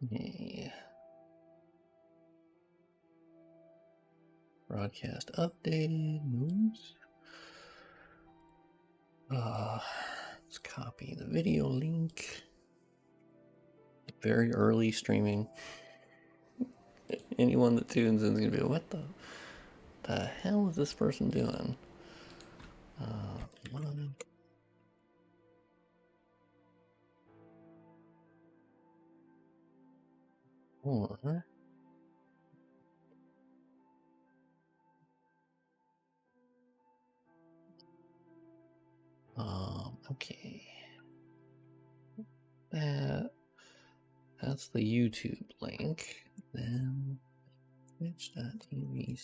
Yeah. Broadcast updated. News. Let's copy the video link. Very early streaming. Anyone that tunes in is gonna be like, what the hell is this person doing? Or okay. That's the YouTube link. Then twitch.tv/.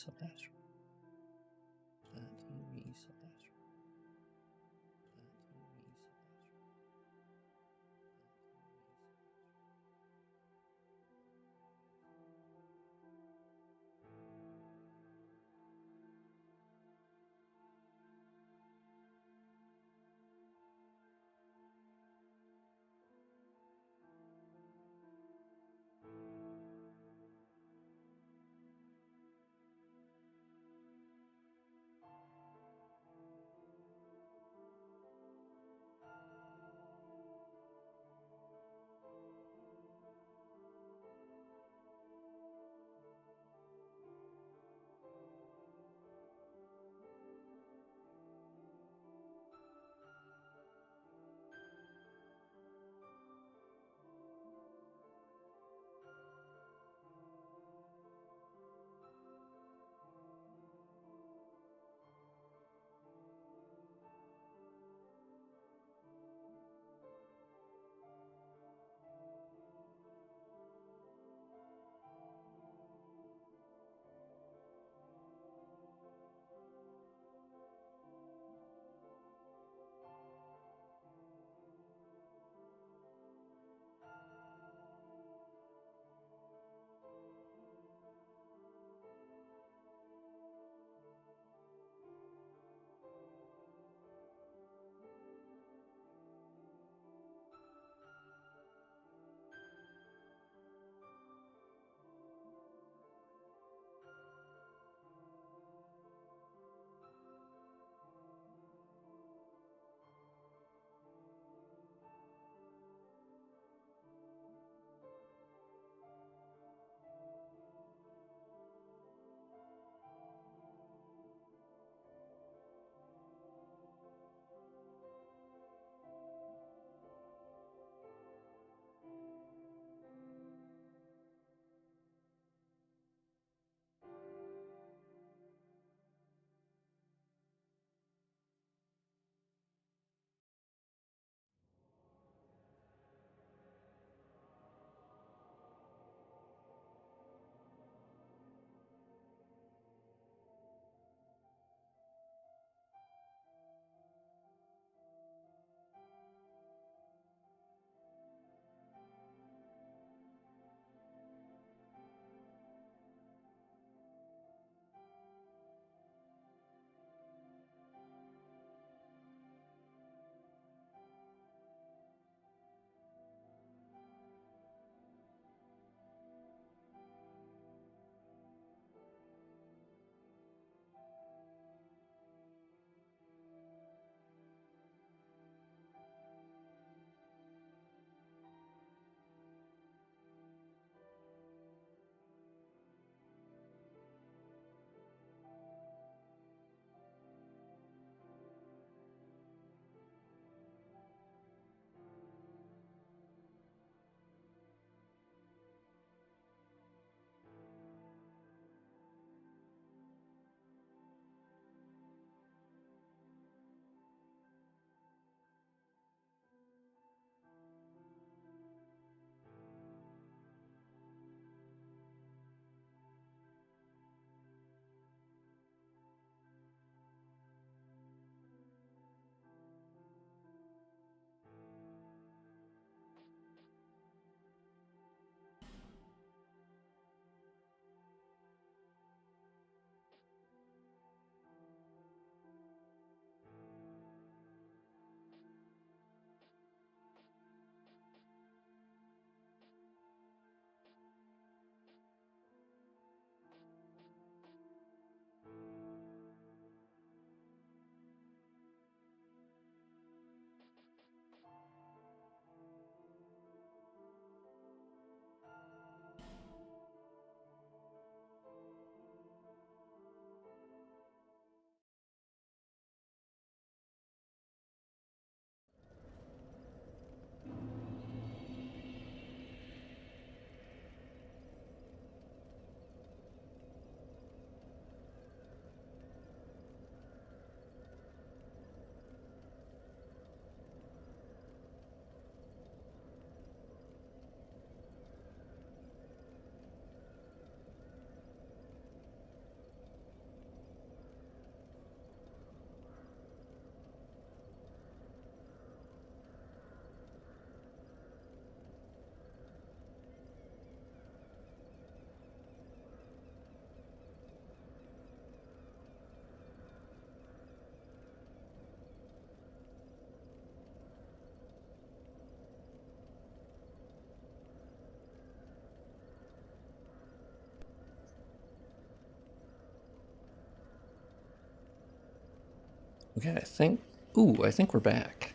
Okay, I think... Ooh, I think we're back.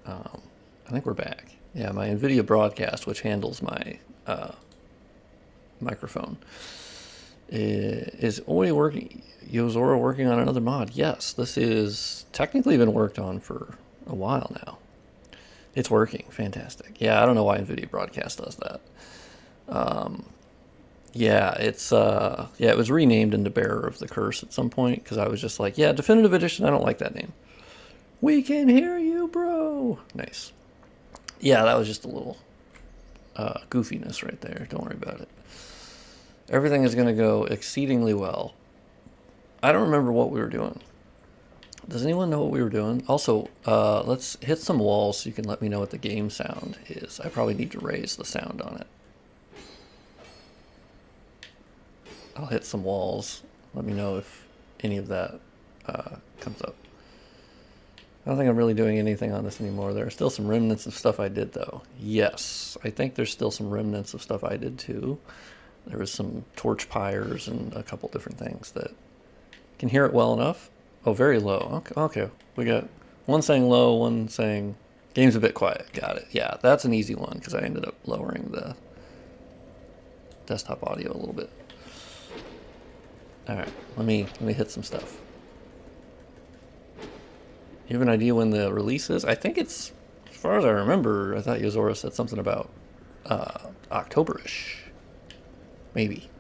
I think we're back. Yeah, my NVIDIA broadcast, which handles my microphone, is already working. Yozora working on another mod. Yes, this is technically been worked on for a while now. It's working. Fantastic. Yeah, I don't know why NVIDIA broadcast does that. Yeah, it's yeah, it was renamed into Bearer of the Curse at some point because I was just like, yeah, Definitive Edition, I don't like that name. We can hear you, bro. Nice. Yeah, that was just a little goofiness right there. Don't worry about it. Everything is going to go exceedingly well. I don't remember what we were doing. Does anyone know what we were doing? Also, let's hit some walls so you can let me know what the game sound is. I probably need to raise the sound on it. I'll hit some walls. Let me know if any of that comes up. I don't think I'm really doing anything on this anymore. There are still some remnants of stuff I did, though. Yes, I think there's still some remnants of stuff I did, too. There was some torch pyres and a couple different things that... Can hear it well enough? Oh, very low. Okay. We got one saying low, one saying... Game's a bit quiet. Got it. Yeah, that's an easy one, because I ended up lowering the desktop audio a little bit. Alright, let me hit some stuff. You have an idea when the release is? I think it's, as far as I remember, I thought Yozora said something about October-ish. Maybe.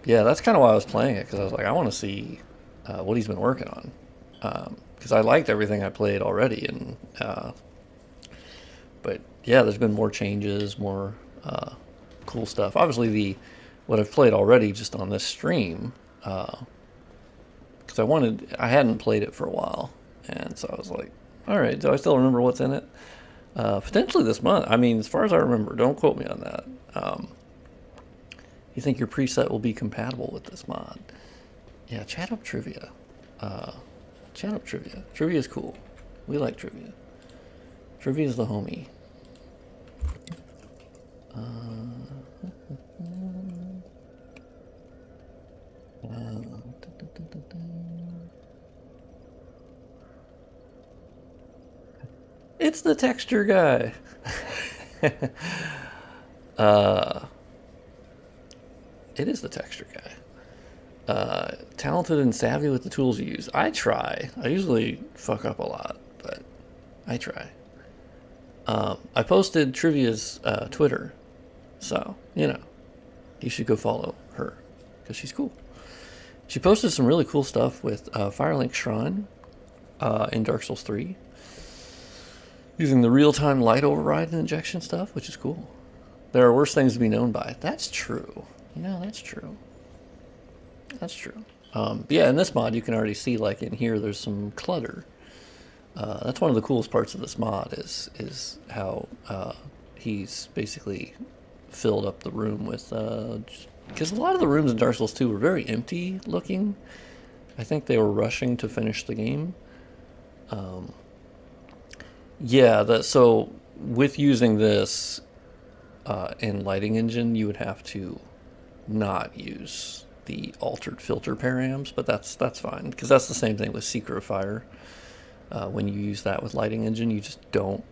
Yeah, that's kind of why I was playing it, because I was like, I want to see what he's been working on. Because I liked everything I played already, and but yeah, there's been more changes, more cool stuff. Obviously, what I've played already just on this stream, because I hadn't played it for a while, and so I was like, all right, do I still remember what's in it? Potentially this month. I mean, as far as I remember, don't quote me on that. You think your preset will be compatible with this mod? Yeah, chat up trivia. Chat up trivia. Trivia is cool. We like trivia. Trivia is the homie. It's the texture guy. It is the texture guy. Talented and savvy with the tools you use. I try. I usually fuck up a lot, but I try. I posted Trivia's Twitter, so, you know, you should go follow her, because she's cool. She posted some really cool stuff with Firelink Shrine in Dark Souls 3, using the real-time light override and injection stuff, which is cool. There are worse things to be known by. That's true. You know, that's true. That's true. Yeah, in this mod, you can already see, like, in here, there's some clutter. That's one of the coolest parts of this mod is how he's basically filled up the room with... because a lot of the rooms in Dark Souls 2 were very empty looking. I think they were rushing to finish the game. Yeah, so with using this in Lighting Engine, you would have to not use the altered filter params, but that's fine, because that's the same thing with Seeker of Fire. When you use that with Lighting Engine, you just don't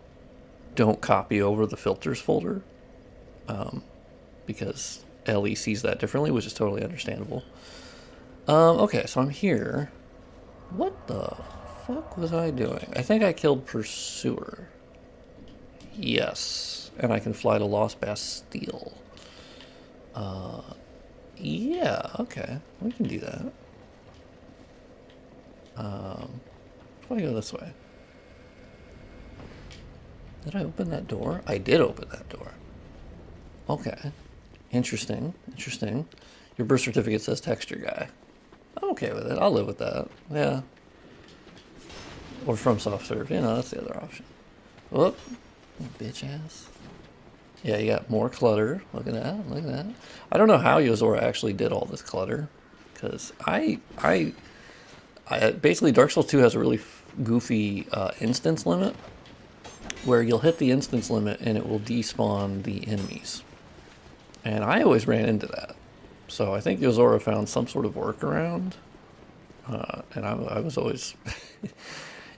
copy over the filters folder, because LE sees that differently, which is totally understandable. Okay, so I'm here. What the fuck was I doing? I think I killed Pursuer. Yes, and I can fly to Lost Bastille. Yeah, okay, we can do that. If I go this way. Did I open that door? I did open that door. Okay. Interesting. Your birth certificate says texture guy. I'm okay with it. I'll live with that. Yeah. Or FromSoftware. You know, that's the other option. Whoop. Bitch ass. Yeah, you got more clutter. Look at that. I don't know how Yozora actually did all this clutter. Because I basically, Dark Souls 2 has a really goofy instance limit, where you'll hit the instance limit and it will despawn the enemies. And I always ran into that. So I think Yozora found some sort of workaround, and I was always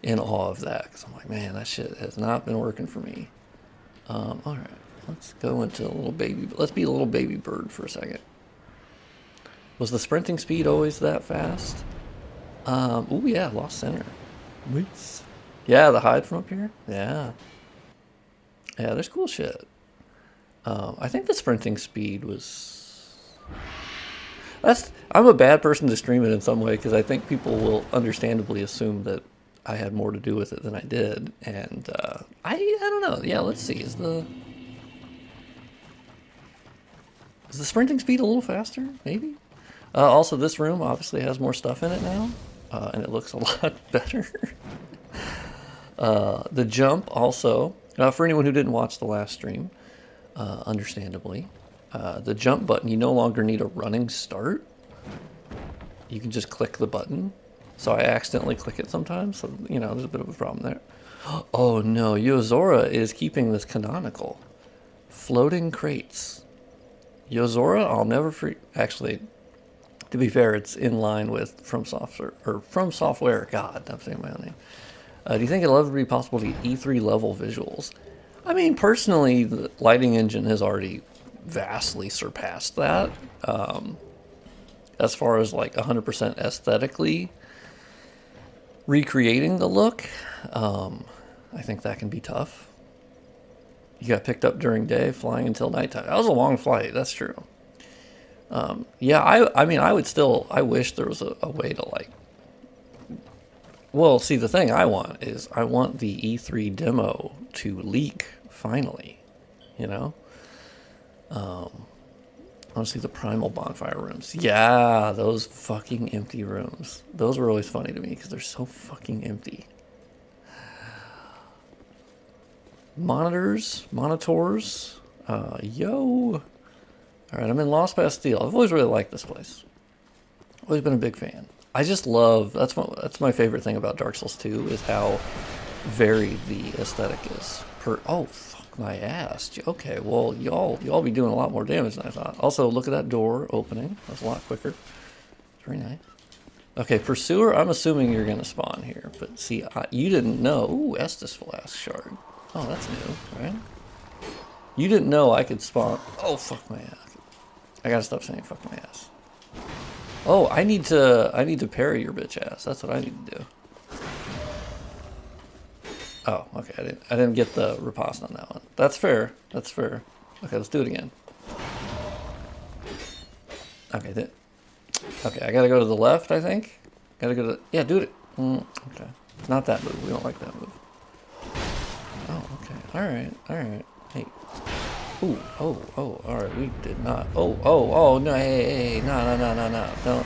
in awe of that because I'm like, man, that shit has not been working for me. All right, let's go into a little baby. Let's be a little baby bird for a second. Was the sprinting speed always that fast? Oh yeah, lost center. Whoops. Yeah, the hide from up here. Yeah. Yeah, there's cool shit. I think the sprinting speed was. I'm a bad person to stream it in some way because I think people will understandably assume that I had more to do with it than I did, and I don't know. Yeah, let's see. Is the sprinting speed a little faster? Maybe. Also, this room obviously has more stuff in it now, and it looks a lot better. The jump also, for anyone who didn't watch the last stream, understandably, the jump button, you no longer need a running start. You can just click the button. So I accidentally click it sometimes, so, you know, there's a bit of a problem there. Oh no, Yozora is keeping this canonical. Floating crates. Yozora, I'll never actually, to be fair, it's in line with FromSoftware. God, I'm saying my own name. Do you think it'll ever be possible to get E3 level visuals? I mean, personally, the lighting engine has already vastly surpassed that. As far as like 100% aesthetically recreating the look, I think that can be tough. You got picked up during day, flying until nighttime. That was a long flight, that's true. Yeah, I mean, I wish there was a way to like, well, see, the thing I want is I want the E3 demo to leak, finally, you know? I want to see the primal bonfire rooms. Yeah, those fucking empty rooms. Those were always funny to me because they're so fucking empty. Monitors. Yo. Alright, I'm in Lost Bastille. I've always really liked this place. Always been a big fan. I just love, that's my favorite thing about Dark Souls 2 is how varied the aesthetic is. Oh, fuck my ass. Okay, well, y'all be doing a lot more damage than I thought. Also, look at that door opening. That's a lot quicker. Very nice. Okay, Pursuer, I'm assuming you're going to spawn here. But see, you didn't know. Ooh, Estus Flask Shard. Oh, that's new, right? You didn't know I could spawn. Oh, fuck my ass. I gotta stop saying fuck my ass. Oh, I need to parry your bitch ass. That's what I need to do. Oh, okay. I didn't get the riposte on that one. That's fair. That's fair. Okay, let's do it again. Okay, okay. I gotta go to the left, I think. Gotta go to yeah, do it. Okay, not that move. We don't like that move. Oh, okay. All right. Hey. Ooh. Oh. All right. We did not. Oh. No. Hey. No. Don't.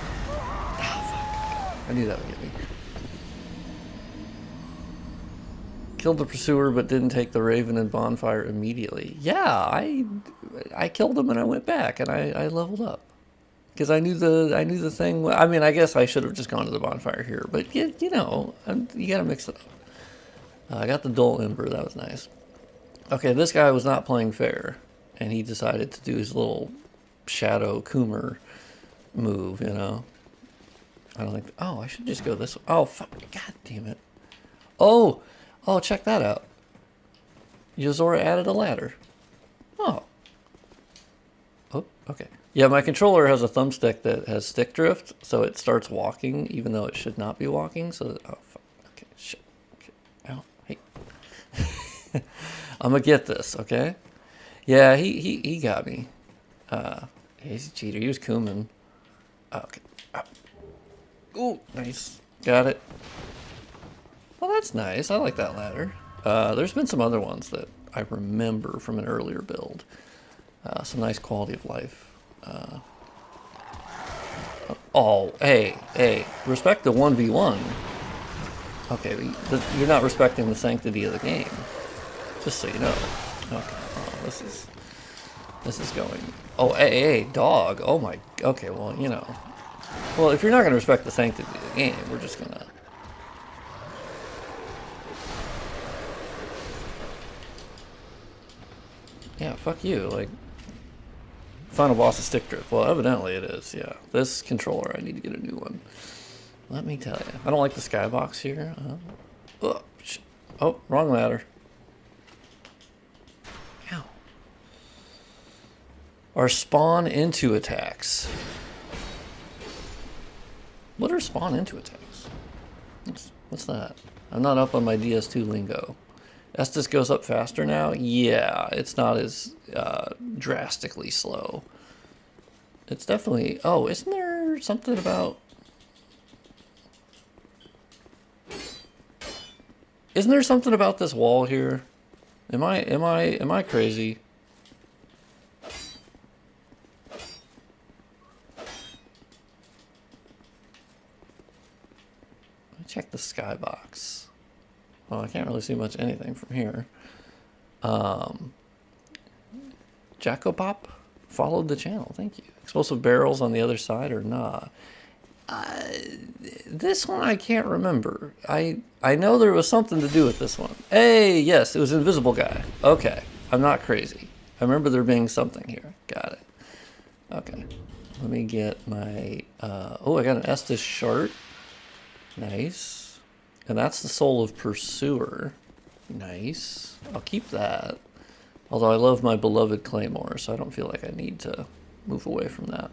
Ah, fuck. I knew that would get me. Killed the pursuer, but didn't take the raven and bonfire immediately. Yeah, I killed him and I went back and I leveled up because I knew the thing. I mean, I guess I should have just gone to the bonfire here, but you know, you gotta mix it up. I got the dull ember. That was nice. Okay, this guy was not playing fair, and he decided to do his little shadow Coomer move. You know, I don't think. Oh, I should just go this way. Oh, fuck! God damn it! Oh, check that out. Yozora added a ladder. Oh, okay. Yeah, my controller has a thumbstick that has stick drift, so it starts walking even though it should not be walking. So, oh, fuck. Okay, shit. Okay. Ow, hey. I'm gonna get this, okay? Yeah, he got me. He's a cheater. He was Kuman. Okay. Ooh, nice. Got it. Well, that's nice. I like that ladder. There's been some other ones that I remember from an earlier build. Some nice quality of life. Oh, hey. Respect the 1v1. Okay, you're not respecting the sanctity of the game. Just so you know. Okay. Oh, this is going. Oh, hey, dog. Oh my. Okay, well, you know. Well, if you're not going to respect the sanctity of the game, we're just going to. Yeah, fuck you. Like, final boss is stick drift. Well, evidently it is, yeah. This controller, I need to get a new one. Let me tell you. I don't like the skybox here. Oh, oh, wrong ladder. Ow. Are spawn into attacks. What are spawn into attacks? What's that? I'm not up on my DS2 lingo. Estus goes up faster now? Yeah, it's not as drastically slow. It's definitely... Oh, isn't there something about... Isn't there something about this wall here? Am I crazy? Let me check the skybox. Well, I can't really see much anything from here. Jacopop followed the channel. Thank you. Explosive barrels on the other side or nah? This one I can't remember. I know there was something to do with this one. Hey, yes, it was Invisible Guy. Okay, I'm not crazy. I remember there being something here. Got it. Okay, let me get my... oh, I got an Estus shard. Nice. And that's the Soul of Pursuer. Nice. I'll keep that. Although I love my beloved Claymore, so I don't feel like I need to move away from that.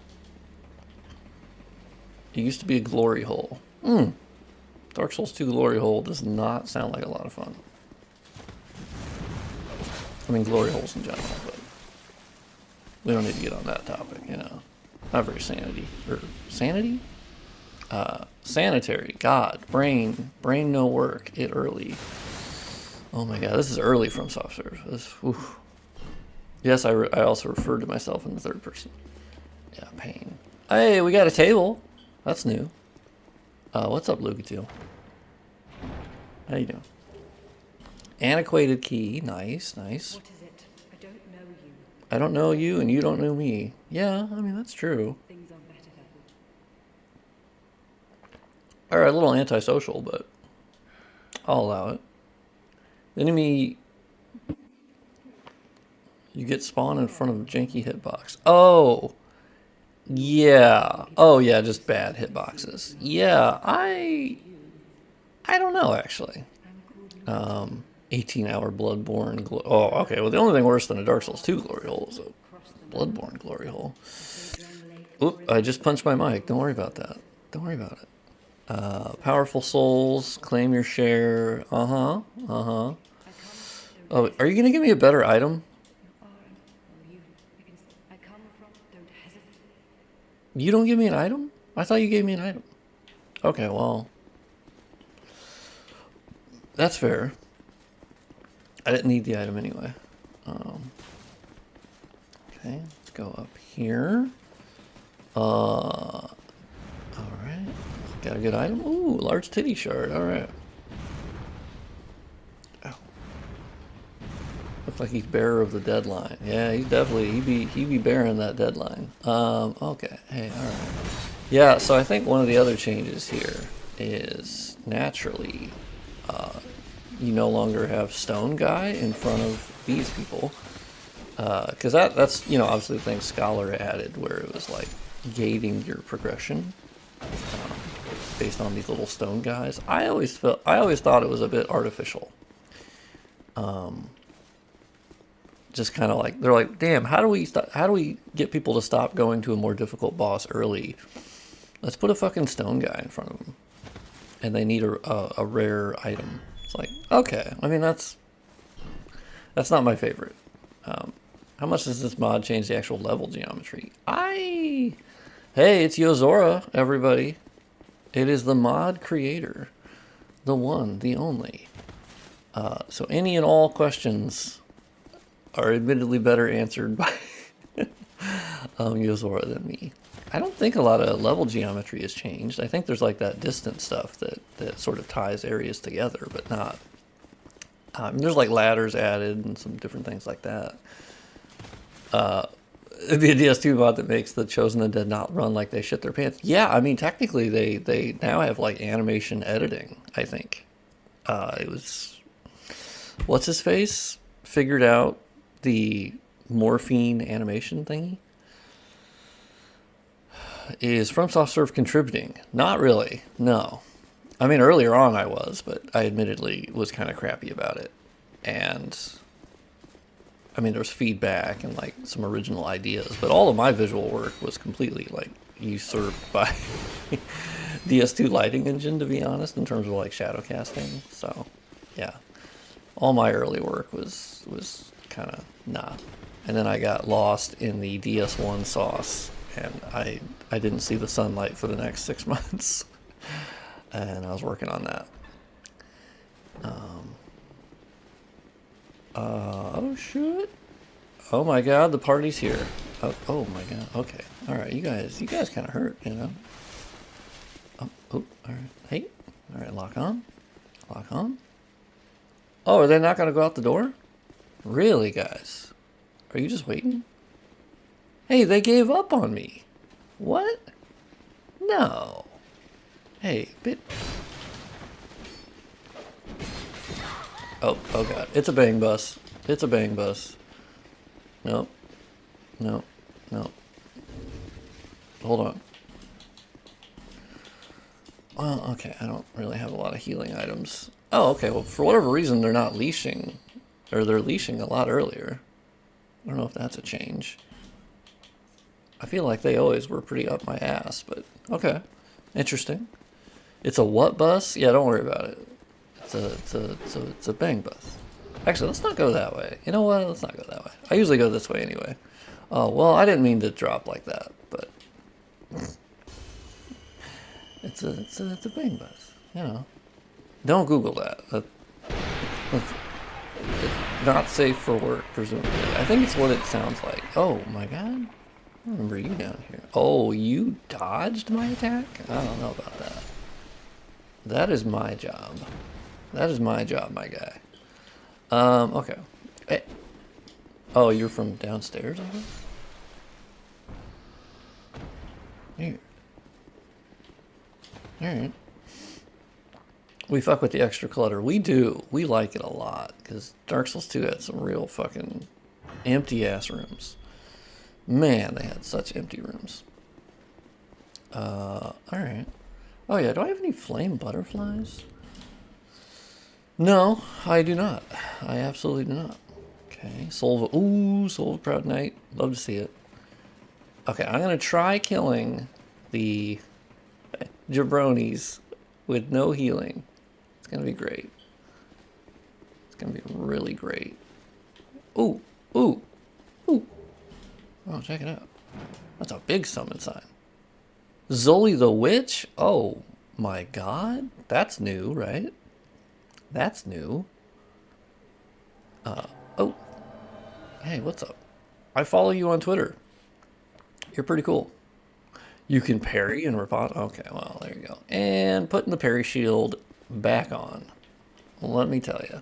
It used to be a glory hole. Dark Souls 2 glory hole does not sound like a lot of fun. I mean, glory holes in general, but we don't need to get on that topic, you know. Not very sanity. Or sanity? Sanitary. God. Brain no work. It early. Oh my god, this is early FromSoftware. This, oof. Yes, I also referred to myself in the third person. Yeah, pain. Hey, we got a table. That's new. What's up, Lugateel? How you doing? Antiquated key. Nice, nice. What is it? I don't know you. I don't know you, and you don't know me. Yeah, I mean, that's true. Things are better level. Alright, a little antisocial, but I'll allow it. The enemy... You get spawned in front of a janky hitbox. Oh! Yeah. Oh, yeah, just bad hitboxes. Yeah, I don't know, actually. 18-hour Bloodborne... Oh, okay, well, the only thing worse than a Dark Souls 2 glory hole is a Bloodborne glory hole. Oop, I just punched my mic. Don't worry about that. Don't worry about it. Powerful souls, claim your share. Uh-huh. Oh, are you going to give me a better item? You don't give me an item? I thought you gave me an item. Okay, well. That's fair. I didn't need the item anyway. Okay, let's go up here. Alright. Got a good item. Ooh, large titty shard. Alright. Oh. Looks like he's bearer of the deadline. Yeah, he's definitely, he be bearing that deadline. Okay. Hey, alright. Yeah, so I think one of the other changes here is naturally, you no longer have Stone Guy in front of these people. Because that's, you know, obviously the thing Scholar added where it was like gating your progression based on these little stone guys. I always thought it was a bit artificial. Just kind of like, they're like, damn, how do we get people to stop going to a more difficult boss early? Let's put a fucking stone guy in front of them. And they need a rare item. It's like, okay, I mean, that's not my favorite. How much does this mod change the actual level geometry? Hey, it's Yozora, everybody. It is the mod creator. The one, the only. So any and all questions are admittedly better answered by Yozora than me. I don't think a lot of level geometry has changed. I think there's like that distance stuff that sort of ties areas together, but not. There's like ladders added and some different things like that. The DS2 mod that makes the Chosen Undead not run like they shit their pants. Yeah, I mean, technically they now have like animation editing, I think. It was... What's his face? Figured out the morphine animation thingy. is FromSoftware contributing? Not really, no. I mean, earlier on I was, but I admittedly was kind of crappy about it. And, I mean, there was feedback and, like, some original ideas, but all of my visual work was completely, like, usurped by DS2 lighting engine, to be honest, in terms of, like, shadow casting. So, yeah. All my early work was kind of nah. And then I got lost in the DS1 sauce, and I didn't see the sunlight for the next 6 months. And I was working on that. Oh shit! Oh my god, the party's here. Oh my god. Okay. All right, you guys kind of hurt, you know. Oh, all right. Hey. All right, lock on. Lock on. Oh, are they not gonna go out the door? Really, guys? Are you just waiting? Hey, they gave up on me. What? No. Hey, bit. Oh god. It's a bang bus. It's a bang bus. Nope. Nope. Nope. Hold on. Well, okay, I don't really have a lot of healing items. Oh, okay, well, for whatever reason, they're not leashing. Or they're leashing a lot earlier. I don't know if that's a change. I feel like they always were pretty up my ass, but okay. Interesting. It's a what bus? Yeah, don't worry about it. It's a bang bus. Actually, let's not go that way. You know what? Let's not go that way. I usually go this way anyway. Oh, well, I didn't mean to drop like that, but it's a bang bus. You know. Don't Google that. It's not safe for work, presumably. I think it's what it sounds like. Oh my god. I remember you down here. Oh, you dodged my attack? I don't know about that. That is my job. That is my job, my guy. Okay. Hey. Oh, you're from downstairs, I guess? Here. Alright. We fuck with the extra clutter. We do. We like it a lot, because Dark Souls 2 had some real fucking empty-ass rooms. Man, they had such empty rooms. Alright. Oh yeah, do I have any flame butterflies? No, I do not. I absolutely do not. Okay, Soul of a Proud Knight. Love to see it. Okay, I'm gonna try killing the jabronis with no healing. It's gonna be great. It's gonna be really great. Ooh. Oh, check it out. That's a big summon sign. Zoli the Witch? Oh my god. That's new, right? That's new. Oh. Hey, what's up? I follow you on Twitter. You're pretty cool. You can parry and riposte. Okay, well, there you go. And putting the parry shield back on. Let me tell you.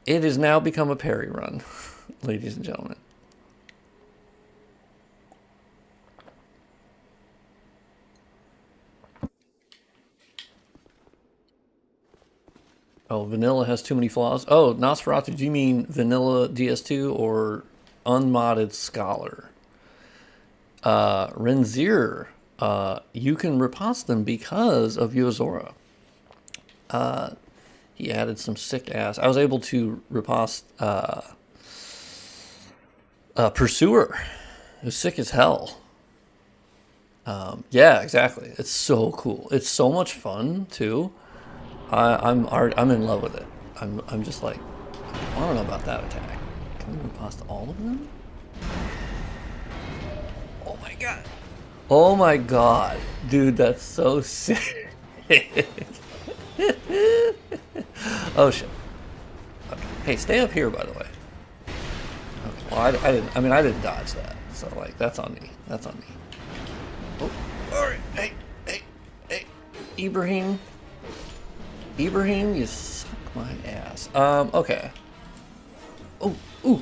It has now become a parry run, ladies and gentlemen. Oh, vanilla has too many flaws. Oh, Nosferatu, do you mean vanilla DS2 or unmodded Scholar? Renzier, you can riposte them because of Yozora. He added some sick ass. I was able to riposte Pursuer. It was sick as hell. Yeah, exactly. It's so cool. It's so much fun too. I'm in love with it. I'm just like, I don't know about that attack. Can we riposte all of them? Oh my god. Oh my god. Dude, that's so sick. Oh shit. Okay. Hey, stay up here, by the way. Okay. Well, I didn't dodge that. So like, that's on me. That's on me. Oh, all right. Hey. Ibrahim, you suck my ass. Okay. Ooh.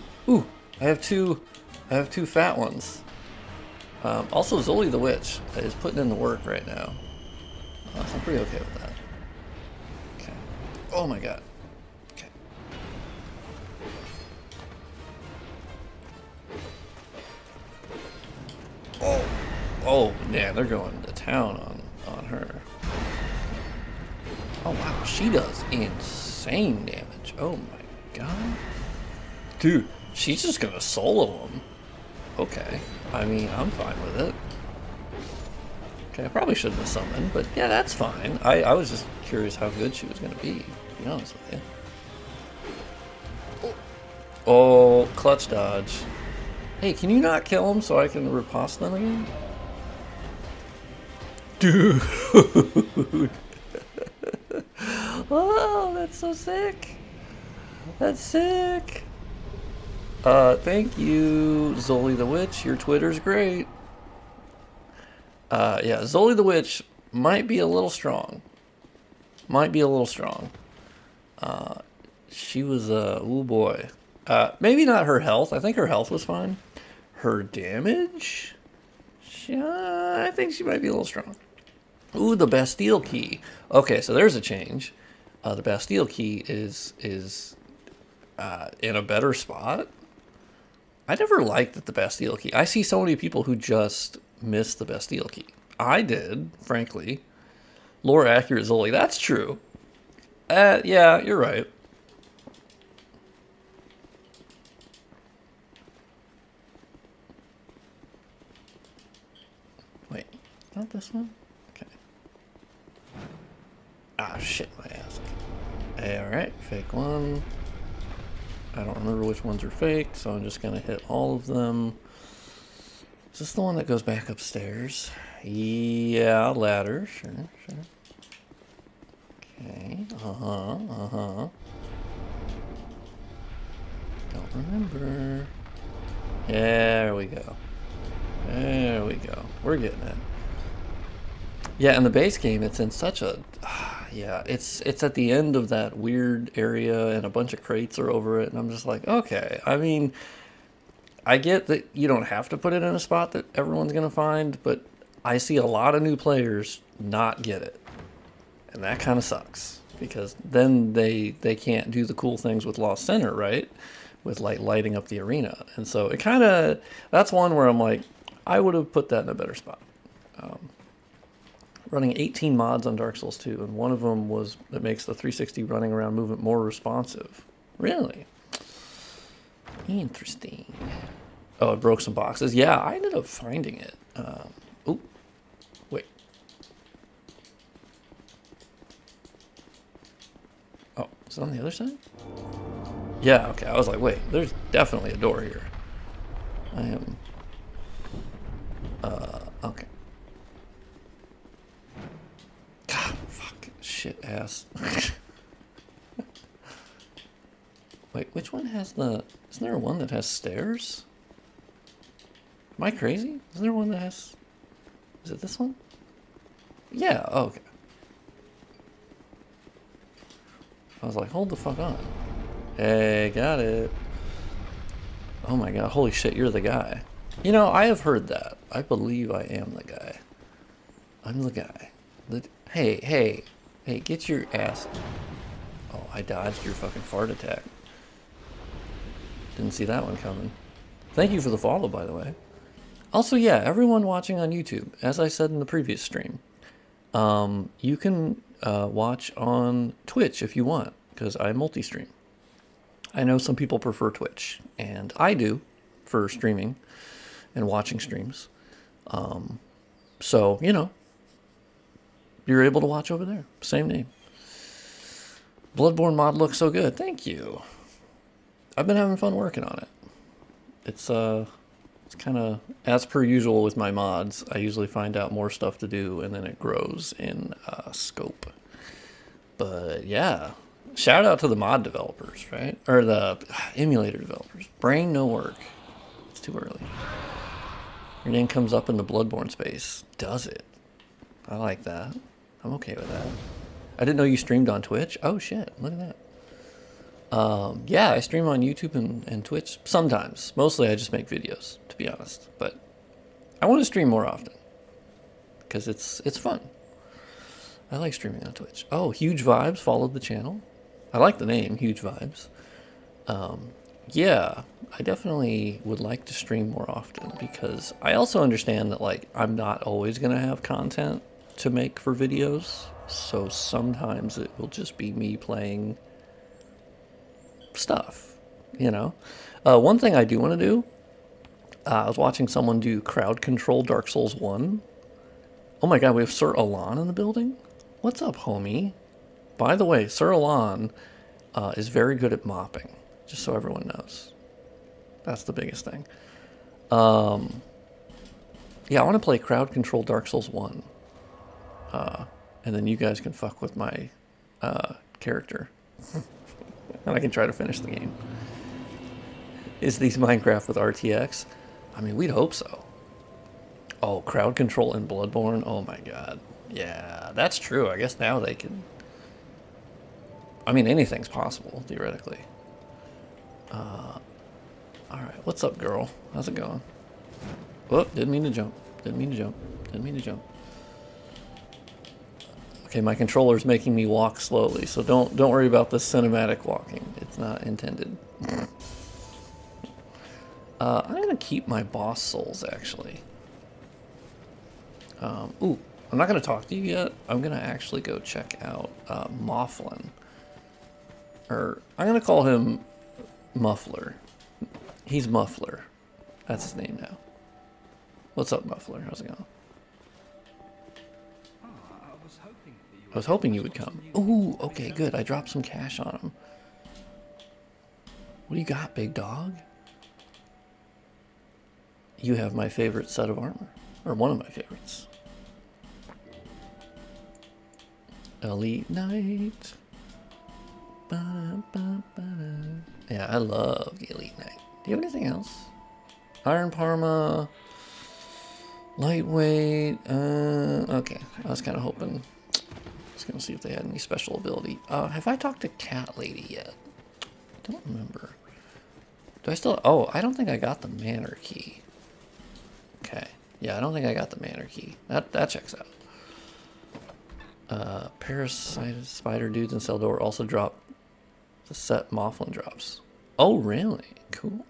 I have two fat ones. Also, Zoli the Witch is putting in the work right now. So I'm pretty okay with that. Okay. Oh my god. Okay. Oh, yeah, they're going to town on her. Oh, wow, she does insane damage. Oh, my God. Dude, she's just going to solo him. Okay. I mean, I'm fine with it. Okay, I probably shouldn't have summoned, but yeah, that's fine. I was just curious how good she was going to be honest with you. Oh, clutch dodge. Hey, can you not kill him so I can riposte them again? Dude. Oh, that's so sick. That's sick. Thank you, Zoli the Witch. Your Twitter's great. Yeah, Zoli the Witch might be a little strong. Might be a little strong. She was, oh boy. Maybe not her health. I think her health was fine. Her damage? I think she might be a little strong. Ooh, the Bastille key. Okay, so there's a change. The Bastille key is in a better spot. I never liked the Bastille key. I see so many people who just miss the Bastille key. I did, frankly. Lore accurate Zoli. That's true. Yeah, you're right. Wait, not this one? Okay. Ah, shit, my ass. Hey, alright, fake one. I don't remember which ones are fake, so I'm just gonna hit all of them. Is this the one that goes back upstairs? Yeah, ladder, sure. Okay, Don't remember. There we go. There we go. We're getting it. Yeah, in the base game, it's in such a... yeah, it's at the end of that weird area, and a bunch of crates are over it, and I'm just like, okay. I mean, I get that you don't have to put it in a spot that everyone's going to find, but I see a lot of new players not get it. And that kind of sucks, because then they can't do the cool things with Lost Center, right? With like lighting up the arena. And so it kind of, that's one where I'm like, I would have put that in a better spot. Running 18 mods on Dark Souls 2, and one of them was that makes the 360 running around movement more responsive. Really? Interesting. Oh, it broke some boxes. Yeah, I ended up finding it. Oh, wait. Oh, is it on the other side? Yeah, okay. I was like, wait, there's definitely a door here. I am... okay. God, fuck, shit ass. Wait, which one has the... Isn't there one that has stairs? Am I crazy? Isn't there one that has... Is it this one? Yeah, oh, okay. I was like, hold the fuck on. Hey, got it. Oh my god, holy shit, you're the guy. You know, I have heard that. I believe I am the guy. I'm the guy. Hey, get your ass... Oh, I dodged your fucking fart attack. Didn't see that one coming. Thank you for the follow, by the way. Also, yeah, everyone watching on YouTube, as I said in the previous stream, you can watch on Twitch if you want, because I multi-stream. I know some people prefer Twitch, and I do for streaming and watching streams. So, you know, you're able to watch over there. Same name. Bloodborne mod looks so good. Thank you. I've been having fun working on it. It's kind of, as per usual with my mods, I usually find out more stuff to do, and then it grows in scope. But yeah, shout out to the mod developers, right? Or the emulator developers. Brain no work. It's too early. Your name comes up in the Bloodborne space. Does it? I like that. I'm okay with that. I didn't know you streamed on Twitch. Oh shit, look at that. Yeah, I stream on YouTube and Twitch sometimes. Mostly I just make videos, to be honest. But I want to stream more often, because it's fun. I like streaming on Twitch. Oh, Huge Vibes followed the channel. I like the name, Huge Vibes. Yeah, I definitely would like to stream more often because I also understand that like I'm not always gonna have content to make for videos. So sometimes it will just be me playing stuff, you know. One thing I do want to do, I was watching someone do crowd control Dark Souls 1. Oh my god, we have Sir Alan in the building? What's up, homie? By the way, Sir Alan is very good at mopping, just so everyone knows. That's the biggest thing. Yeah, I want to play crowd control Dark Souls 1. And then you guys can fuck with my character. And I can try to finish the game. Is these Minecraft with RTX? I mean, we'd hope so. Oh, crowd control in Bloodborne? Oh my god. Yeah, that's true. I guess now they can... I mean, anything's possible, theoretically. Alright, what's up, girl? How's it going? Oh, didn't mean to jump. Didn't mean to jump. Didn't mean to jump. Okay, my controller's making me walk slowly, so don't worry about this cinematic walking. It's not intended. I'm gonna keep my boss souls, actually. Ooh, I'm not gonna talk to you yet. I'm gonna actually go check out Mouflin. Or, I'm gonna call him Muffler. He's Muffler. That's his name now. What's up, Muffler? How's it going? I was hoping you would come. Ooh, okay, good. I dropped some cash on him. What do you got, big dog? You have my favorite set of armor. Or one of my favorites. Elite Knight. Ba-da-ba-ba-da. Yeah, I love the Elite Knight. Do you have anything else? Iron Parma. Lightweight. Okay, I was kind of hoping. I was going to see if they had any special ability. Have I talked to Cat Lady yet? I don't remember. Do I still... Oh, I don't think I got the Manor Key. Okay. Yeah, I don't think I got the Manor Key. That checks out. Parasite Spider Dudes and Seldor also drop the set Mouflin drops. Oh, really? Cool.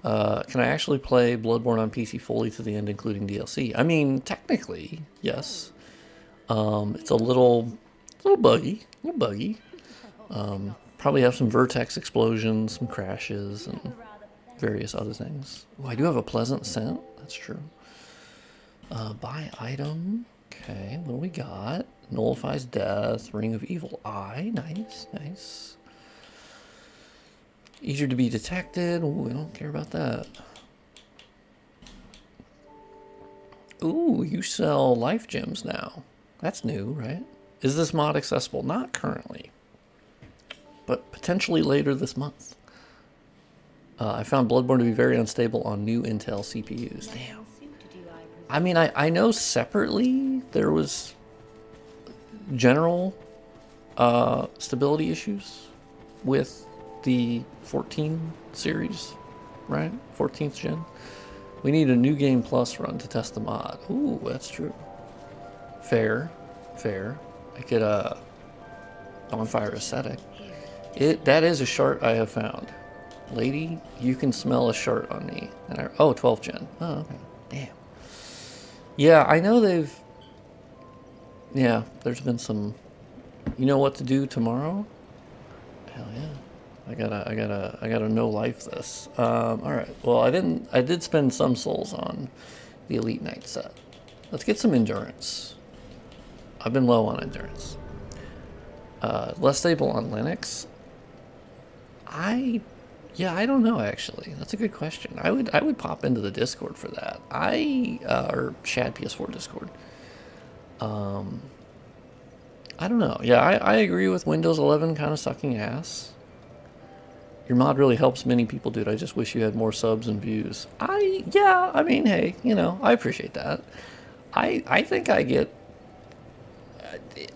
Can I actually play Bloodborne on PC fully to the end, including DLC? I mean, technically, yes. It's a little buggy. Probably have some vertex explosions, some crashes, and various other things. Oh, I do have a pleasant scent. That's true. Buy item. Okay, what do we got? Nullifies death. Ring of Evil Eye. Nice, nice. Easier to be detected. Ooh, we don't care about that. Ooh, you sell life gems now. That's new, right? Is this mod accessible? Not currently, but potentially later this month. I found Bloodborne to be very unstable on new Intel CPUs. Damn. I mean, I know separately there was general stability issues with the 14 series, right? 14th gen. We need a new game plus run to test the mod. Ooh, that's true. Fair. I get a bonfire ascetic. That is a shart I have found. Lady, you can smell a shart on me. And oh, 12th gen. Oh, okay. Damn. Yeah, I know they've... Yeah, there's been some... You know what to do tomorrow? Hell yeah. I gotta no life this. Alright. Well, I did spend some souls on the Elite Knight set. Let's get some endurance. I've been low on endurance. Less stable on Linux. I don't know actually. That's a good question. I would pop into the Discord for that. Or Shad PS4 Discord. I don't know. Yeah, I agree with Windows 11 kind of sucking ass. Your mod really helps many people, dude. I just wish you had more subs and views. I mean, hey, you know, I appreciate that. I think I get...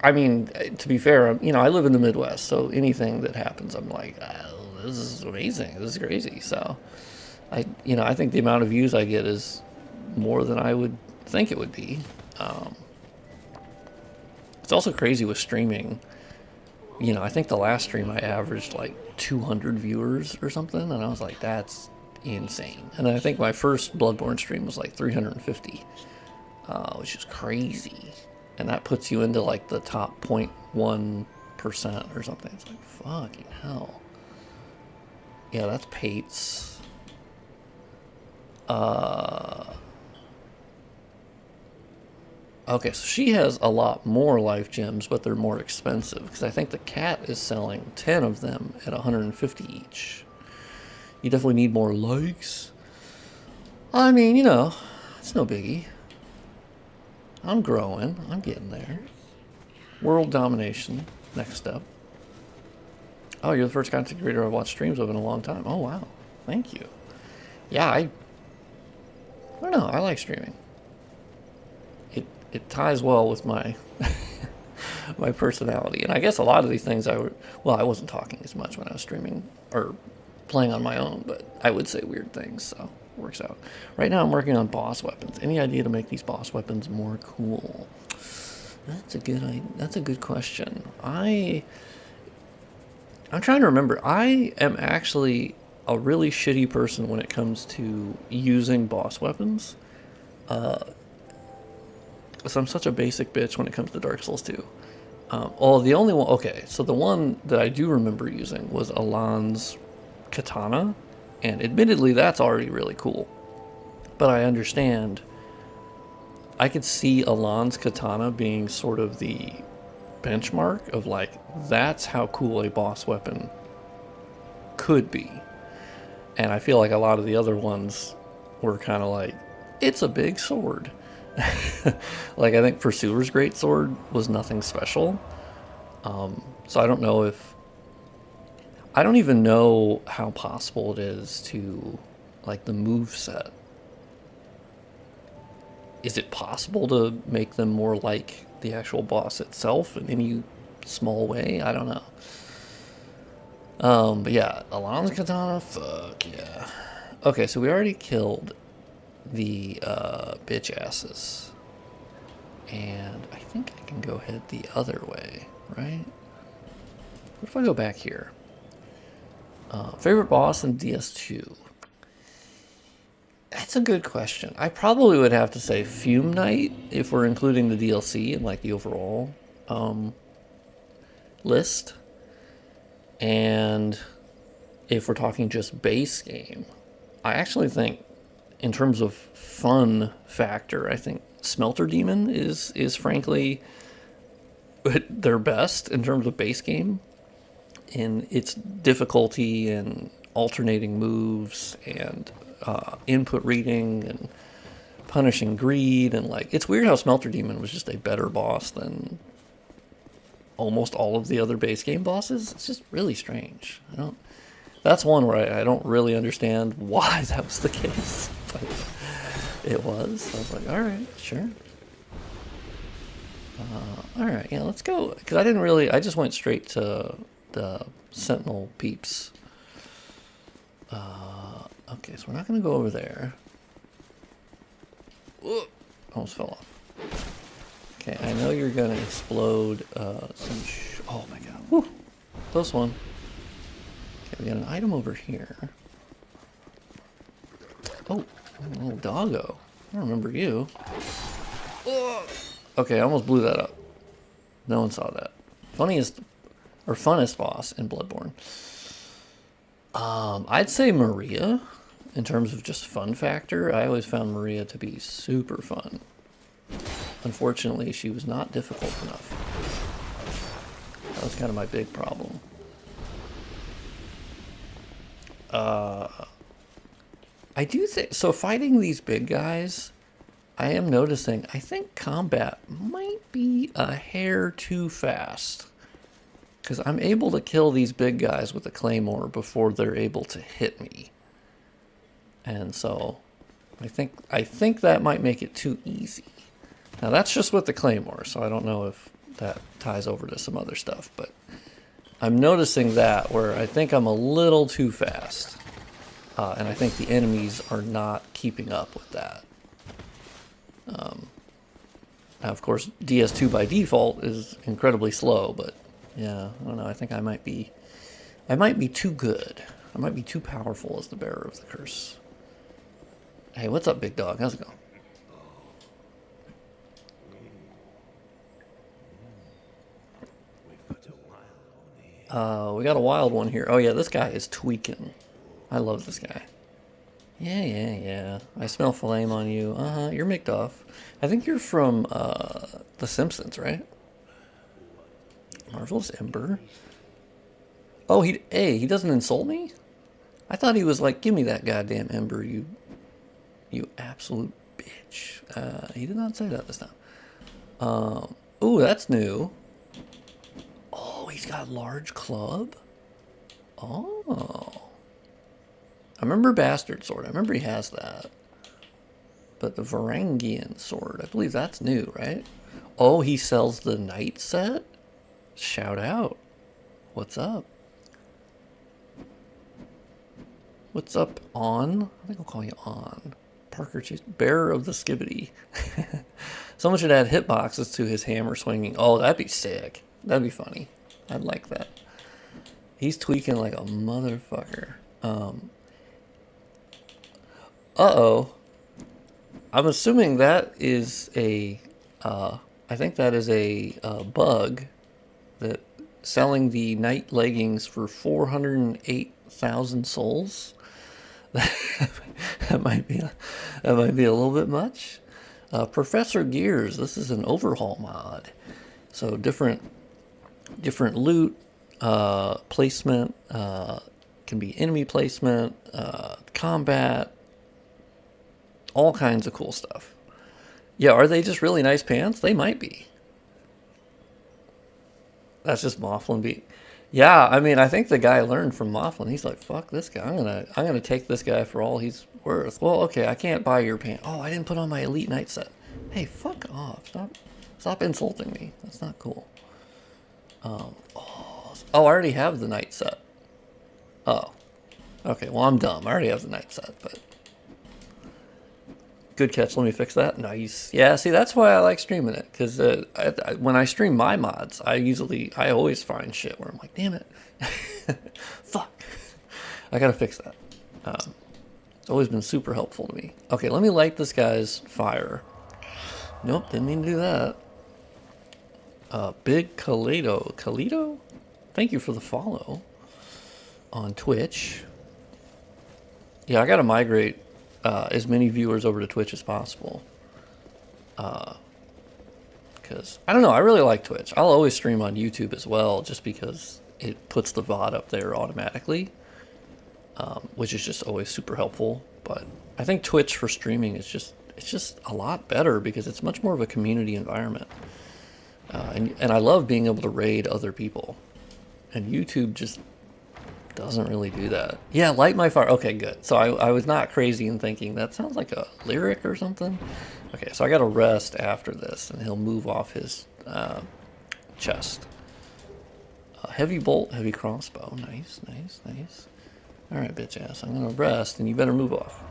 I mean, to be fair, you know, I live in the Midwest, so anything that happens, I'm like, oh, this is amazing. This is crazy. So, I think the amount of views I get is more than I would think it would be. It's also crazy with streaming. you know, I think the last stream I averaged like 200 viewers or something, and I was like, that's insane. And I think my first Bloodborne stream was like 350, which is crazy. And that puts you into like the top 0.1% or something. It's like, fucking hell. Yeah, that's Pates. Okay, so she has a lot more life gems, but they're more expensive because I think the cat is selling 10 of them at 150 each. You definitely need more likes. I mean, you know, it's no biggie. I'm growing. I'm getting there. World domination. Next step. Oh, you're the first content creator I've watched streams of in a long time. Oh, wow. Thank you. Yeah, I don't know. I like streaming. It ties well with my my personality. And I guess a lot of these things I wasn't talking as much when I was streaming or playing on my own, but I would say weird things, so it works out. Right now I'm working on boss weapons. Any idea to make these boss weapons more cool? That's a good question. I'm trying to remember. I am actually a really shitty person when it comes to using boss weapons. So I'm such a basic bitch when it comes to Dark Souls 2. The only one... Okay, so the one that I do remember using was Alon's katana. And admittedly, that's already really cool. But I understand... I could see Alon's katana being sort of the benchmark of, like, that's how cool a boss weapon could be. And I feel like a lot of the other ones were kind of like, it's a big sword. Like, I think Pursuer's Greatsword was nothing special. So I don't know if... I don't even know how possible it is to, like, the move set. Is it possible to make them more like the actual boss itself in any small way? I don't know. But yeah, Alon's katana, fuck yeah. Okay, so we already killed the bitch asses. And I think I can go head the other way, right? What if I go back here? Favorite boss in DS2? That's a good question. I probably would have to say Fume Knight if we're including the DLC and like the overall list. And if we're talking just base game, I actually think in terms of fun factor, I think Smelter Demon is frankly their best in terms of base game. In its difficulty and alternating moves and input reading and punishing greed, and like, it's weird how Smelter Demon was just a better boss than almost all of the other base game bosses. It's just really strange. That's one where I don't really understand why that was the case, but it was. I was like, all right, sure. All right, yeah, let's go. Because I just went straight to the Sentinel peeps. Okay, so we're not going to go over there. Whoa, almost fell off. Okay, I know you're going to explode some... oh my god. Whew. Close one. Okay, we got an item over here. Oh, a little doggo. I don't remember you. Okay, I almost blew that up. No one saw that. Funnest boss in Bloodborne. I'd say Maria, in terms of just fun factor. I always found Maria to be super fun. Unfortunately, she was not difficult enough. That was kind of my big problem. I do think... so fighting these big guys, I am noticing, I think combat might be a hair too fast. Because I'm able to kill these big guys with a claymore before they're able to hit me. And so I think that might make it too easy. Now that's just with the claymore, so I don't know if that ties over to some other stuff, but I'm noticing that where I think I'm a little too fast. And I think the enemies are not keeping up with that. Now, of course, DS2 by default is incredibly slow, but Yeah, I don't know. I think I might be too good. I might be too powerful as the bearer of the curse. Hey, what's up, big dog? How's it going? We got a wild one here. Oh yeah, this guy is tweaking. I love this guy. Yeah. I smell flame on you. You're micked off. I think you're from The Simpsons, right? Marvelous Ember. Oh, he doesn't insult me? I thought he was like, give me that goddamn ember, you absolute bitch. He did not say that this time. Ooh, that's new. Oh, he's got large club? Oh. I remember Bastard Sword. I remember he has that. But the Varangian Sword, I believe that's new, right? Oh, he sells the Knight set? Shout out. What's up? What's up, On? I think I'll call you On. Parker Chase, bearer of the skibidi. Someone should add hitboxes to his hammer swinging. Oh, that'd be sick. That'd be funny. I'd like that. He's tweaking like a motherfucker. Uh-oh. I'm assuming that is a, I think that is a bug that selling the night leggings for 408,000 souls. that might be a little bit much. Professor Gears, this is an overhaul mod. So different loot, placement, can be enemy placement, combat, all kinds of cool stuff. Yeah, are they just really nice pants? They might be. That's just Mouflin beat. Yeah, I mean, I think the guy learned from Mouflin. He's like, fuck this guy. I'm gonna take this guy for all he's worth. Well, okay, I can't buy your pants. Oh, I didn't put on my Elite Knight set. Hey, fuck off. Stop insulting me. That's not cool. Oh, I already have the Knight set. Oh. Okay, well, I'm dumb. I already have the Knight set, but good catch. Let me fix that. Nice. Yeah, see, that's why I like streaming it. Because when I stream my mods, I always find shit where I'm like, damn it. Fuck. I gotta fix that. It's always been super helpful to me. Okay, let me light this guy's fire. Nope, didn't mean to do that. Big Kaledo. Kaledo? Thank you for the follow on Twitch. Yeah, I gotta migrate as many viewers over to Twitch as possible. Because, I don't know, I really like Twitch. I'll always stream on YouTube as well, just because it puts the VOD up there automatically, which is just always super helpful. But I think Twitch for streaming is it's just a lot better because it's much more of a community environment. And I love being able to raid other people. And YouTube just doesn't really do that. Yeah, light my fire. Okay, good. So I was not crazy in thinking that sounds like a lyric or something. Okay, so I gotta rest after this, and he'll move off his chest. Heavy bolt, heavy crossbow. Nice. All right, bitch ass. I'm gonna rest, and you better move off.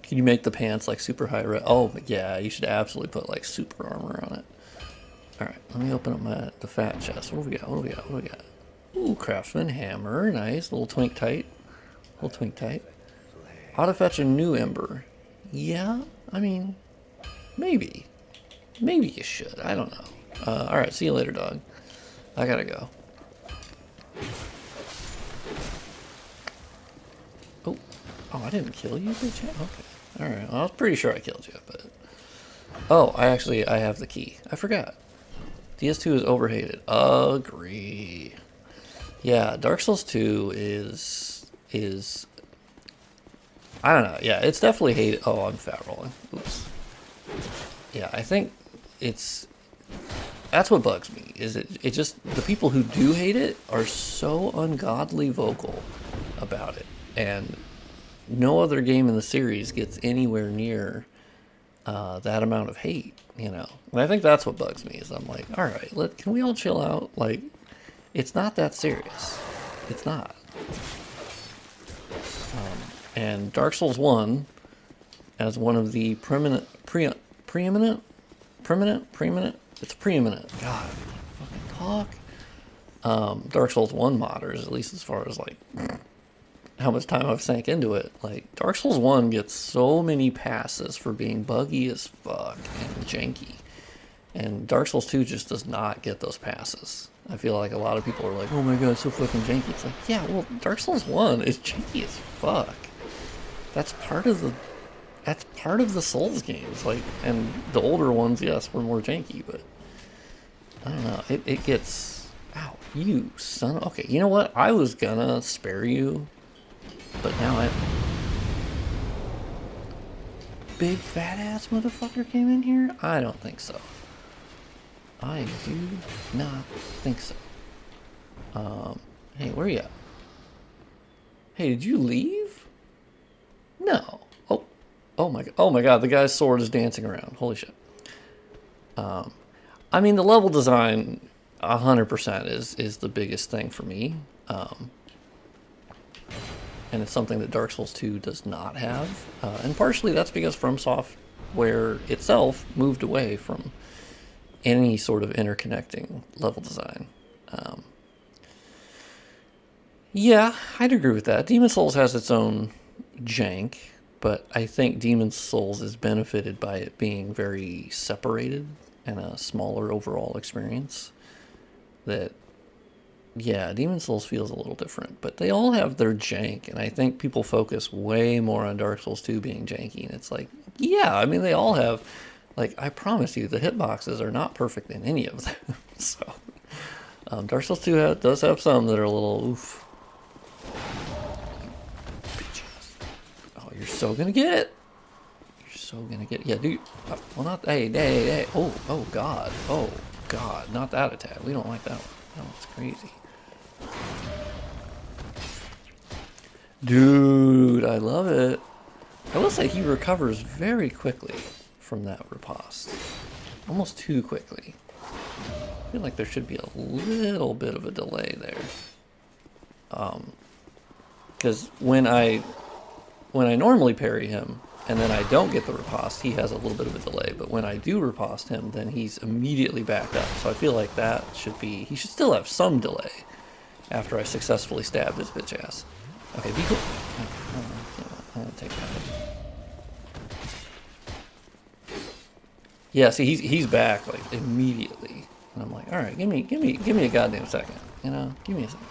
Can you make the pants like super high res? Oh, yeah, you should absolutely put like super armor on it. All right, let me open up the fat chest. What do we got? Ooh, craftsman hammer. Nice. Little twink tight. How to fetch a new ember? Yeah, I mean, maybe you should. I don't know. All right, see you later, dog. I gotta go. Oh, I didn't kill you, bitch. Okay. All right. Well, I was pretty sure I killed you, but oh, I have the key. I forgot. DS2 is overhated. Agree. Yeah, Dark Souls 2 is I don't know. Yeah, it's definitely hated. Oh, I'm fat rolling. Oops. Yeah, I think that's what bugs me. Is it just the people who do hate it are so ungodly vocal about it, and no other game in the series gets anywhere near that amount of hate. You know, and I think that's what bugs me. Is I'm like, all right, can we all chill out? Like, it's not that serious. It's not. And Dark Souls 1, as one of the preeminent, it's preeminent, God, fuck? Dark Souls 1 modders, at least as far as like how much time I've sank into it. Like, Dark Souls 1 gets so many passes for being buggy as fuck and janky. And Dark Souls 2 just does not get those passes. I feel like a lot of people are like, oh my god, it's so fucking janky. It's like, yeah, well, Dark Souls 1 is janky as fuck. That's part of the Souls games. Like, and the older ones, yes, were more janky, but I don't know. It gets, ow, you son of, okay, you know what? I was gonna spare you, but now big fat ass motherfucker came in here? I don't think so. I do not think so. Hey, where you at? Hey, did you leave? No. Oh my god, the guy's sword is dancing around. Holy shit. I mean, the level design, 100% is the biggest thing for me. And it's something that Dark Souls 2 does not have. And partially that's because FromSoftware itself moved away from any sort of interconnecting level design. Yeah, I'd agree with that. Demon Souls has its own jank, but I think Demon Souls is benefited by it being very separated and a smaller overall experience. That, yeah, Demon Souls feels a little different, but they all have their jank, and I think people focus way more on Dark Souls 2 being janky, and it's like, yeah, I mean, they all have, like, I promise you, the hitboxes are not perfect in any of them. So, Dark Souls 2 does have some that are a little oof. Oh, you're so gonna get it. You're so gonna get it. Yeah, dude. Well, not, hey. Oh, God. Oh, God. Not that attack. We don't like that one. No, it's crazy. Dude, I love it. I will say he recovers very quickly from that riposte. Almost too quickly. I feel like there should be a little bit of a delay there. Because when I normally parry him and then I don't get the riposte, he has a little bit of a delay. But when I do riposte him, then he's immediately back up. So I feel like that should be, he should still have some delay after I successfully stab his bitch ass. Okay, be cool. I'm gonna take that. Yeah, see, he's back like immediately, and I'm like, all right, give me a goddamn second, you know, give me a second,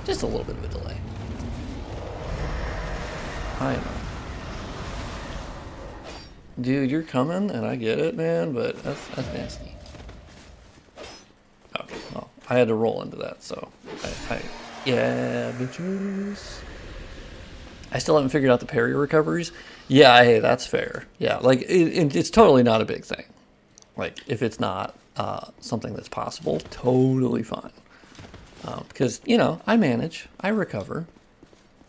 just a little bit of a delay. I know, dude, you're coming, and I get it, man, but that's nasty. Okay, well, I had to roll into that, so yeah, bitches. I still haven't figured out the parry recoveries. Yeah, hey, that's fair. Yeah, like, it's totally not a big thing. Like, if it's not something that's possible, totally fine. Because, you know, I manage, I recover.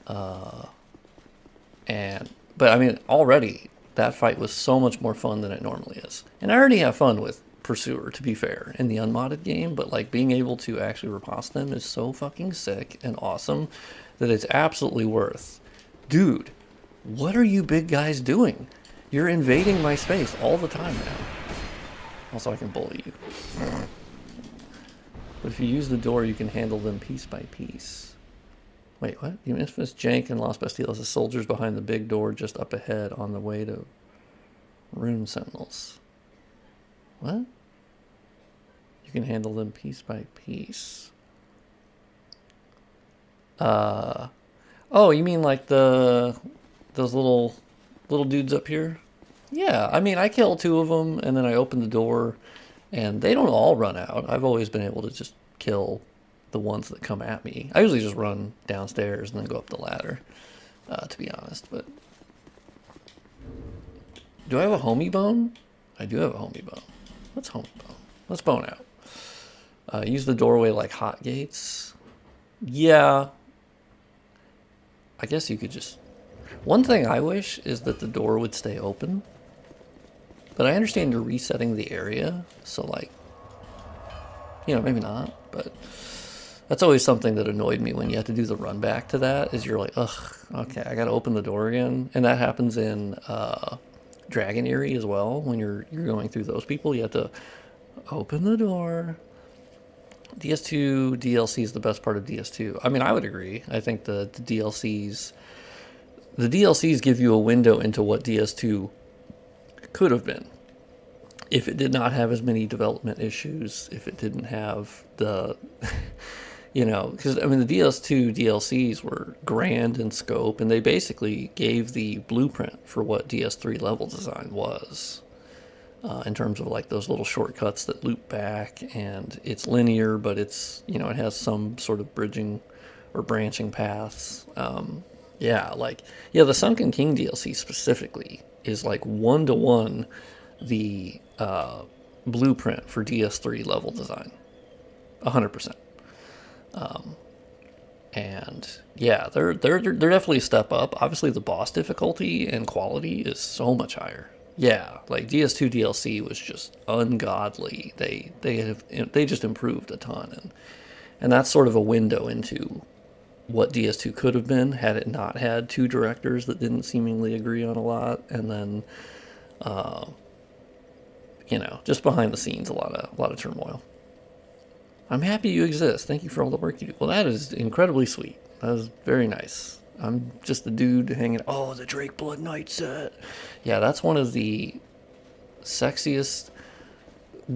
But I mean, already, that fight was so much more fun than it normally is. And I already have fun with Pursuer, to be fair, in the unmodded game, but, like, being able to actually riposte them is so fucking sick and awesome that it's absolutely worth. Dude, what are you big guys doing? You're invading my space all the time now. Also, I can bully you. But if you use the door, you can handle them piece by piece. Wait, what? The infamous jank in Lost Bastille is the soldiers behind the big door just up ahead on the way to Rune Sentinels. What? You can handle them piece by piece. Oh, you mean like those little dudes up here? Yeah, I mean, I kill 2 of them, and then I open the door, and they don't all run out. I've always been able to just kill the ones that come at me. I usually just run downstairs and then go up the ladder, to be honest. But do I have a homie bone? I do have a homie bone. Let's homie bone. Let's bone out. Use the doorway like hot gates. Yeah. I guess you could just... One thing I wish is that the door would stay open. But I understand you're resetting the area, so, like, you know, maybe not, but that's always something that annoyed me when you have to do the run back to that, is you're like, ugh, okay, I gotta open the door again. And that happens in Dragon Eerie as well. When you're going through those people, you have to open the door, DS2 DLC is the best part of DS2. I mean, I would agree. I think the DLCs give you a window into what DS2 could have been if it did not have as many development issues, if it didn't have the, because I mean the DS2 DLCs were grand in scope, and they basically gave the blueprint for what DS3 level design was, in terms of like those little shortcuts that loop back, and it's linear, but it's it has some sort of bridging or branching paths. The Sunken King DLC specifically is like 1-to-1 the blueprint for DS3 level design, 100%. And yeah, they're definitely a step up. Obviously, the boss difficulty and quality is so much higher. Yeah, like DS2 DLC was just ungodly. They just improved a ton, and that's sort of a window into what DS2 could have been had it not had two directors that didn't seemingly agree on a lot, and then just behind the scenes, a lot of turmoil. I'm happy you exist. Thank you for all the work you do. Well, that is incredibly sweet. That was very nice. I'm just a dude hanging. Oh, the Drake Blood Knight set. Yeah, that's one of the sexiest,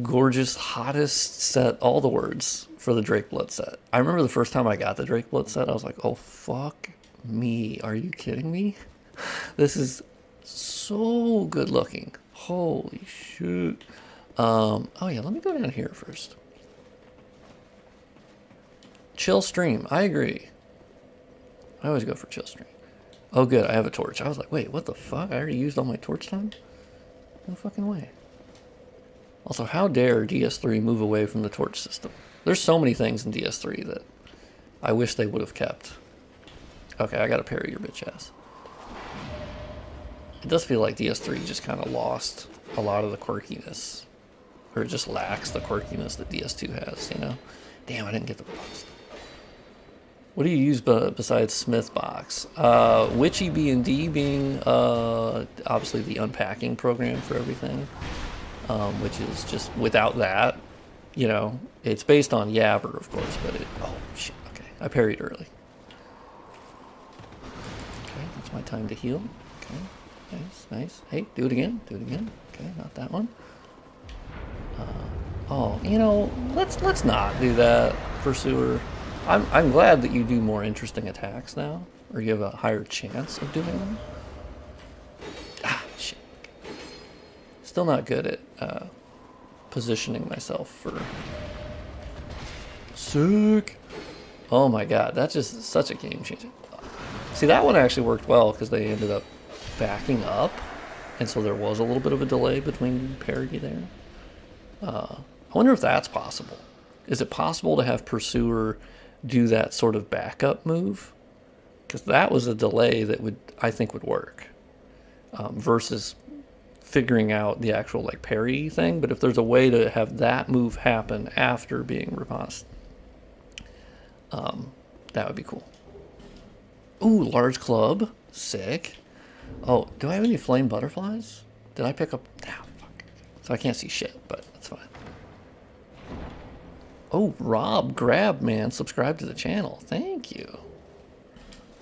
gorgeous, hottest set. All the words for the Drake Blood set. I remember the first time I got the Drake Blood set, I was like, oh, fuck me. Are you kidding me? This is so good looking. Holy shit. Oh yeah, let me go down here first. Chill stream. I agree. I always go for chill stream. Oh good, I have a torch. I was like, wait, what the fuck? I already used all my torch time? No fucking way. Also, how dare DS3 move away from the torch system? There's so many things in DS3 that I wish they would have kept. Okay, I gotta parry your bitch ass. It does feel like DS3 just kind of lost a lot of the quirkiness. Or it just lacks the quirkiness that DS2 has, Damn, I didn't get the box. What do you use besides Smith Box? Witchy B&D being obviously the unpacking program for everything, which is just without that, it's based on Yabber, of course, but oh shit, okay, I parried early. Okay, that's my time to heal. Okay, nice. Hey, do it again. Okay, not that one. Let's not do that, Pursuer. I'm glad that you do more interesting attacks now, or you have a higher chance of doing them. Ah, shit. Still not good at positioning myself for... Sick! Oh my god, that's just such a game changer. See, that one actually worked well, because they ended up backing up, and so there was a little bit of a delay between parry there. I wonder if that's possible. Is it possible to have Pursuer do that sort of backup move? Because that was a delay that I think would work, versus figuring out the actual like parry thing. But if there's a way to have that move happen after being riposte, that would be cool. Ooh, large club, sick. Oh, do I have any flame butterflies? Did I pick up? Ah, fuck. So I can't see shit, but that's fine. Oh, Rob, grab, man. Subscribe to the channel. Thank you.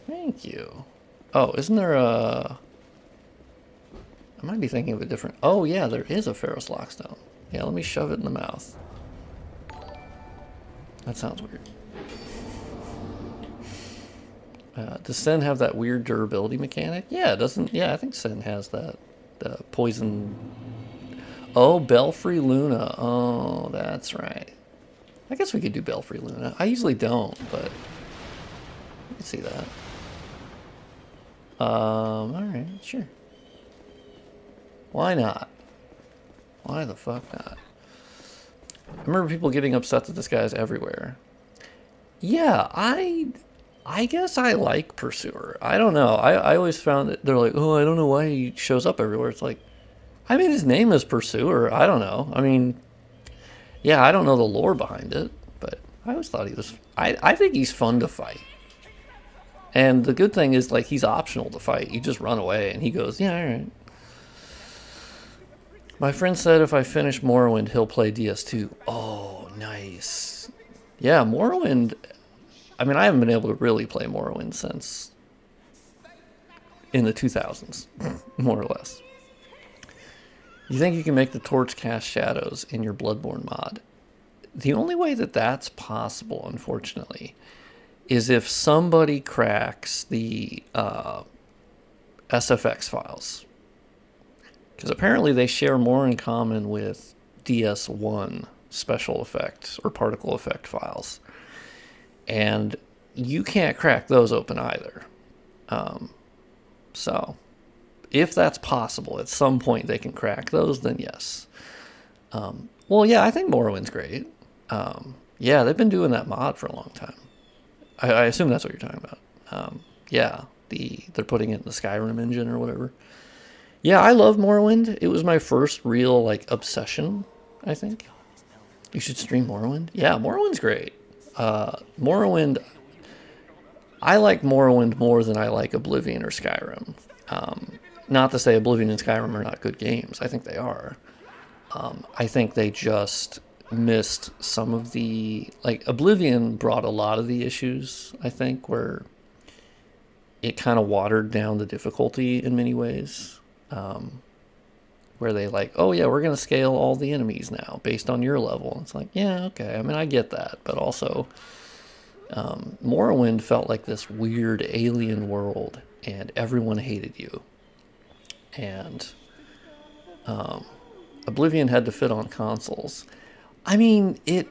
Thank you. Oh, isn't there a... I might be thinking of a different... Oh, yeah, there is a Ferrous Lockstone. Yeah, let me shove it in the mouth. That sounds weird. Does Sen have that weird durability mechanic? Yeah, it doesn't... Yeah, I think Sen has that. The poison... Oh, Belfry Luna. Oh, that's right. I guess we could do Belfry Luna. I usually don't, but I can see that. Alright, sure. Why not? Why the fuck not? I remember people getting upset that this guy's everywhere. Yeah, I guess I like Pursuer. I don't know. I always found that they're like, oh, I don't know why he shows up everywhere. It's like, I mean, his name is Pursuer. I don't know. I mean... Yeah, I don't know the lore behind it, but I always thought he was... I think he's fun to fight. And the good thing is, like, he's optional to fight. You just run away, and he goes, yeah, alright. My friend said if I finish Morrowind, he'll play DS2. Oh, nice. Yeah, Morrowind. I mean, I haven't been able to really play Morrowind since in the 2000s, more or less. You think you can make the torch cast shadows in your Bloodborne mod? The only way that that's possible, unfortunately, is if somebody cracks the SFX files. Because apparently they share more in common with DS1 special effects or particle effect files. And you can't crack those open either. So, if that's possible, at some point they can crack those, then yes. Well, yeah, I think Morrowind's great. Yeah, they've been doing that mod for a long time. I assume that's what you're talking about. Yeah, they're putting it in the Skyrim engine or whatever. Yeah, I love Morrowind. It was my first real like obsession, I think. You should stream Morrowind. Yeah, Morrowind's great. Morrowind, I like Morrowind more than I like Oblivion or Skyrim. Not to say Oblivion and Skyrim are not good games. I think they are. I think they just missed some of the like Oblivion brought a lot of the issues. I think where it kind of watered down the difficulty in many ways. Where they like, oh yeah, we're gonna scale all the enemies now based on your level. And it's like, yeah, okay. I mean, I get that, but also, Morrowind felt like this weird alien world, and everyone hated you. And Oblivion had to fit on consoles. I mean, it.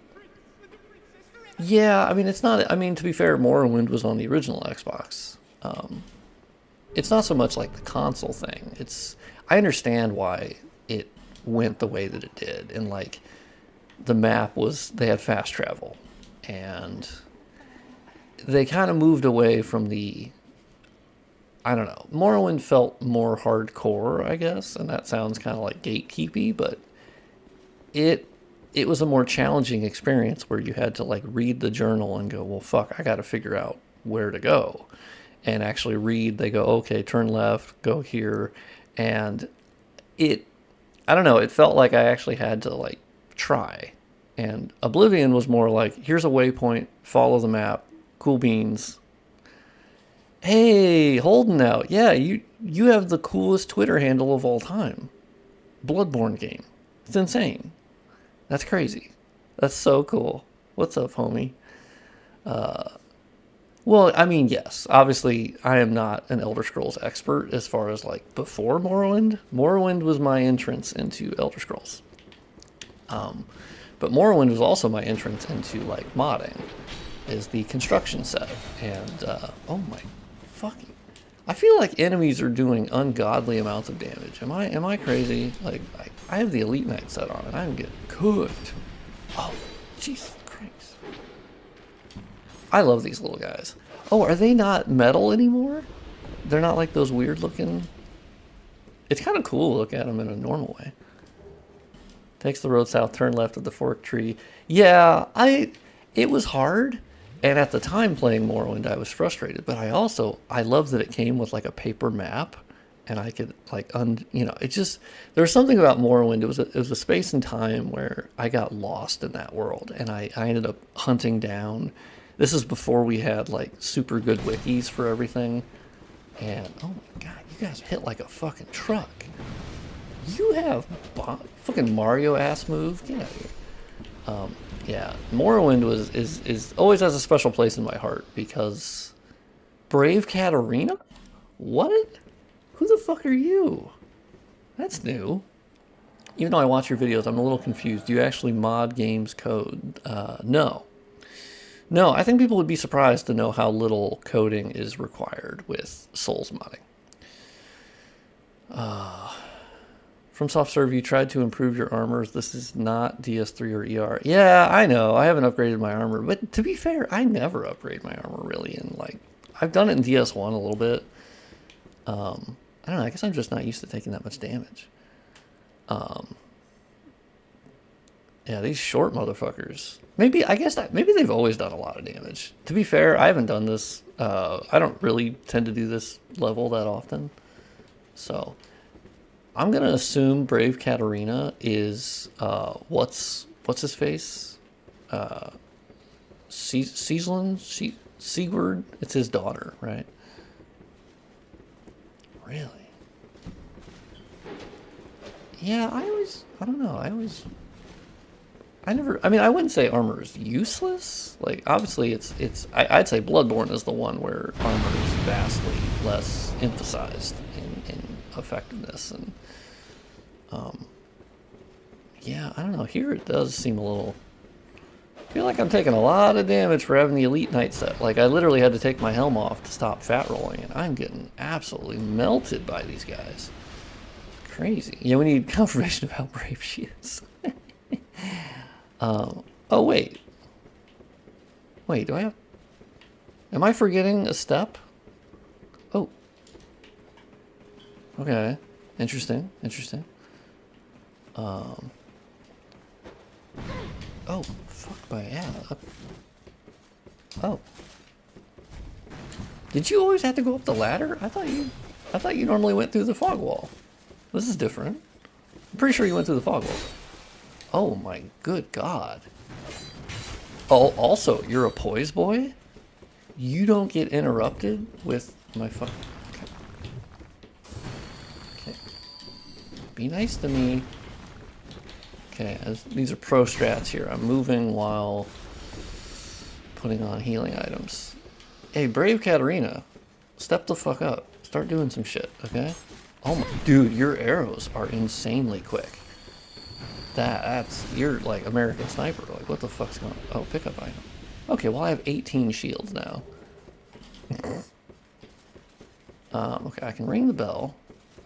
Yeah, I mean, it's not. I mean, to be fair, Morrowind was on the original Xbox. It's not so much like the console thing. I understand why it went the way that it did, and like the map was they had fast travel, and they kind of moved away from the. I don't know. Morrowind felt more hardcore, I guess, and that sounds kind of like gatekeepy, but it was a more challenging experience where you had to like read the journal and go, well, fuck, I got to figure out where to go, and actually read. They go, okay, turn left, go here, and I don't know. It felt like I actually had to like try, and Oblivion was more like, here's a waypoint, follow the map, cool beans. Hey, Holden out. Yeah, you have the coolest Twitter handle of all time. Bloodborne game. It's insane. That's crazy. That's so cool. What's up, homie? Well, I mean, yes. Obviously, I am not an Elder Scrolls expert as far as like before Morrowind. Morrowind was my entrance into Elder Scrolls. But Morrowind was also my entrance into like modding, is the construction set. And oh my fucking, I feel like enemies are doing ungodly amounts of damage. Am I crazy? Like I have the Elite Knight set on and I'm getting cooked. Oh, Jesus Christ. I love these little guys. Oh, are they not metal anymore? They're not like those weird looking. It's kind of cool to look at them in a normal way. Takes the road south, turn left at the fork tree. Yeah, it was hard. And at the time playing Morrowind, I was frustrated. But I love that it came with like a paper map. And I could like, it just, there was something about Morrowind. It was a space and time where I got lost in that world. And I ended up hunting down. This is before we had like super good wikis for everything. And oh my God, you guys hit like a fucking truck. You have fucking Mario ass move. Get out of here. Yeah, Morrowind is always has a special place in my heart because Brave Katarina? What? Who the fuck are you? That's new. Even though I watch your videos, I'm a little confused. Do you actually mod games code? No. No, I think people would be surprised to know how little coding is required with Souls modding. FromSoftware, you tried to improve your armors. This is not DS3 or ER. Yeah, I know. I haven't upgraded my armor. But to be fair, I never upgrade my armor really. And like, I've done it in DS1 a little bit. I don't know. I guess I'm just not used to taking that much damage. Yeah, these short motherfuckers. Maybe they've always done a lot of damage. To be fair, I haven't done this. I don't really tend to do this level that often. So I'm gonna assume Brave Katarina is what's his face? Sigurd. It's his daughter, right? Really? Yeah, I don't know. I mean, I wouldn't say armor is useless. Like, obviously, I'd say Bloodborne is the one where armor is vastly less emphasized in effectiveness. And, yeah, I don't know. Here it does seem a little... I feel like I'm taking a lot of damage for having the Elite Knight set. Like, I literally had to take my helm off to stop fat rolling, and I'm getting absolutely melted by these guys. Crazy. Yeah, we need confirmation of how brave she is. Oh, wait. Wait, do I have... Am I forgetting a step? Oh. Okay. Interesting. Interesting. Oh, fuck my ass. Oh. Did you always have to go up the ladder? I thought you normally went through the fog wall. This is different. I'm pretty sure you went through the fog wall. Oh my good god. Oh, also, you're a poise boy? You don't get interrupted with my fuck. Okay. Be nice to me. Okay, these are pro strats here. I'm moving while putting on healing items. Hey, Brave Katarina, step the fuck up. Start doing some shit, okay? Oh my, dude, your arrows are insanely quick. You're like American Sniper. Like, what the fuck's going on? Oh, pickup item. Okay, well, I have 18 shields now. Okay, I can ring the bell.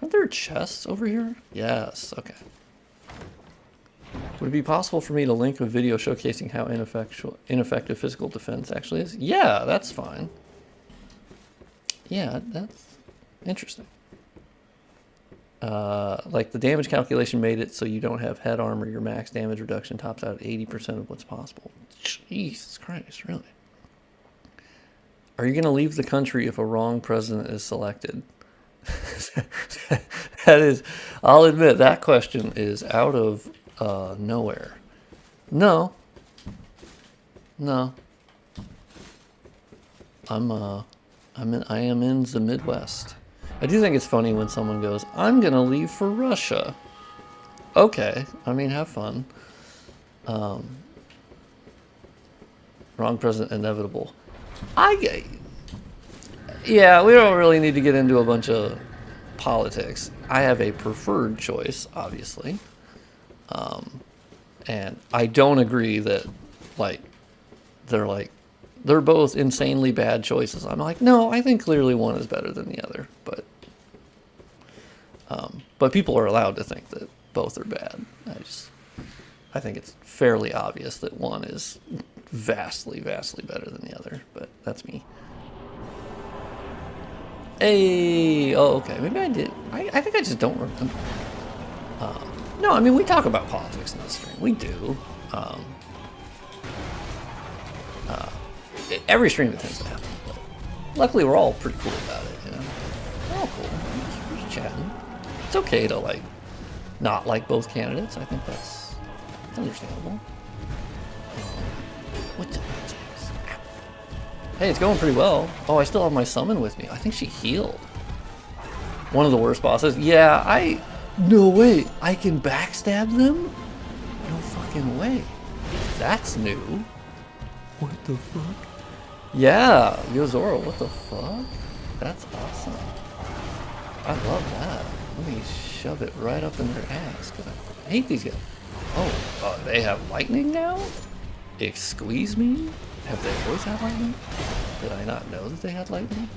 Aren't there chests over here? Yes, okay. Would it be possible for me to link a video showcasing how ineffective physical defense actually is? Yeah, that's fine. Yeah, that's interesting. Like the damage calculation made it so you don't have head armor. Your max damage reduction tops out at 80% of what's possible. Jesus Christ, really? Are you going to leave the country if a wrong president is selected? That is, I'll admit, that question is out of nowhere. No. I am in the Midwest. I do think it's funny when someone goes, I'm gonna leave for Russia. Okay, I mean, have fun. Wrong president inevitable. Yeah, we don't really need to get into a bunch of politics. I have a preferred choice, obviously. And I don't agree that, they're both insanely bad choices. I'm like, no, I think clearly one is better than the other. But people are allowed to think that both are bad. I think it's fairly obvious that one is vastly, vastly better than the other. But that's me. Hey, oh, okay, maybe I did. I think I just don't remember. No, I mean, we talk about politics in this stream. We do. Every stream it tends to happen. But luckily, we're all pretty cool about it, you know? We're all cool. We're just chatting. It's okay to, not like both candidates. I think that's understandable. What's up, James? Hey, it's going pretty well. Oh, I still have my summon with me. I think she healed. One of the worst bosses. Yeah, no way. I can backstab them? No fucking way. That's new. What the fuck? Yeah, Yozora, what the fuck? That's awesome. I love that. Let me shove it right up in their ass. I hate these guys. Oh, they have lightning now? Excuse me? Have they always had lightning? Did I not know that they had lightning?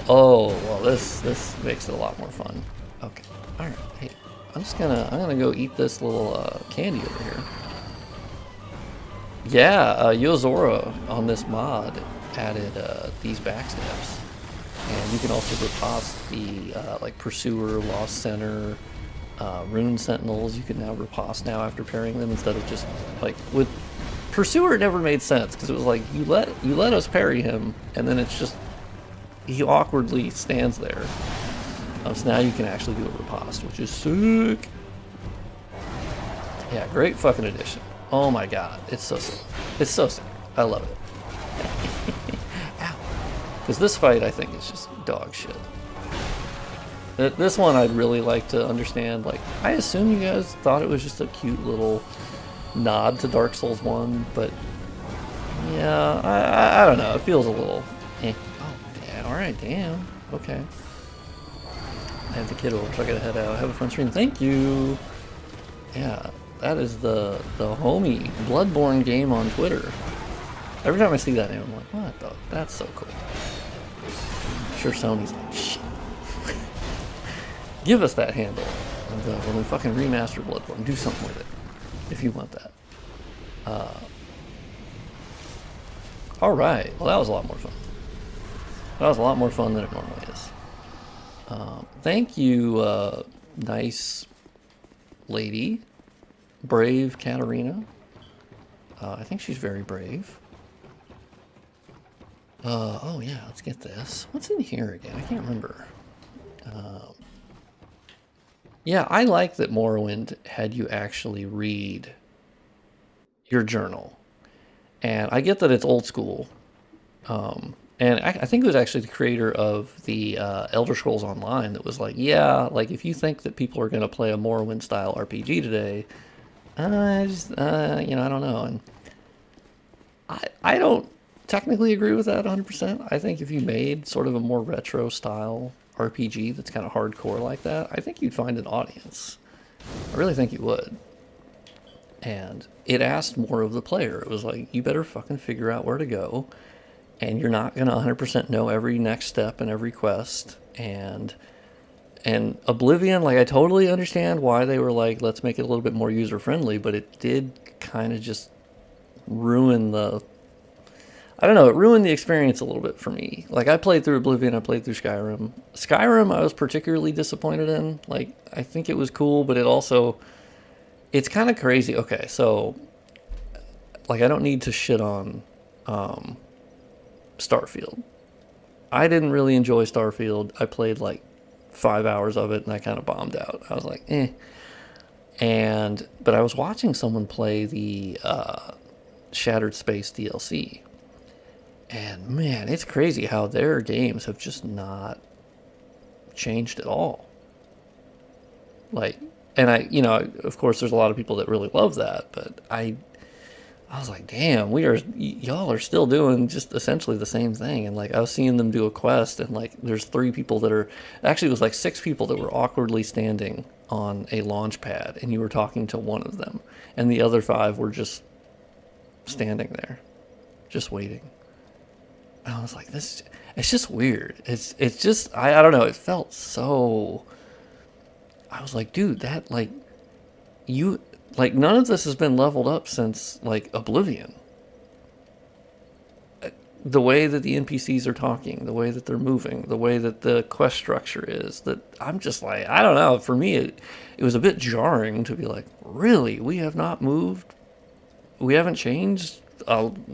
Oh, well, this makes it a lot more fun. Okay, all right. Hey, I'm gonna go eat this little candy over here. Yeah, Yozora on this mod added these backstabs, and you can also riposte the Pursuer, Lost Center, Rune Sentinels. You can now riposte now after parrying them instead of just with Pursuer. It never made sense because it was like you let us parry him, and then it's just he awkwardly stands there. So now you can actually do a riposte, which is sick. Yeah, great fucking addition. Oh my god, it's so sick. It's so sick. I love it. Because this fight, I think, is just dog shit. This one, I'd really like to understand. Like, I assume you guys thought it was just a cute little nod to Dark Souls 1, but yeah, I don't know. It feels a little eh. Oh, yeah, alright, damn. Okay. I have the kid over, so I gotta head out. Have a fun stream. Thank you. Yeah, that is the homie Bloodborne game on Twitter. Every time I see that name, I'm like, what the? That's so cool. I'm sure Sony's like, shit. Give us that handle. And when we fucking remaster Bloodborne, do something with it. If you want that. Alright, well that was a lot more fun. That was a lot more fun than it normally is. Thank you, nice lady. Brave Katarina. I think she's very brave. Oh yeah, let's get this. What's in here again? I can't remember. Yeah, I like that Morrowind had you actually read your journal. And I get that it's old school. And I think it was actually the creator of the Elder Scrolls Online that was like, yeah, like if you think that people are going to play a Morrowind style RPG today, I just, you know, I don't know. And I don't technically agree with that 100%. I think if you made sort of a more retro style RPG that's kind of hardcore like that, I think you'd find an audience. I really think you would. And it asked more of the player. It was like, you better fucking figure out where to go, and you're not going to 100% know every next step and every quest. And Oblivion, like, I totally understand why they were like, let's make it a little bit more user-friendly, but it did kind of just ruin the... I don't know, it ruined the experience a little bit for me. Like, I played through Oblivion, I played through Skyrim. Skyrim I was particularly disappointed in. Like, I think it was cool, but it also... It's kind of crazy. Okay, so... Like, I don't need to shit on Starfield. I didn't really enjoy Starfield. I played, like, 5 hours of it, and I kind of bombed out. I was like, eh. But I was watching someone play the Shattered Space DLC. And man, it's crazy how their games have just not changed at all. Like, and I, you know, of course there's a lot of people that really love that, but I was like, damn, y'all are still doing just essentially the same thing. And like, I was seeing them do a quest, and like, there's 3 people that are, actually it was like 6 people that were awkwardly standing on a launch pad, and you were talking to one of them, and the other 5 were just standing there, just waiting. I was like, it's just weird. It's just, I don't know, it felt so, I was like, dude, that, like, you, like, none of this has been leveled up since, like, Oblivion. The way that the NPCs are talking, the way that they're moving, the way that the quest structure is, that I'm just like, I don't know, for me, it was a bit jarring to be like, really, we have not moved? We haven't changed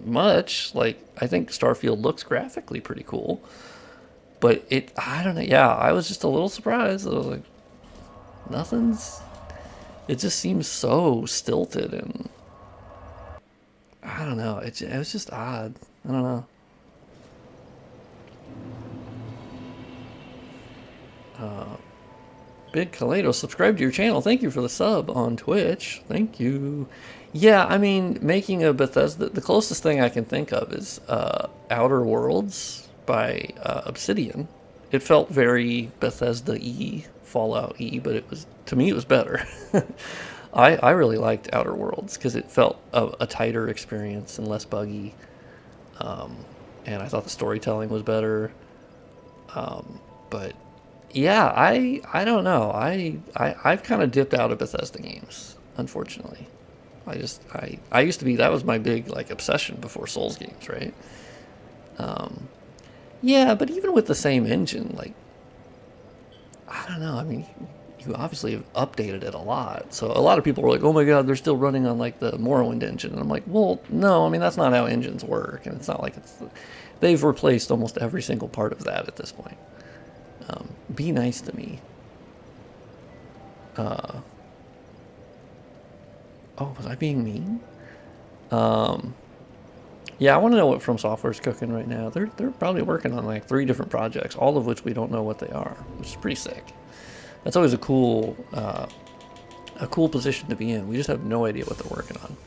much. Like, I think Starfield looks graphically pretty cool, but I don't know, yeah, I was just a little surprised. I was like, it just seems so stilted, and I don't know, it was just odd. I don't know. Big Kaleido, subscribe to your channel. Thank you for the sub on Twitch. Thank you. Yeah, I mean, making a Bethesda, the closest thing I can think of is Outer Worlds by Obsidian. It felt very Bethesda-y, Fallout-y, but it was, to me, it was better. I really liked Outer Worlds because it felt a tighter experience and less buggy. And I thought the storytelling was better. But yeah, I don't know. I've kind of dipped out of Bethesda games, unfortunately. I used to be, that was my big, like, obsession before Souls games, right? Yeah, but even with the same engine, like, I don't know. I mean, you obviously have updated it a lot. So a lot of people were like, oh my god, they're still running on, like, the Morrowind engine. And I'm like, well, no, I mean, that's not how engines work. And it's not like they've replaced almost every single part of that at this point. Be nice to me. Oh, was I being mean? Yeah, I want to know what From Software's cooking right now. They're probably working on like 3 different projects, all of which we don't know what they are, which is pretty sick. That's always a cool position to be in. We just have no idea what they're working on.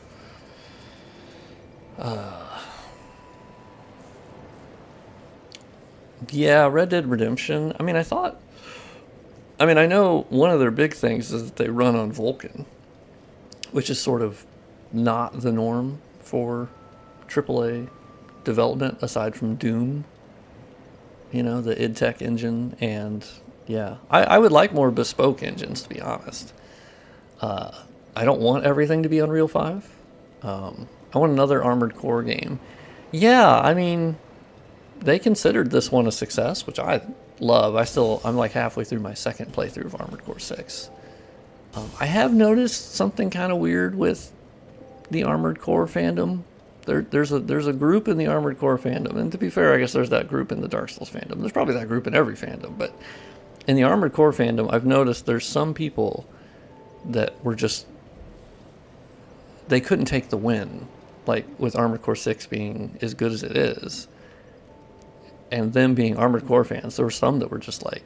Yeah, Red Dead Redemption. I know one of their big things is that they run on Vulkan, which is sort of not the norm for AAA development aside from Doom. You know, the id Tech engine, and yeah, I would like more bespoke engines, to be honest. I don't want everything to be Unreal 5. I want another Armored Core game. Yeah, I mean, they considered this one a success, which I love. I'm like halfway through my second playthrough of Armored Core 6. I have noticed something kind of weird with the Armored Core fandom. There's a group in the Armored Core fandom, and to be fair, I guess there's that group in the Dark Souls fandom. There's probably that group in every fandom, but in the Armored Core fandom, I've noticed there's some people that were just, they couldn't take the win, like with Armored Core 6 being as good as it is, and them being Armored Core fans. There were some that were just like,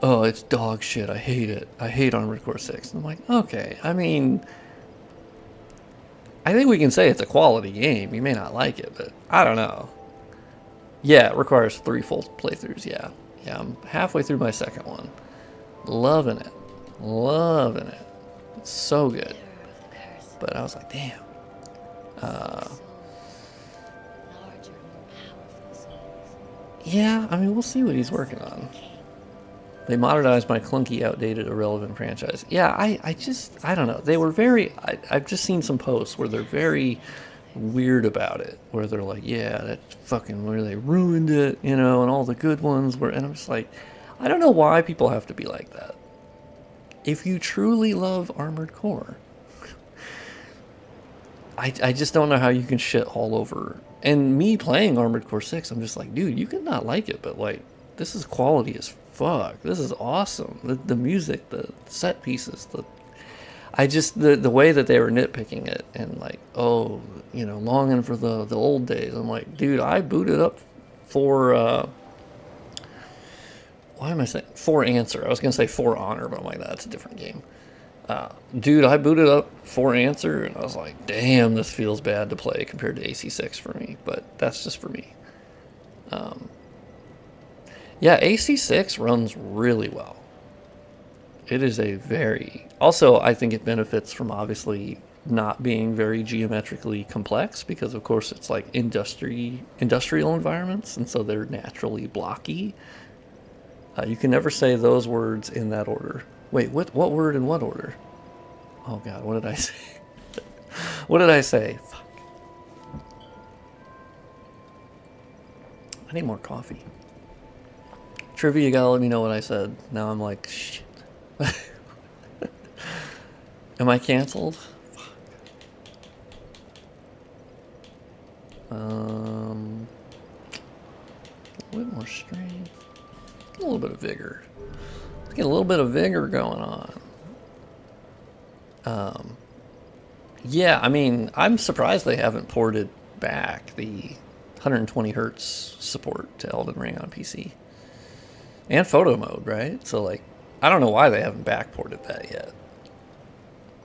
oh, it's dog shit, I hate it, I hate Armored Core 6. And I'm like, okay, I mean, I think we can say it's a quality game. You may not like it, but I don't know. Yeah, it requires 3 full playthroughs. Yeah, I'm halfway through my second one. Loving it. It's so good. But I was like, damn. Yeah, I mean, we'll see what he's working on. They modernized my clunky, outdated, irrelevant franchise. Yeah, I don't know. They were I've just seen some posts where they're very weird about it, where they're like, yeah, that's fucking where they ruined it, you know, and all the good ones were, and I'm just like, I don't know why people have to be like that. If you truly love Armored Core, I just don't know how you can shit all over. And me playing Armored Core 6, I'm just like, dude, you could not like it, but like, this is quality as fuck. This is awesome. The music, the set pieces, the way that they were nitpicking it, and like, oh, you know, longing for the old days. I'm like, dude, I booted up for why am I saying For Answer? I was gonna say For Honor, but I'm like, that's a different game. Dude, I booted up For Answer, and I was like, damn, this feels bad to play compared to AC6 for me, but that's just for me. Yeah, AC6 runs really well. It is also, I think it benefits from obviously not being very geometrically complex, because of course it's like industrial environments, and so they're naturally blocky. You can never say those words in that order. Wait, what word in what order? Oh god, what did I say? What did I say? Fuck. I need more coffee. Trivia, you gotta let me know what I said. Now I'm like, shit. Am I canceled? Fuck. A little bit more strength. A little bit of vigor. Let's get a little bit of vigor going on. Yeah, I mean, I'm surprised they haven't ported back the 120 hertz support to Elden Ring on PC. And photo mode, right? So, like, I don't know why they haven't backported that yet.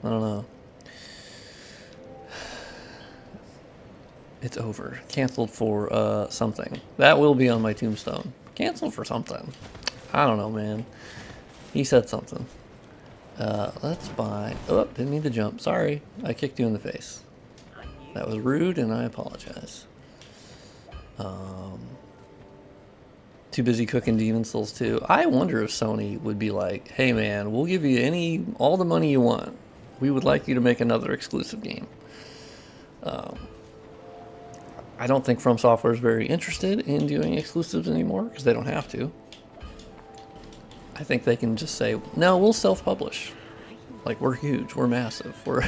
I don't know. It's over. Canceled for something. That will be on my tombstone. Canceled for something. I don't know, man. He said something. Let's buy... Oh, didn't mean to jump. Sorry. I kicked you in the face. That was rude, and I apologize. Too busy cooking Demon Souls 2. I wonder if Sony would be like, hey man, we'll give you all the money you want. We would like you to make another exclusive game. I don't think FromSoftware is very interested in doing exclusives anymore, because they don't have to. I think they can just say, no, we'll self-publish. Like, we're huge, we're massive, we're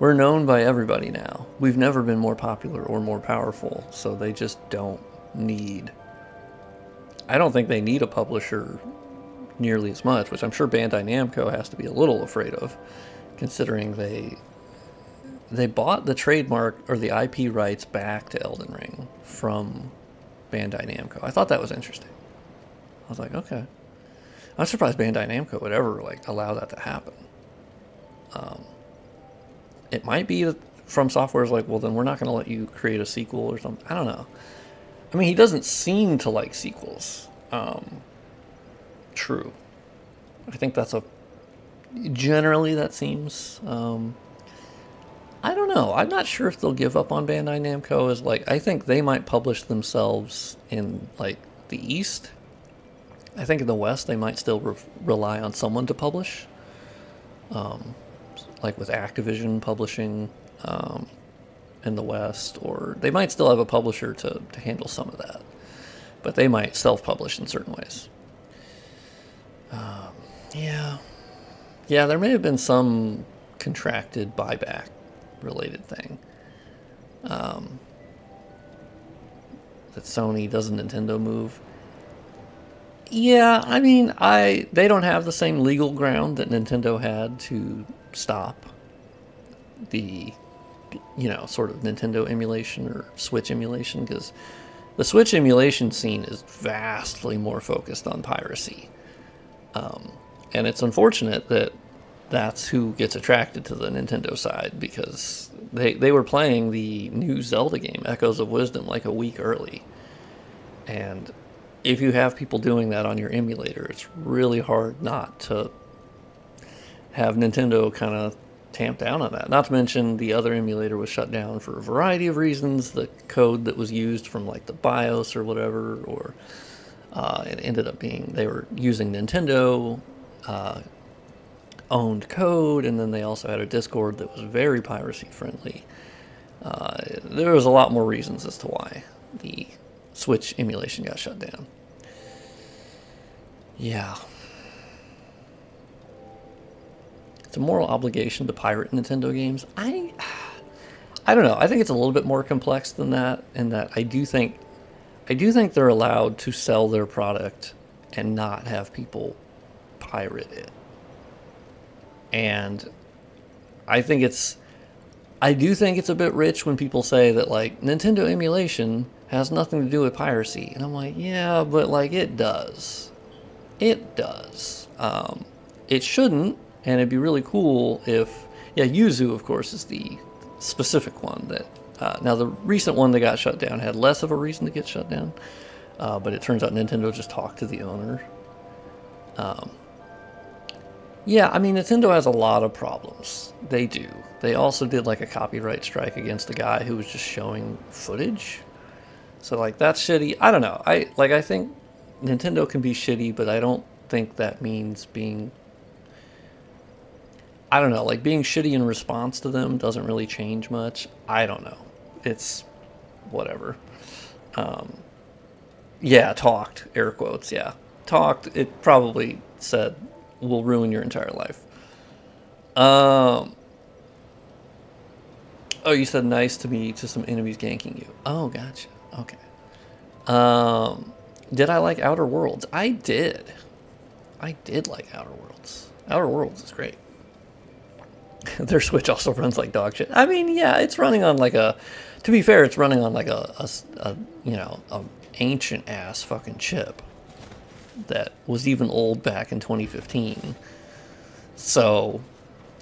known by everybody now. We've never been more popular or more powerful, so they just don't need... I don't think they need a publisher nearly as much, which I'm sure Bandai Namco has to be a little afraid of, considering they bought the trademark or the IP rights back to Elden Ring from Bandai Namco. I thought that was interesting. I was like, okay. I'm surprised Bandai Namco would ever like allow that to happen. It might be that FromSoftware is like, well, then we're not going to let you create a sequel or something. I don't know. I mean, he doesn't seem to like sequels. True. I think that's a generally that seems. I don't know. I'm not sure if they'll give up on Bandai Namco. As like, I think they might publish themselves in like the East. I think in the West they might still rely on someone to publish. Like with Activision publishing in the West, or they might still have a publisher to handle some of that, but they might self-publish in certain ways. Yeah, there may have been some contracted buyback related thing that Sony does a Nintendo move. Yeah, I mean, they don't have the same legal ground that Nintendo had to stop the, sort of Nintendo emulation or Switch emulation, because the Switch emulation scene is vastly more focused on piracy. And it's unfortunate that that's who gets attracted to the Nintendo side, because they were playing the new Zelda game, Echoes of Wisdom, like a week early. And if you have people doing that on your emulator, it's really hard not to have Nintendo kind of tamp down on that. Not to mention the other emulator was shut down for a variety of reasons. The code that was used from like the BIOS or whatever, or it ended up being they were using Nintendo owned code, and then they also had a Discord that was very piracy friendly. There was a lot more reasons as to why the Switch emulation got shut down. Yeah. It's a moral obligation to pirate Nintendo games. I don't know. I think it's a little bit more complex than that, in that I do think they're allowed to sell their product and not have people pirate it. And I do think it's a bit rich when people say that like Nintendo emulation has nothing to do with piracy. And I'm like, yeah, but like it does. It does. It shouldn't, and it'd be really cool if... Yeah, Yuzu, of course, is the specific one that... now, the recent one that got shut down had less of a reason to get shut down, but it turns out Nintendo just talked to the owner. Yeah, I mean, Nintendo has a lot of problems. They do. They also did, like, a copyright strike against a guy who was just showing footage. So, like, that's shitty. I don't know. I think Nintendo can be shitty, but I don't think that means being... I don't know, like, being shitty in response to them doesn't really change much. I don't know. It's whatever. Yeah, talked, air quotes, yeah. Talked, it probably said, will ruin your entire life. Oh, you said nice to me to some enemies ganking you. Oh, gotcha. Okay. Did I like Outer Worlds? I did. I did like Outer Worlds. Outer Worlds is great. Their Switch also runs like dog shit. I mean, yeah, it's running on like a... To be fair, it's running on like a ancient ass fucking chip that was even old back in 2015. So,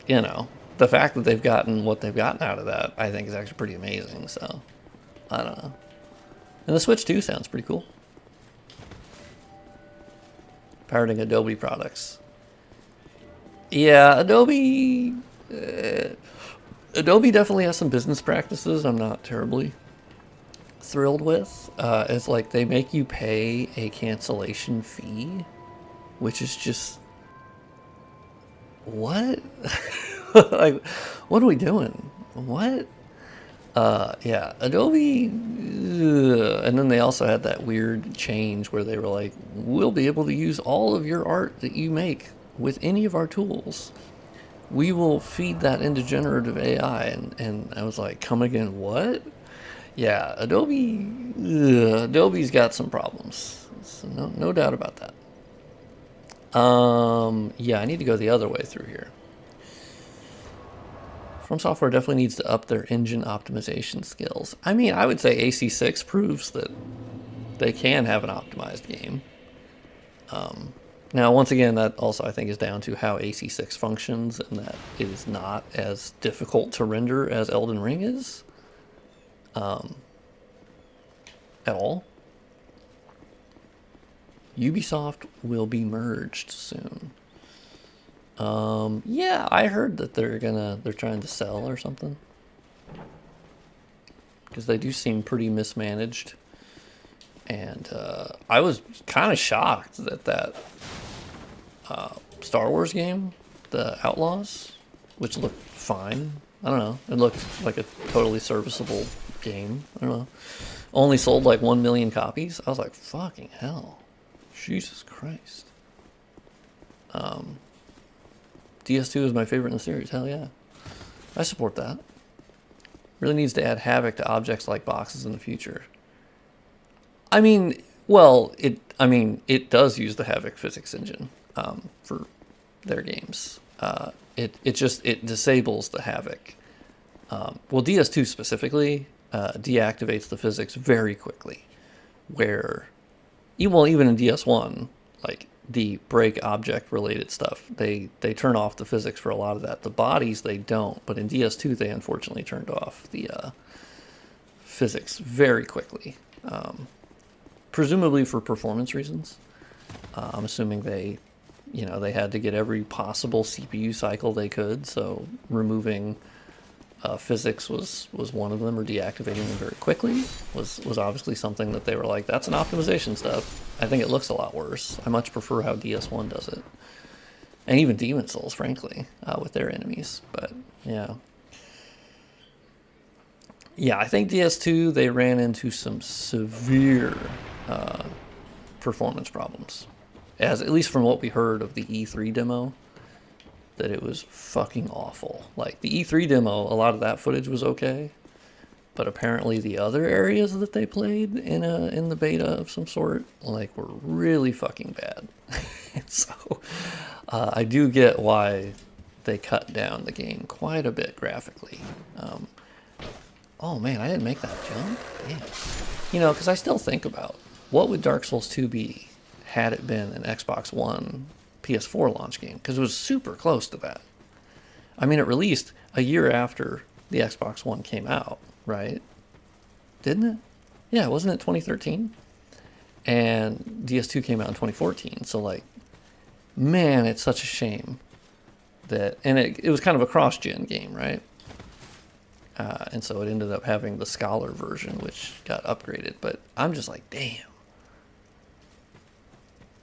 the fact that they've gotten what they've gotten out of that, I think is actually pretty amazing. So, I don't know. And the Switch 2 sounds pretty cool. Pirating Adobe products. Yeah, Adobe definitely has some business practices I'm not terribly thrilled with. It's like they make you pay a cancellation fee, which is just... What? Like, what are we doing? What? Yeah, Adobe... And then they also had that weird change where they were like, we'll be able to use all of your art that you make with any of our tools. We will feed that into generative AI. And I was like, come again, what? Yeah, Adobe's got some problems. So no doubt about that. Yeah, I need to go the other way through here. FromSoftware definitely needs to up their engine optimization skills. I mean, I would say AC6 proves that they can have an optimized game. Now, once again, that also I think is down to how AC6 functions, and that it is not as difficult to render as Elden Ring is. At all. Ubisoft will be merged soon. Yeah, I heard that they're trying to sell or something. Because they do seem pretty mismanaged. And I was kind of shocked that Star Wars game, the Outlaws, which looked fine. I don't know. It looked like a totally serviceable game. I don't know. Only sold like 1 million copies. I was like, fucking hell. Jesus Christ. DS2 is my favorite in the series. Hell yeah. I support that. Really needs to add havoc to objects like boxes in the future. I mean, well, it does use the Havoc physics engine for their games. It disables the Havoc. Well, DS2 specifically deactivates the physics very quickly. Where, even in DS1, like the break object related stuff, they turn off the physics for a lot of that. The bodies they don't, but in DS2 they unfortunately turned off the physics very quickly. Presumably for performance reasons. I'm assuming they had to get every possible CPU cycle they could, so removing physics was one of them, or deactivating them very quickly was obviously something that they were like, that's an optimization step. I think it looks a lot worse. I much prefer how DS1 does it. And even Demon Souls, frankly, with their enemies. But, yeah. Yeah, I think DS2, they ran into some severe performance problems. At least from what we heard of the E3 demo, that it was fucking awful. Like, the E3 demo, a lot of that footage was okay, but apparently the other areas that they played in the beta of some sort, like, were really fucking bad. So, I do get why they cut down the game quite a bit graphically. Oh man, I didn't make that jump? Damn. Because I still think about, what would Dark Souls 2 be had it been an Xbox One, PS4 launch game? Because it was super close to that. I mean, it released a year after the Xbox One came out, right? Didn't it? Yeah, wasn't it 2013? And DS2 came out in 2014, so like, man, it's such a shame that, and it was kind of a cross-gen game, right? And so it ended up having the Scholar version, which got upgraded, but I'm just like, damn.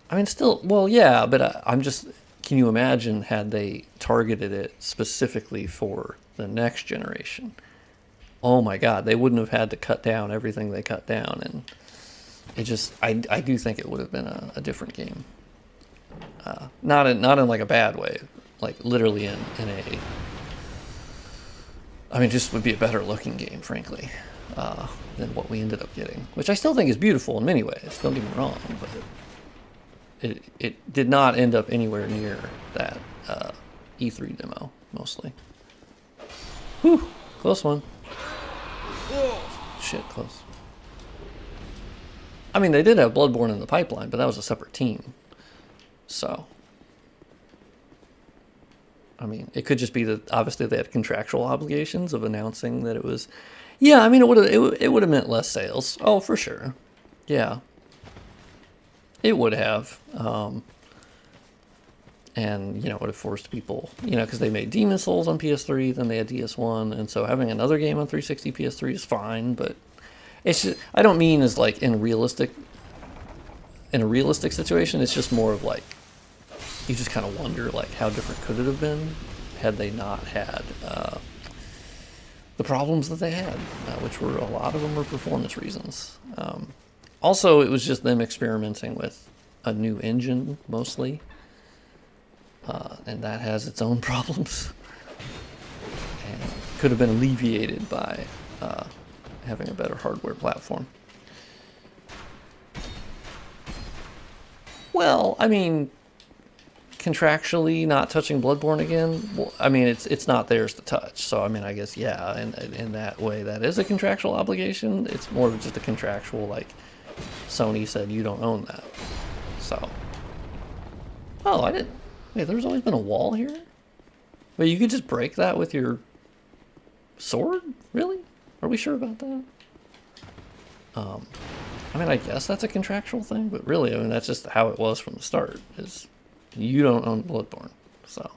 I mean, still, well, yeah, but I'm just, can you imagine had they targeted it specifically for the next generation? Oh my God, they wouldn't have had to cut down everything they cut down, and it just, I do think it would have been a different game. Not in like a bad way, like literally in a, I mean, just would be a better looking game, frankly, than what we ended up getting, which I still think is beautiful in many ways, don't get me wrong, but it did not end up anywhere near that E3 demo, mostly. Whew, close one. Shit, close. I mean, they did have Bloodborne in the pipeline, but that was a separate team. So, I mean, it could just be that obviously they had contractual obligations of announcing that it was. Yeah, I mean, it would have meant less sales. Oh, for sure. Yeah, it would have. And it would have forced people, because they made Demon Souls on PS3, then they had DS1, and so having another game on 360 PS3 is fine, but it's just, I don't mean as like in a realistic situation. It's just more of like, you just kind of wonder like how different could it have been had they not had the problems that they had, which were, a lot of them were performance reasons. Also, it was just them experimenting with a new engine mostly. And that has its own problems, and could have been alleviated by having a better hardware platform. Well, I mean, contractually not touching Bloodborne again, well, I mean, it's not theirs to touch. So I mean, I guess yeah, in that way, that is a contractual obligation. It's more of just a contractual, like Sony said you don't own that. So, oh, I didn't. Wait, there's always been a wall here. But you could just break that with your sword? Really? Are we sure about that? I mean, I guess that's a contractual thing, but really, I mean, that's just how it was from the start, is you don't own Bloodborne, so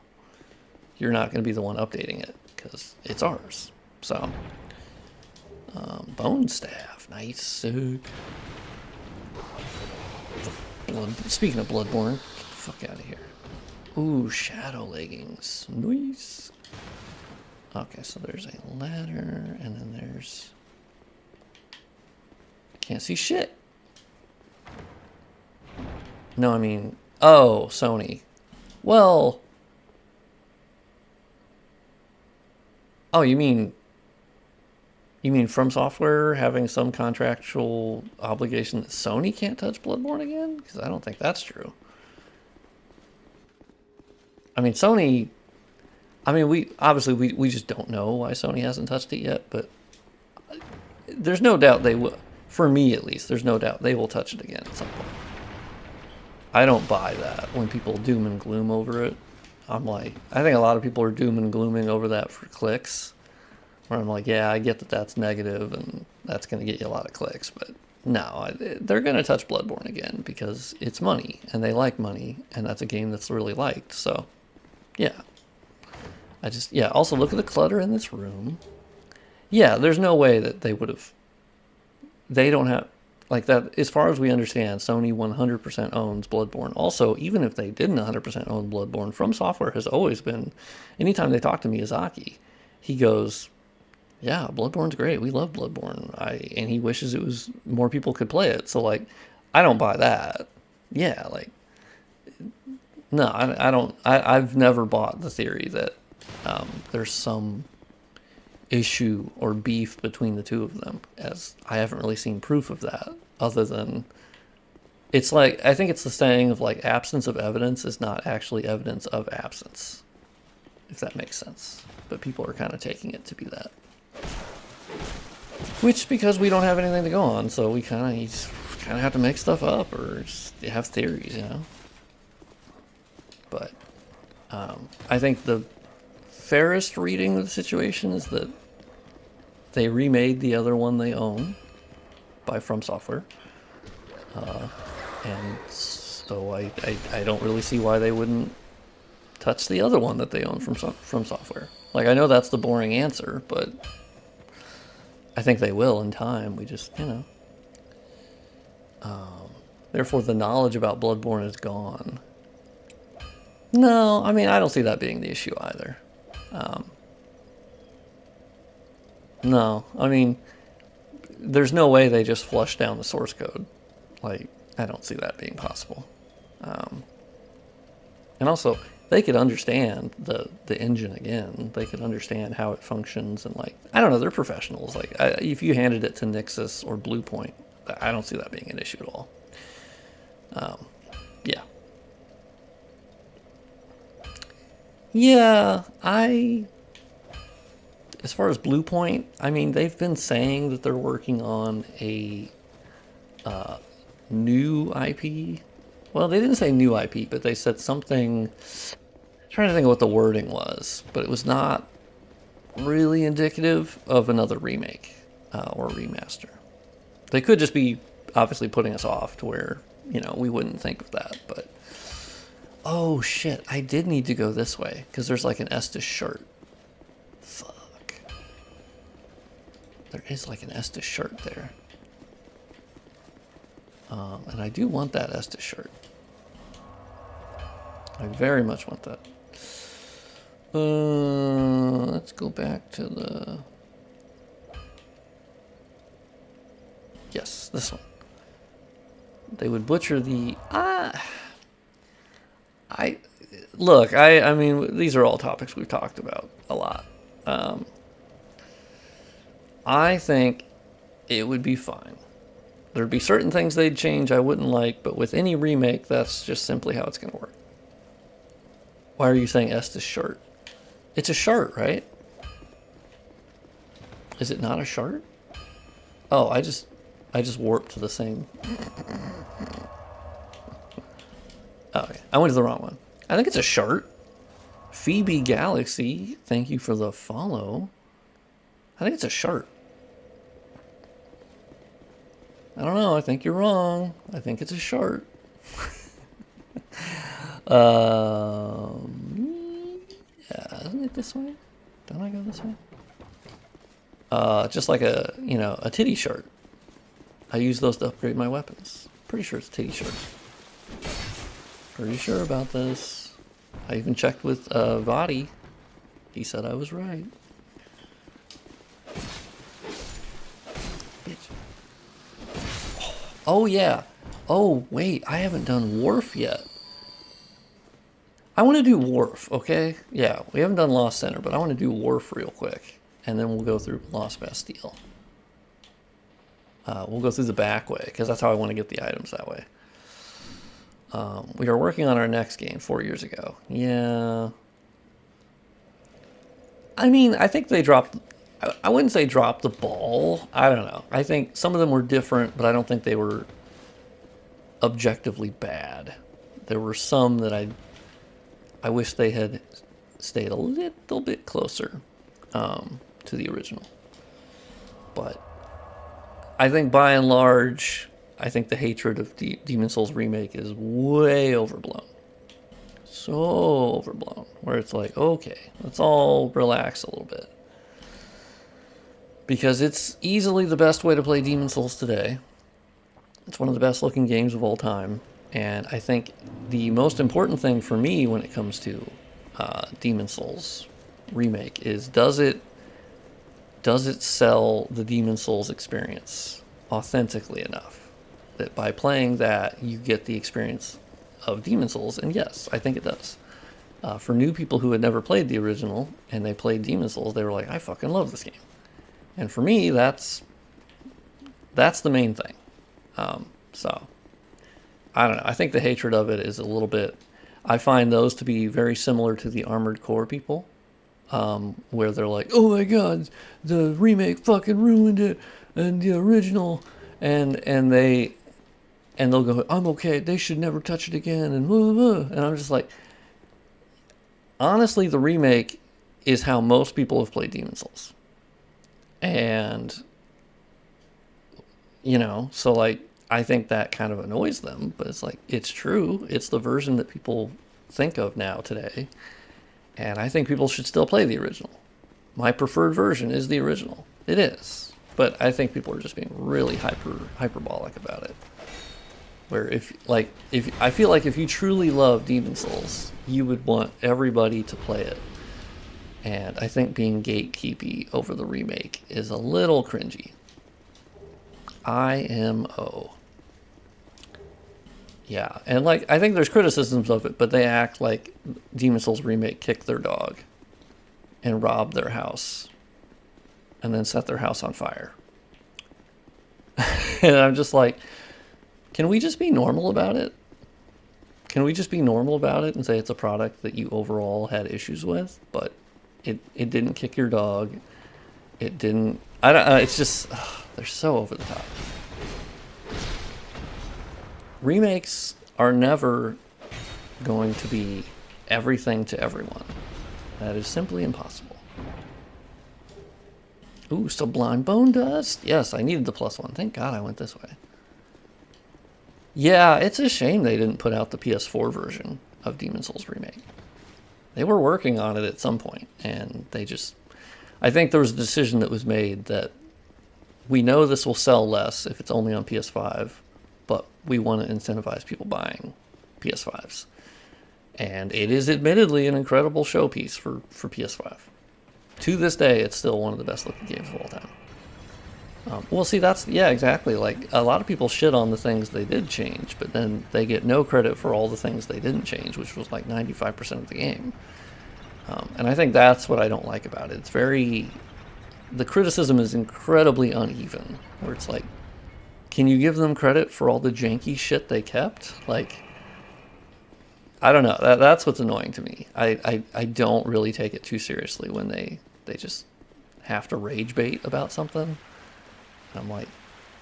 you're not going to be the one updating it, because it's ours. So, bone staff, nice. Speaking of Bloodborne, get the fuck out of here. Ooh, shadow leggings, nice. Okay, so there's a ladder, and then there's... Can't see shit. No, I mean... Oh, Sony. Well... Oh, you mean... You mean FromSoftware having some contractual obligation that Sony can't touch Bloodborne again? Because I don't think that's true. I mean, Sony... I mean, we just don't know why Sony hasn't touched it yet, but there's no doubt they will. For me, at least, there's no doubt they will touch it again at some point. I don't buy that when people doom and gloom over it. I'm like, I think a lot of people are doom and glooming over that for clicks. Where I'm like, yeah, I get that that's negative and that's going to get you a lot of clicks, but no, they're going to touch Bloodborne again because it's money and they like money, and that's a game that's really liked. So, yeah. Yeah, also look at the clutter in this room. Yeah, there's no way that they would have... They don't have... Like that, as far as we understand, Sony 100% owns Bloodborne. Also, even if they didn't 100% own Bloodborne, FromSoftware has always been... Anytime they talk to Miyazaki, he goes, yeah, Bloodborne's great. We love Bloodborne. And he wishes it was... more people could play it. So, like, I don't buy that. Yeah, like... No, I don't... I've never bought the theory that there's some issue or beef between the two of them, as I haven't really seen proof of that, other than it's like, I think it's the saying of like, absence of evidence is not actually evidence of absence, if that makes sense. But people are kind of taking it to be that. Which, because we don't have anything to go on, so we kind of have to make stuff up or just have theories, you know? But I think the fairest reading of the situation is that they remade the other one they own by FromSoftware, and so I don't really see why they wouldn't touch the other one that they own from FromSoftware. Like, I know that's the boring answer, but I think they will in time. We just, you know, therefore the knowledge about Bloodborne is gone. No, I mean, I don't see that being the issue either. No, I mean, there's no way they just flush down the source code. Like, I don't see that being possible. And also, they could understand the engine again. They could understand how it functions, and like, I don't know, they're professionals. Like, if you handed it to Nixus or Bluepoint, I don't see that being an issue at all. Yeah. Yeah, as far as Bluepoint, I mean, they've been saying that they're working on a new IP. Well, they didn't say new IP, but they said something... I'm trying to think of what the wording was, but it was not really indicative of another remake or remaster. They could just be obviously putting us off to where, you know, we wouldn't think of that, but... Oh, shit, I did need to go this way, because there's like an Estes shirt. Fuck. There is like an Estes shirt there. And I do want that Estes shirt. I very much want that. Let's go back to the... Yes, this one. They would butcher the... I mean, these are all topics we've talked about a lot. I think it would be fine. There'd be certain things they'd change I wouldn't like, but with any remake, that's just simply how it's going to work. Why are you saying Estus shirt? It's a shirt, right? Is it not a shirt? Oh, I just warped to the same. Oh, okay. I went to the wrong one. I think it's a shirt. Phoebe Galaxy, thank you for the follow. I think it's a shirt. I don't know. I think you're wrong. I think it's a shirt. Yeah, isn't it this way? Don't I go this way? Just like a, you know, a titty shirt. I use those to upgrade my weapons. Pretty sure it's a titty shirt. Pretty sure about this. I even checked with Vadi. He said I was right. Bitch. Oh yeah. Oh wait, I haven't done Wharf yet. I want to do Wharf, okay? Yeah, we haven't done Lost Center, but I want to do Wharf real quick. And then we'll go through Lost Bastille. We'll go through the back way, because that's how I want to get the items that way. We were working on our next game 4 years ago. Yeah. I mean, I think they dropped... I wouldn't say dropped the ball. I don't know. I think some of them were different, but I don't think they were objectively bad. There were some that I wish they had stayed a little bit closer to the original. But I think by and large, I think the hatred of Demon Souls Remake is way overblown. So overblown. Where it's like, okay, let's all relax a little bit. Because it's easily the best way to play Demon Souls today. It's one of the best looking games of all time. And I think the most important thing for me when it comes to Demon Souls Remake is does it sell the Demon Souls experience authentically enough that by playing that you get the experience of Demon Souls? And yes, I think it does. For new people who had never played the original and they played Demon Souls, they were like, I fucking love this game. And for me, that's the main thing. So I don't know. I think the hatred of it is a little bit... I find those to be very similar to the Armored Core people, where they're like, oh my god, the remake fucking ruined it, and the original, and they'll go, I'm okay, they should never touch it again, and blah, blah, blah. And I'm just like, honestly, the remake is how most people have played Demon Souls. And, you know, so like, I think that kind of annoys them, but it's like, it's true. It's the version that people think of now today. And I think people should still play the original. My preferred version is the original. It is. But I think people are just being really hyperbolic about it. Where if I feel like if you truly love Demon Souls, you would want everybody to play it. And I think being gatekeepy over the remake is a little cringy. IMO. Yeah, and like I think there's criticisms of it, but they act like Demon Souls Remake kicked their dog and robbed their house and then set their house on fire. And I'm just like, can we just be normal about it? Can we just be normal about it and say it's a product that you overall had issues with, but it didn't kick your dog. It didn't... I don't... it's just... they're so over the top. Remakes are never going to be everything to everyone. That is simply impossible. Ooh, Sublime Bone Dust. Yes, I needed the +1. Thank God I went this way. Yeah, it's a shame they didn't put out the PS4 version of Demon Souls Remake. They were working on it at some point, and they just... I think there was a decision that was made that we know this will sell less if it's only on PS5, but we want to incentivize people buying PS5s. And it is admittedly an incredible showpiece for PS5. To this day, it's still one of the best looking games of all time. Well, see, that's... Yeah, exactly. Like, a lot of people shit on the things they did change, but then they get no credit for all the things they didn't change, which was like 95% of the game. And I think that's what I don't like about it. It's very... The criticism is incredibly uneven, where it's like, can you give them credit for all the janky shit they kept? Like, I don't know. That's what's annoying to me. I don't really take it too seriously when they just have to rage bait about something. And I'm like,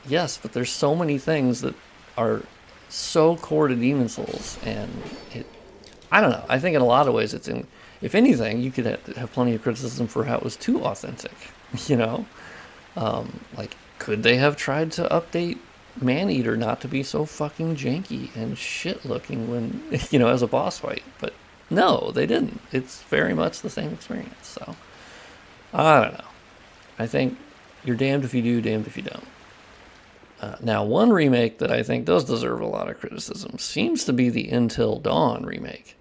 yes, but there's so many things that are so core to Demon Souls, and I don't know. I think in a lot of ways it's in. If anything, you could have plenty of criticism for how it was too authentic. You know, like could they have tried to update Maneater not to be so fucking janky and shit looking when as a boss fight? But no, they didn't. It's very much the same experience. So I don't know. I think you're damned if you do, damned if you don't. Now, one remake that I think does deserve a lot of criticism seems to be the Until Dawn remake.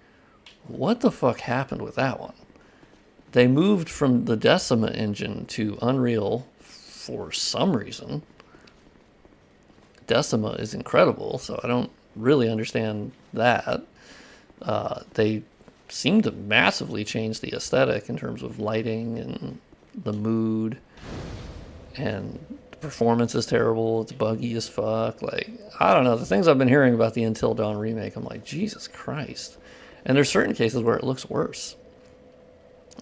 What the fuck happened with that one? They moved from the Decima engine to Unreal for some reason. Decima is incredible, so I don't really understand that. They seem to massively change the aesthetic in terms of lighting and the mood, and the performance is terrible. It's buggy as fuck. Like, I don't know. The things I've been hearing about the Until Dawn remake, I'm like, Jesus Christ. And there's certain cases where it looks worse.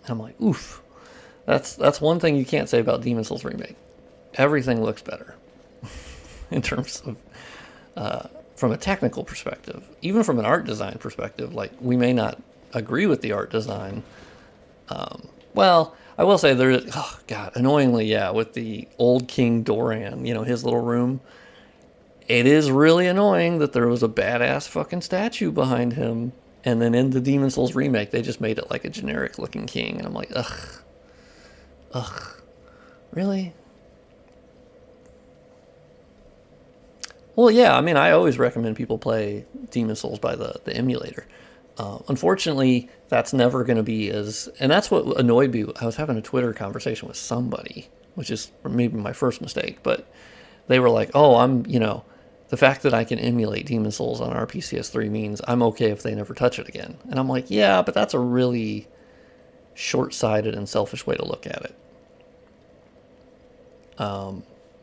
I'm like, oof. That's one thing you can't say about Demon Souls remake. Everything looks better in terms of from a technical perspective, even from an art design perspective. Like, we may not agree with the art design. Well, I will say there is, oh god, annoyingly, yeah, with the old King Doran, his little room. It is really annoying that there was a badass fucking statue behind him, and then in the Demon Souls remake, they just made it like a generic looking king, and I'm like, ugh, really? Well, yeah, I mean, I always recommend people play Demon Souls by the emulator. Unfortunately, that's never going to be and that's what annoyed me. I was having a Twitter conversation with somebody, which is maybe my first mistake, but they were like, oh, the fact that I can emulate Demon Souls on RPCS3 means I'm okay if they never touch it again. And I'm like, yeah, but that's a really short-sighted and selfish way to look at it.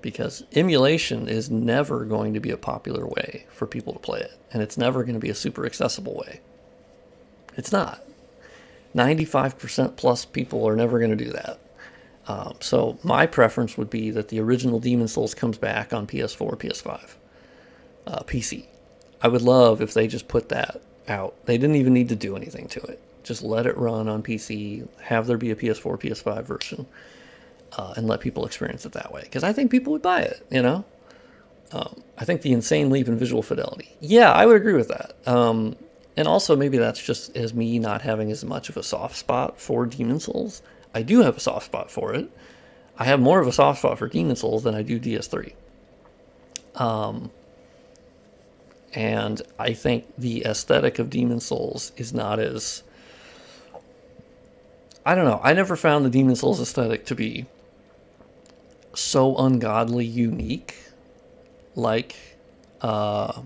Because emulation is never going to be a popular way for people to play it. And it's never going to be a super accessible way. It's not. 95% plus people are never going to do that. So my preference would be that the original Demon Souls comes back on PS4, PS5, PC. I would love if they just put that out. They didn't even need to do anything to it. Just let it run on PC, have there be a PS4, PS5 version, and let people experience it that way. Because I think people would buy it, I think the insane leap in visual fidelity. Yeah, I would agree with that. And also maybe that's just as me not having as much of a soft spot for Demon Souls. I do have a soft spot for it. I have more of a soft spot for Demon Souls than I do DS3. And I think the aesthetic of Demon Souls is not as... I don't know. I never found the Demon Souls aesthetic to be so ungodly unique like Bloodborne.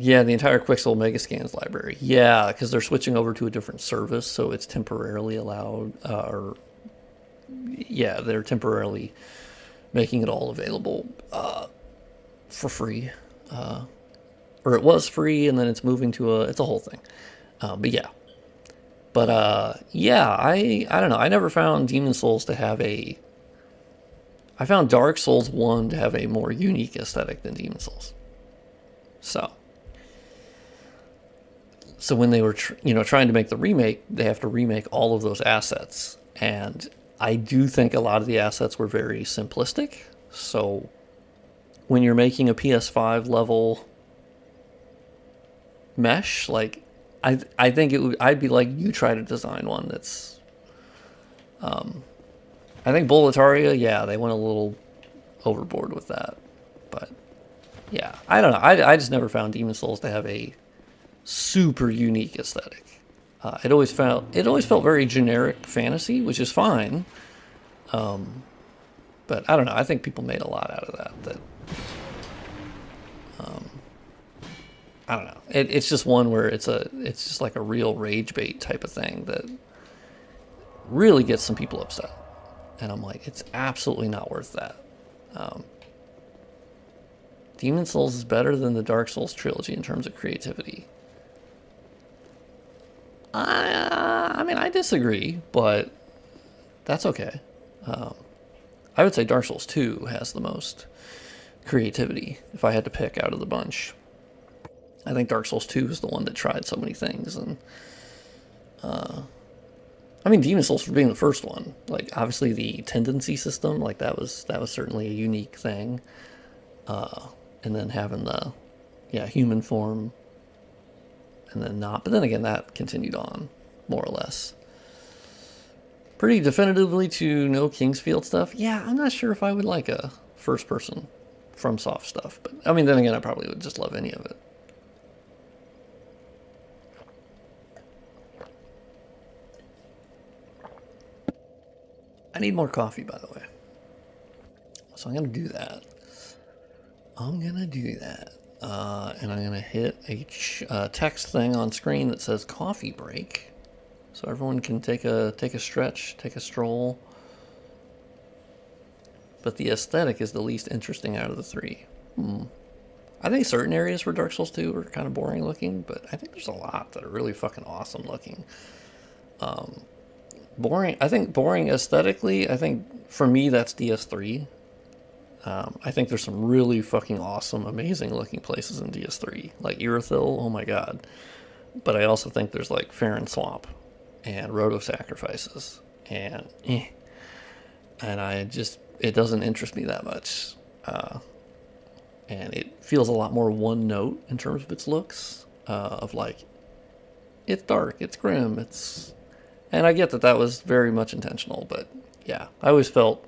Yeah, the entire Quixel Megascans library. Yeah, because they're switching over to a different service, so it's temporarily allowed, they're temporarily making it all available for free. Or it was free, and then it's moving to it's a whole thing. But yeah. But I don't know. I never found Demon Souls to have I found Dark Souls 1 to have a more unique aesthetic than Demon Souls. So when they were trying to make the remake, they have to remake all of those assets. And I do think a lot of the assets were very simplistic. So when you're making a PS5 level mesh, like I think I'd be like, you try to design one that's I think Boletaria, yeah, they went a little overboard with that. But yeah, I don't know. I just never found Demon Souls to have a super unique aesthetic. It always felt very generic fantasy, which is fine. But I don't know. I think people made a lot out of that. I don't know. It's just one where it's just like a real rage bait type of thing that really gets some people upset. And I'm like, it's absolutely not worth that. Demon Souls is better than the Dark Souls trilogy in terms of creativity. I mean, I disagree, but that's okay. I would say Dark Souls 2 has the most creativity if I had to pick out of the bunch. I think Dark Souls 2 is the one that tried so many things, and I mean, Demon Souls for being the first one. Like, obviously the tendency system, like that was certainly a unique thing. And then having the human form, and then not. But then again, that continued on more or less. Pretty definitively to no Kingsfield stuff. Yeah, I'm not sure if I would like a first person FromSoft stuff, but I mean, then again, I probably would just love any of it. I need more coffee, by the way. So I'm going to do that. And I'm going to hit a text thing on screen that says coffee break. So everyone can take a stretch, take a stroll. But the aesthetic is the least interesting out of the three. I think certain areas for Dark Souls 2 are kind of boring looking, but I think there's a lot that are really fucking awesome looking. Boring aesthetically, I think for me that's DS3. I think there's some really fucking awesome, amazing looking places in DS3, like Irithyll, oh my god. But I also think there's like Farron Swamp and Road of Sacrifices, and it doesn't interest me that much. And it feels a lot more one note in terms of its looks, of like, it's dark, it's grim, and I get that was very much intentional, but yeah, I always felt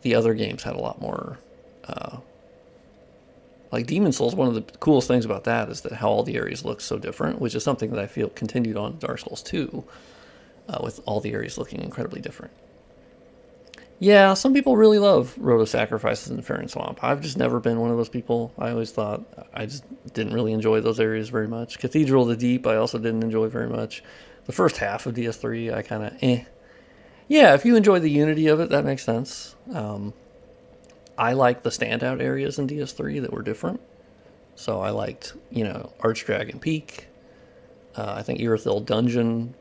the other games had a lot more, like Demon Souls. One of the coolest things about that is that how all the areas look so different, which is something that I feel continued on Dark Souls 2, with all the areas looking incredibly different. Yeah, some people really love Road of Sacrifices and Farron Swamp. I've just never been one of those people. I always thought I just didn't really enjoy those areas very much. Cathedral of the Deep I also didn't enjoy very much. The first half of DS3 I kind of Yeah, if you enjoy the unity of it, that makes sense. I like the standout areas in DS3 that were different. So I liked, Archdragon Peak. I think Irithyll Dungeon,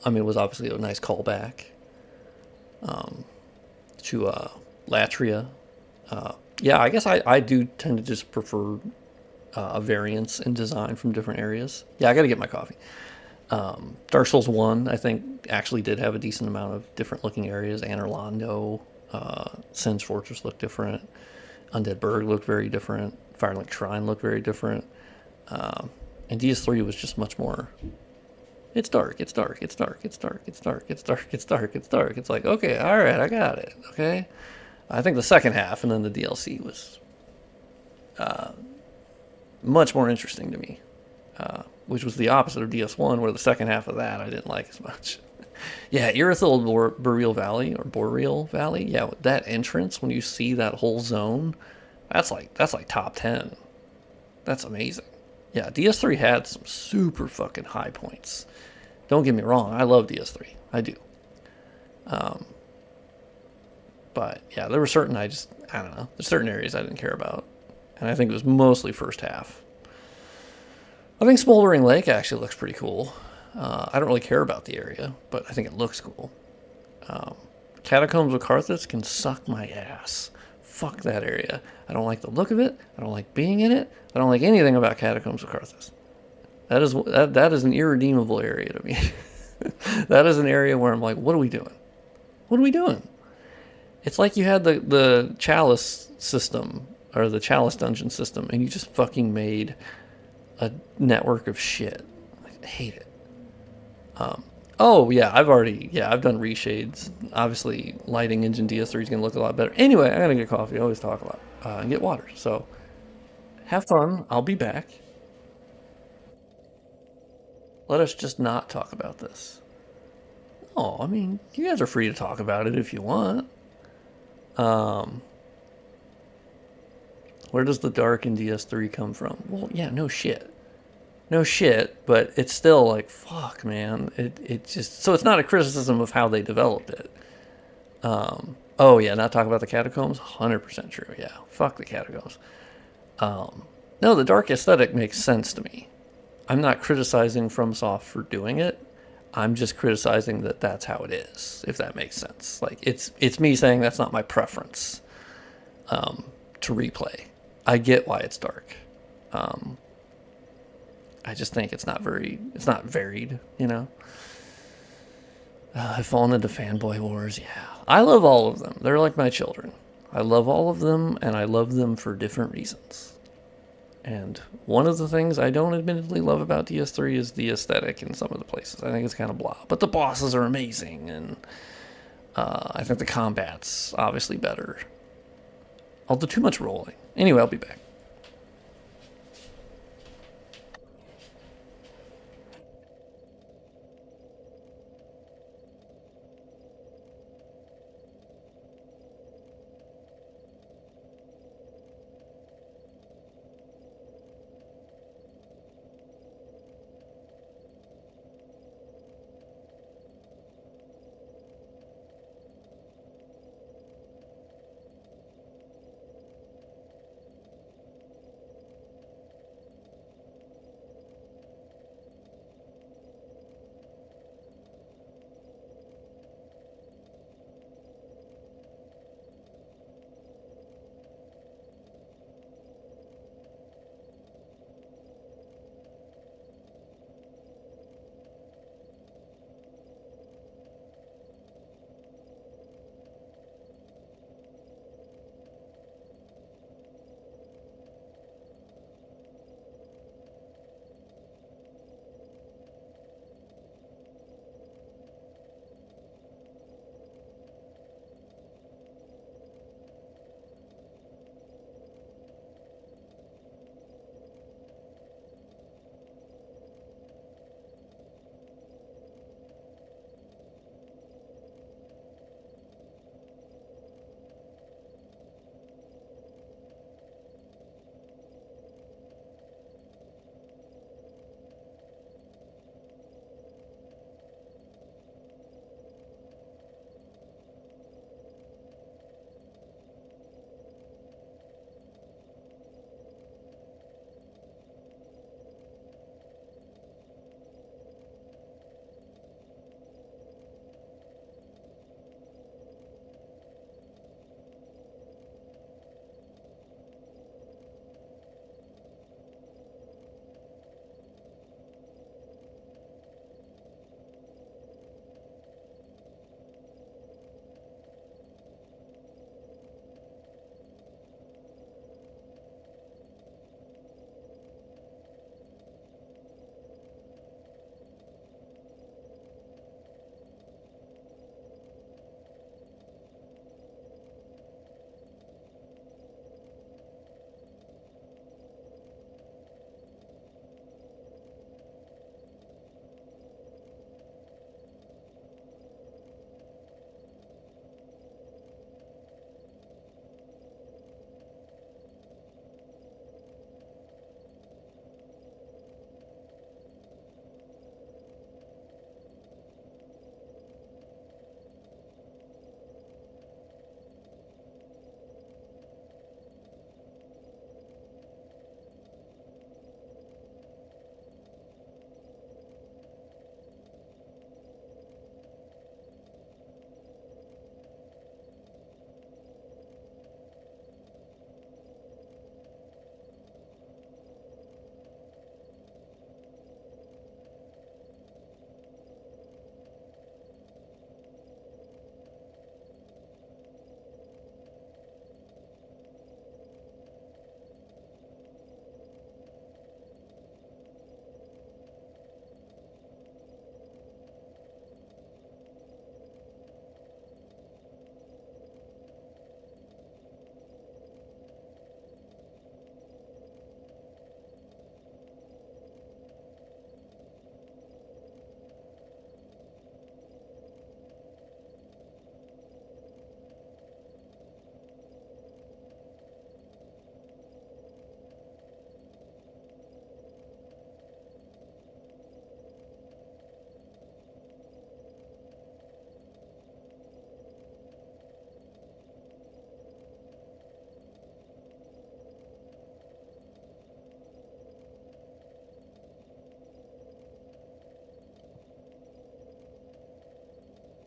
it was obviously a nice callback to Latria. Yeah, I guess I do tend to just prefer a variance in design from different areas. Yeah, I gotta get my coffee. Dark Souls 1, I think, actually did have a decent amount of different looking areas. Anor Londo, Sin's Fortress looked different. Undead Burg looked very different. Firelink Shrine looked very different. And DS3 was just much more, it's dark, it's dark, it's dark, it's dark, it's dark, it's dark, it's dark, it's dark. It's like, okay, alright, I got it, okay? I think the second half and then the DLC was much more interesting to me. Which was the opposite of DS1, where the second half of that I didn't like as much. Yeah, Irithyll Boreal Valley. Yeah, that entrance, when you see that whole zone, that's like top 10. That's amazing. Yeah, DS3 had some super fucking high points. Don't get me wrong, I love DS3. I do. But yeah, there were certain I don't know. There's certain areas I didn't care about. And I think it was mostly first half. I think Smoldering Lake actually looks pretty cool. I don't really care about the area, but I think it looks cool. Catacombs of Carthus can suck my ass. Fuck that area. I don't like the look of it. I don't like being in it. I don't like anything about Catacombs of Carthus. That is an irredeemable area to me. That is an area where I'm like, what are we doing? What are we doing? It's like you had the Chalice system, or the Chalice dungeon system, and you just fucking made a network of shit. I hate it. Oh yeah, I've done reshades. Obviously, lighting engine DS3 is gonna look a lot better. Anyway, I gotta get coffee. I always talk a lot, and get water. So have fun. I'll be back. Let us just not talk about this. Oh, I mean, you guys are free to talk about it if you want. Where does the dark in DS3 come from? Well, yeah, no shit. No shit, but it's still like, fuck, man. It just, so it's not a criticism of how they developed it. Oh yeah, not talking about the catacombs? 100% true, yeah. Fuck the catacombs. No, the dark aesthetic makes sense to me. I'm not criticizing FromSoft for doing it. I'm just criticizing that that's how it is, if that makes sense. Like it's me saying that's not my preference to replay. I get why it's dark. I just think it's not varied, you know. I've fallen into fanboy wars. Yeah, I love all of them. They're like my children. I love all of them, and I love them for different reasons. And one of the things I don't admittedly love about DS3 is the aesthetic in some of the places. I think it's kind of blah. But the bosses are amazing, and I think the combat's obviously better. I'll do too much rolling. Anyway, I'll be back.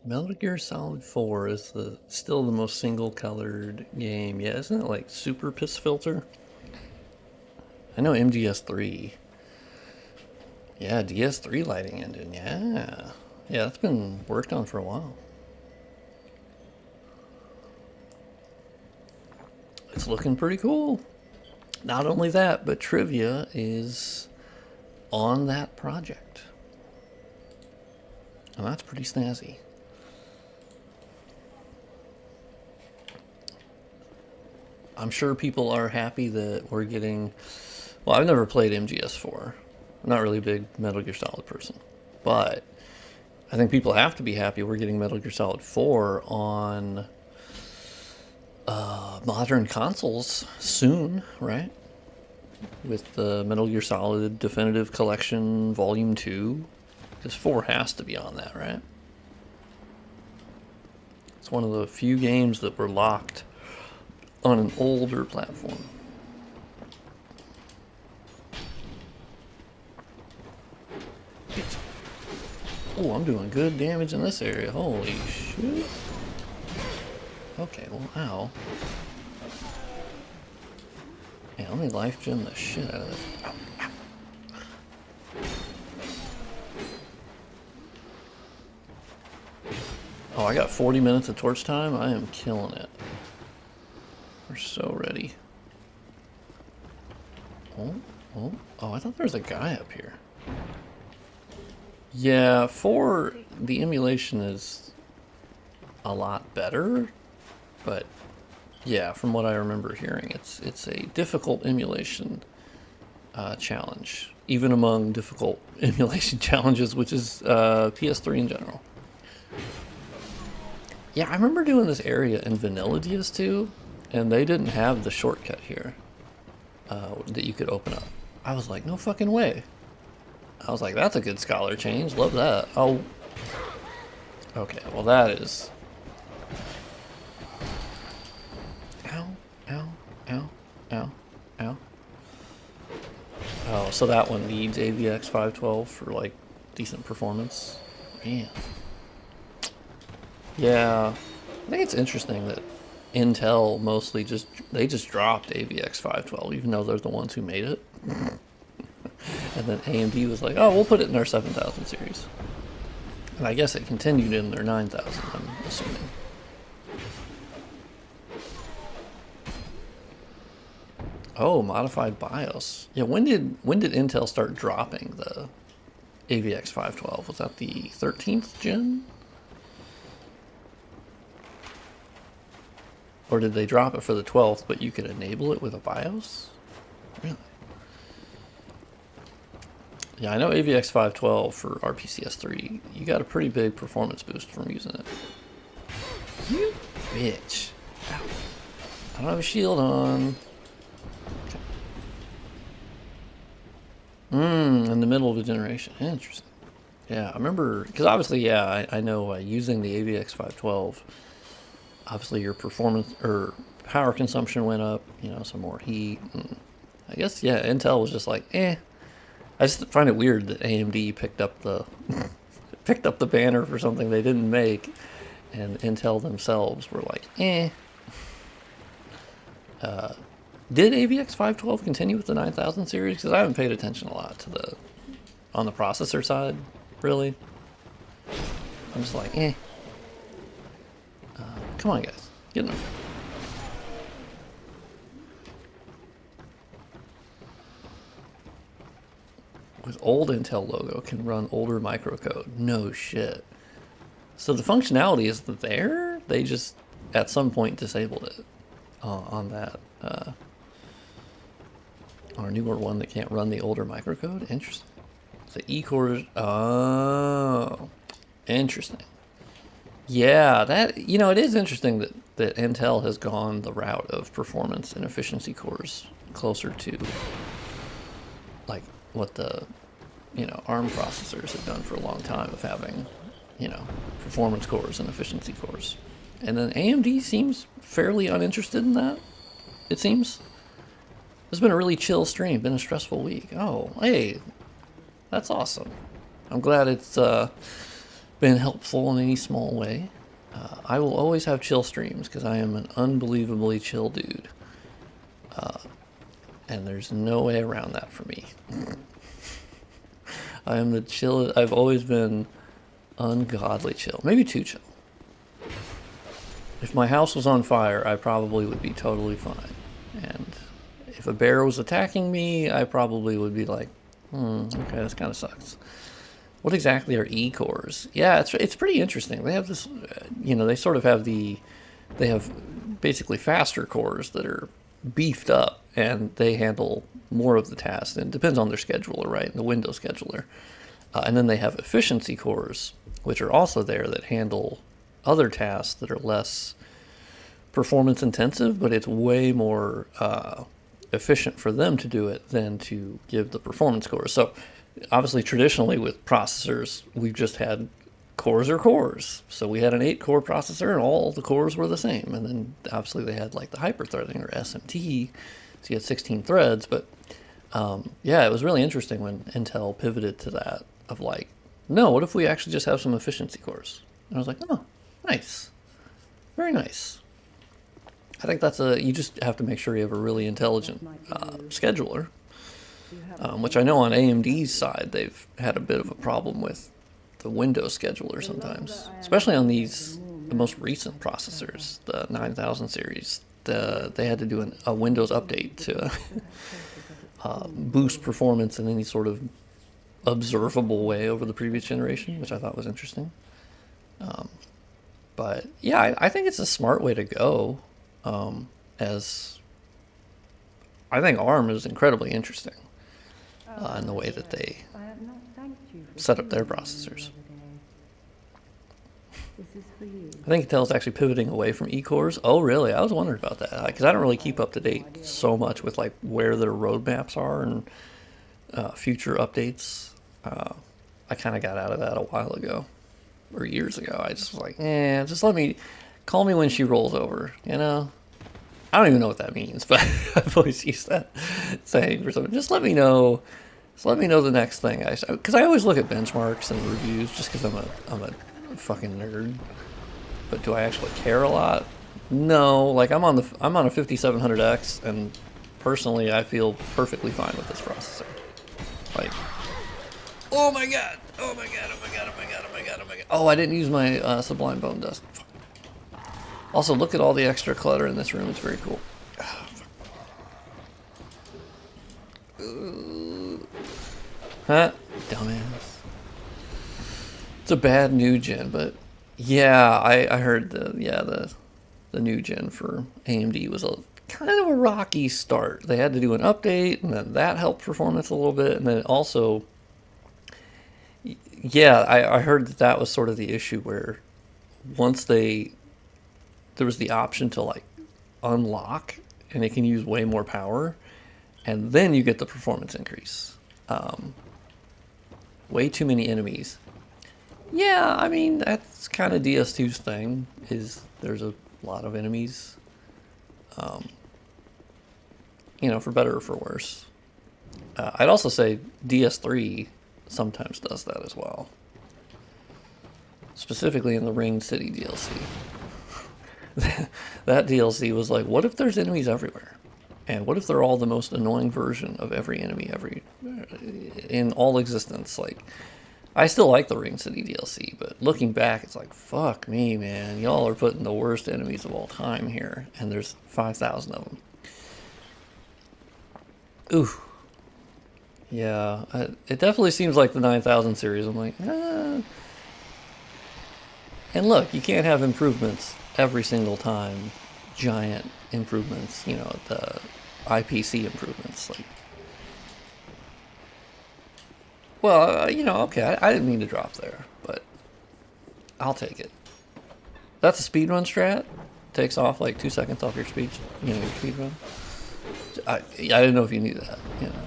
Metal Gear Solid 4 is still the most single-colored game. Yeah, isn't it like Super Piss Filter? I know MGS3. Yeah, DS3 lighting engine. Yeah. Yeah, that's been worked on for a while. It's looking pretty cool. Not only that, but Trivia is on that project. And that's pretty snazzy. I'm sure people are happy that we're getting... Well, I've never played MGS4. I'm not really a big Metal Gear Solid person. But I think people have to be happy we're getting Metal Gear Solid 4 on modern consoles soon, right? With the Metal Gear Solid Definitive Collection Volume 2. Because 4 has to be on that, right? It's one of the few games that were locked on an older platform. Oh, I'm doing good damage in this area. Holy shit. Okay, well, ow. Yeah, let me life gem the shit out of this. Ow, ow. Oh, I got 40 minutes of torch time. I am killing it. We're so ready. Oh, I thought there was a guy up here. Yeah, the emulation is a lot better, but yeah, from what I remember hearing, it's a difficult emulation challenge, even among difficult emulation challenges, which is PS3 in general. Yeah, I remember doing this area in vanilla DS2, and they didn't have the shortcut here that you could open up. I was like, no fucking way. I was like, that's a good scholar change. Love that. Oh. Okay, well that is... Ow, ow, ow, ow, ow. Oh, so that one needs AVX 512 for, like, decent performance. Man. Yeah. I think it's interesting that Intel mostly just dropped AVX 512, even though they're the ones who made it. And then AMD was like, oh, we'll put it in our 7000 series. And I guess it continued in their 9000, I'm assuming. Oh, modified BIOS. Yeah, when did Intel start dropping the AVX 512? Was that the 13th gen? Or did they drop it for the 12th, but you could enable it with a BIOS? Really? Yeah, I know AVX 512 for RPCS3, you got a pretty big performance boost from using it. You bitch. Ow. I don't have a shield on. Okay. In the middle of a generation. Interesting. Yeah, I remember, because obviously, yeah, I know using the AVX 512, obviously your performance, or power consumption went up, you know, some more heat. And I guess, yeah, Intel was just like, eh. I just find it weird that AMD picked up the banner for something they didn't make, and Intel themselves were like, eh. Did AVX 512 continue with the 9000 series? Because I haven't paid attention a lot to on the processor side, really. I'm just like, eh. Come on, guys, get in there. With old Intel logo can run older microcode. No shit. So the functionality is there. They just at some point disabled it on that our newer one that can't run the older microcode. Interesting. The E-cores. Oh, interesting. Yeah, that, you know, it is interesting that Intel has gone the route of performance and efficiency cores closer to like what the, you know, ARM processors have done for a long time of having, you know, performance cores and efficiency cores. And then AMD seems fairly uninterested in that, it seems. It's been a really chill stream, been a stressful week. Oh, hey, that's awesome. I'm glad it's been helpful in any small way. I will always have chill streams because I am an unbelievably chill dude. And there's no way around that for me. I am the chill. I've always been ungodly chill. Maybe too chill. If my house was on fire, I probably would be totally fine. And if a bear was attacking me, I probably would be like, okay, this kind of sucks. What exactly are E-cores? Yeah, it's pretty interesting. They have this, they sort of have they have basically faster cores that are beefed up, and they handle more of the tasks. And it depends on their scheduler, right? The window scheduler. And then they have efficiency cores, which are also there that handle other tasks that are less performance intensive, but it's way more efficient for them to do it than to give the performance cores. So obviously traditionally with processors, we've just had cores are cores. So we had an 8-core processor and all the cores were the same. And then obviously they had like the hyper-threading or SMT, so you had 16 threads. But yeah, it was really interesting when Intel pivoted to that of like, no, what if we actually just have some efficiency cores? And I was like, oh, nice. Very nice. I think that's you just have to make sure you have a really intelligent scheduler, which I know on AMD's side, they've had a bit of a problem with the Windows scheduler sometimes, especially on the most recent processors, the 9000 series. They had to do a Windows update to boost performance in any sort of observable way over the previous generation, which I thought was interesting. But yeah, I think it's a smart way to go. As I think ARM is incredibly interesting in the way that they set up their processors. I think Intel's actually pivoting away from E-cores. Oh, really? I was wondering about that because I don't really keep up to date so much with like where their roadmaps are and future updates. I kind of got out of that a while ago or years ago. I just was like, just call me when she rolls over, I don't even know what that means, but I've always used that saying for something. Just let me know the next thing because I always look at benchmarks and reviews just because I'm a fucking nerd. But do I actually care a lot? No, like I'm on a 5700X, and personally I feel perfectly fine with this processor. Like, oh my god, oh my god, oh my god, oh my god, oh my god, oh my god. Oh, I didn't use my Sublime Bone Dust. Also, look at all the extra clutter in this room. It's very cool. Huh? Dumbass. It's a bad new gen, but yeah, I heard the new gen for AMD was a kind of a rocky start. They had to do an update, and then that helped performance a little bit, and then also, yeah, I heard that was sort of the issue where once there was the option to like unlock, and it can use way more power, and then you get the performance increase. Way too many enemies. Yeah, I mean, that's kind of DS2's thing, is there's a lot of enemies. For better or for worse. I'd also say DS3 sometimes does that as well. Specifically in the Ring City DLC. That DLC was like, what if there's enemies everywhere? And what if they're all the most annoying version of every enemy in all existence? Like, I still like the Ring City DLC, but looking back, it's like, fuck me, man. Y'all are putting the worst enemies of all time here, and there's 5,000 of them. Ooh. Yeah, it definitely seems like the 9000 series. I'm like, And look, you can't have improvements every single time. Giant improvements, the IPC improvements. Like, well, okay, I didn't mean to drop there, but I'll take it. That's a speedrun strat. Takes off like 2 seconds off your speed, your speedrun. I didn't know if you knew that,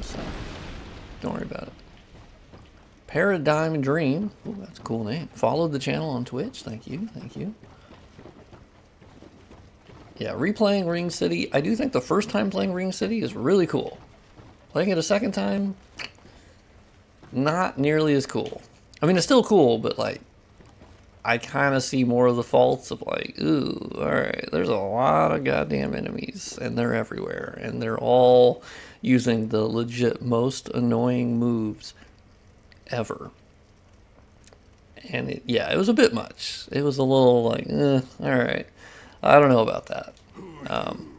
so don't worry about it. Paradigm Dream. Ooh, that's a cool name. Followed the channel on Twitch. Thank you. Yeah, replaying Ring City. I do think the first time playing Ring City is really cool. Playing it a second time, not nearly as cool. I mean, it's still cool, but like, I kind of see more of the faults of like, ooh, all right, there's a lot of goddamn enemies and they're everywhere and they're all using the legit most annoying moves ever. And yeah, it was a bit much. It was a little like, all right, I don't know about that. Um,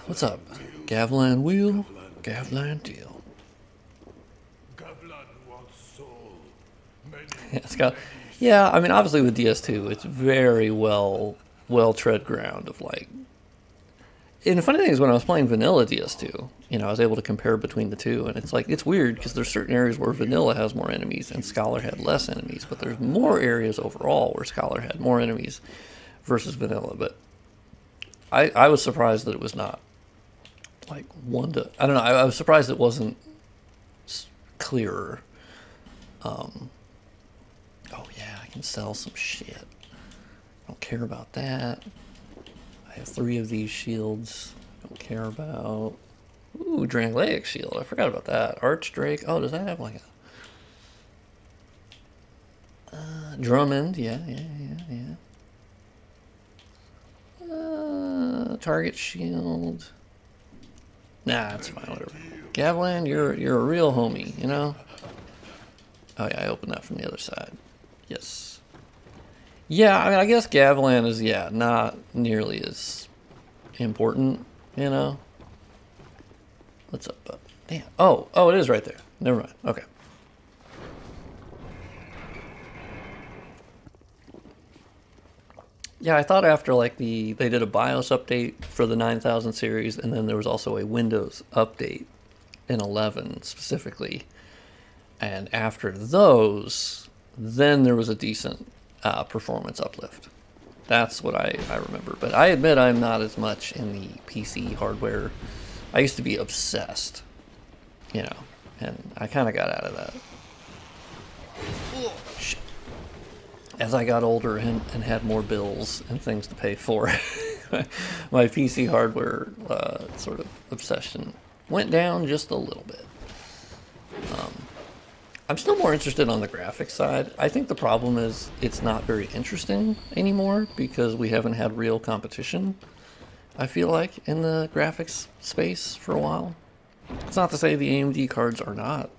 what's up, Gavlan Wheel, Gavlan Deal? Yeah, it's got, yeah. I mean, obviously with DS2, it's very well tread ground of like. And the funny thing is, when I was playing vanilla DS2, I was able to compare between the two, and it's like it's weird because there's certain areas where vanilla has more enemies and Scholar had less enemies, but there's more areas overall where Scholar had more enemies versus vanilla. But I was surprised that it was not like one to. I don't know. I was surprised it wasn't clearer. Oh yeah, I can sell some shit. I don't care about that. I have 3 of these shields. I don't care about. Ooh, Drangleic shield. I forgot about that. Archdrake. Oh, does that have like a Drummond? Yeah. Target shield. Nah, it's fine. Whatever. Gavlan, you're a real homie. Oh yeah, I opened that from the other side. Yes. Yeah, I mean, I guess Gavlan is, not nearly as important, What's up, bud? Damn. Oh, it is right there. Never mind. Okay. Yeah, I thought after, like, they did a BIOS update for the 9000 series, and then there was also a Windows update in 11 specifically. And after those, then there was a decent performance uplift. That's what I remember. But I admit I'm not as much in the PC hardware. I used to be obsessed, and I kind of got out of that. Shit. As I got older and had more bills and things to pay for, my PC hardware sort of obsession went down just a little bit. I'm still more interested on the graphics side. I think the problem is it's not very interesting anymore because we haven't had real competition, I feel like, in the graphics space for a while. It's not to say the AMD cards are not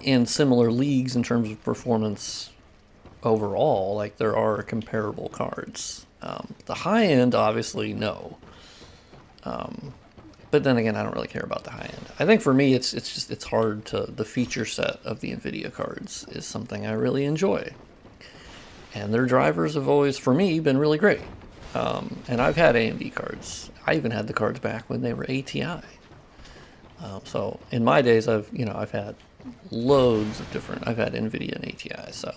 in similar leagues in terms of performance overall. Like, there are comparable cards. The high end, obviously, no. But then again, I don't really care about the high end. I think for me, it's hard to, the feature set of the NVIDIA cards is something I really enjoy. And their drivers have always, for me, been really great. And I've had AMD cards. I even had the cards back when they were ATI. So in my days, I've had loads of different, I've had NVIDIA and ATI. So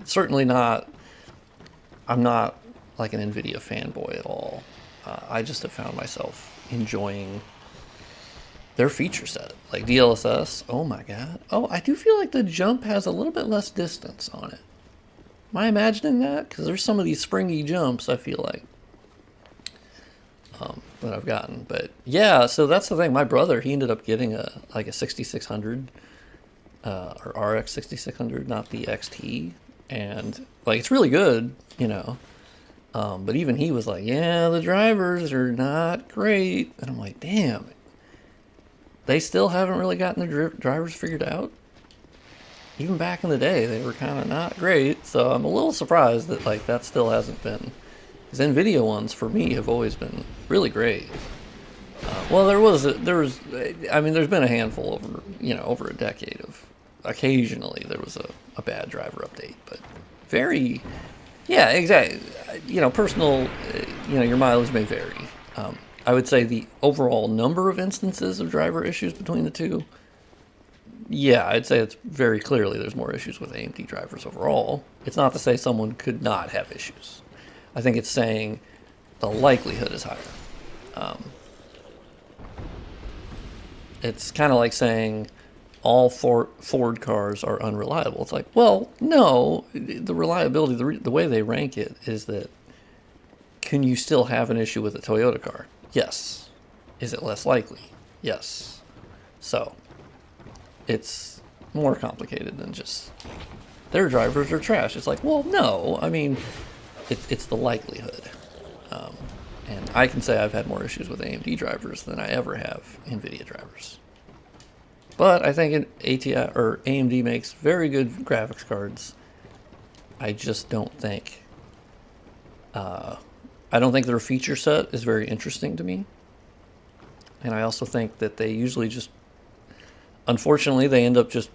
certainly not, I'm not like an NVIDIA fanboy at all. I just have found myself enjoying their feature set. Like DLSS, oh my god. Oh, I do feel like the jump has a little bit less distance on it. Am I imagining that? Because there's some of these springy jumps, I feel like, that I've gotten. But yeah, so that's the thing. My brother, he ended up getting a 6600 or RX 6600, not the XT. And like, it's really good, but even he was like, yeah, the drivers are not great. And I'm like, damn, they still haven't really gotten the drivers figured out. Even back in the day, they were kind of not great. So I'm a little surprised that like that still hasn't been. Because NVIDIA ones for me have always been really great. Well, there's been a handful over a decade of, occasionally there was a bad driver update, but very. Yeah, exactly. Personal, your mileage may vary. I would say the overall number of instances of driver issues between the two, yeah, I'd say it's very clearly there's more issues with AMD drivers overall. It's not to say someone could not have issues. I think it's saying the likelihood is higher. It's kind of like saying all Ford cars are unreliable. It's like, well, no, the reliability, the way they rank it is that, can you still have an issue with a Toyota car? Yes. Is it less likely? Yes. So, it's more complicated than just their drivers are trash. It's like, well, no, I mean, it's the likelihood. And I can say I've had more issues with AMD drivers than I ever have NVIDIA drivers. But I think AMD makes very good graphics cards. I just don't think their feature set is very interesting to me. And I also think that they usually just, unfortunately, they end up just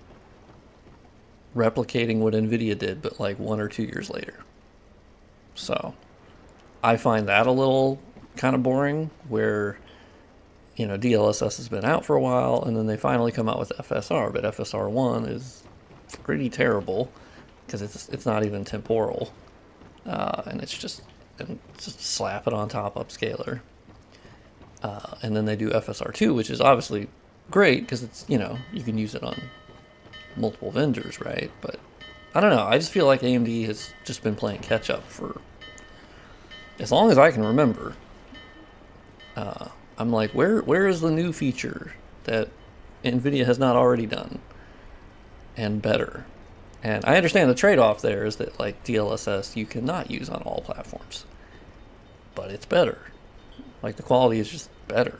replicating what NVIDIA did, but like 1 or 2 years later. So I find that a little kind of boring, where, you know, DLSS has been out for a while, and then they finally come out with FSR, but FSR 1 is pretty terrible because it's not even temporal, and it's just slap it on top upscaler. And then they do FSR 2, which is obviously great because it's, you know, you can use it on multiple vendors, right? But I don't know. I just feel like AMD has just been playing catch up for as long as I can remember. I'm like, where is the new feature that NVIDIA has not already done and better? And I understand the trade-off there is that, like, DLSS you cannot use on all platforms, but it's better. Like, the quality is just better.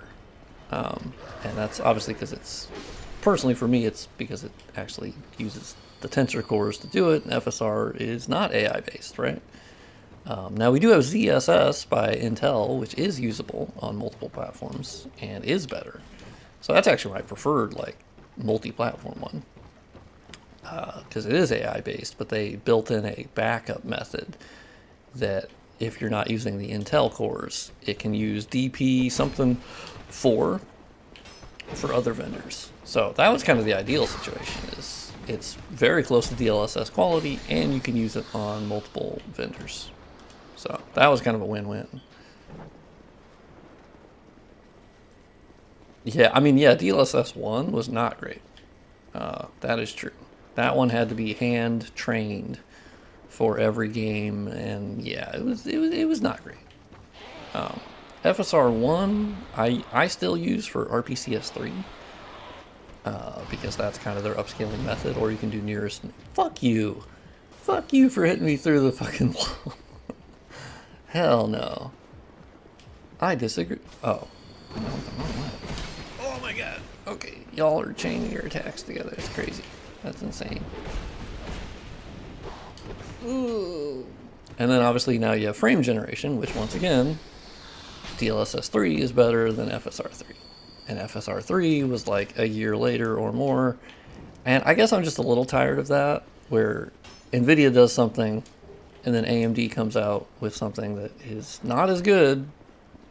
And that's obviously because it's, personally for me, it's because it actually uses the tensor cores to do it, and FSR is not AI based, right? Now we do have ZSS by Intel, which is usable on multiple platforms and is better. So that's actually my preferred, like, multi-platform one, because it is AI based, but they built in a backup method that if you're not using the Intel cores, it can use DP something 4 for other vendors. So that was kind of the ideal situation. Is it's very close to DLSS quality, and you can use it on multiple vendors. So that was kind of a win-win. Yeah, I mean, yeah, DLSS 1 was not great. That is true. That one had to be hand-trained for every game, and yeah, it was not great. FSR 1, I still use for RPCS 3, because that's kind of their upscaling method, or you can do nearest. Fuck you for hitting me through the fucking wall. Hell no. I disagree. Oh. Oh my god. Okay, y'all are chaining your attacks together. It's crazy. That's insane. Ooh. And then obviously now you have frame generation, which once again, DLSS 3 is better than FSR 3. And FSR 3 was like a year later or more. And I guess I'm just a little tired of that, where NVIDIA does something and then AMD comes out with something that is not as good,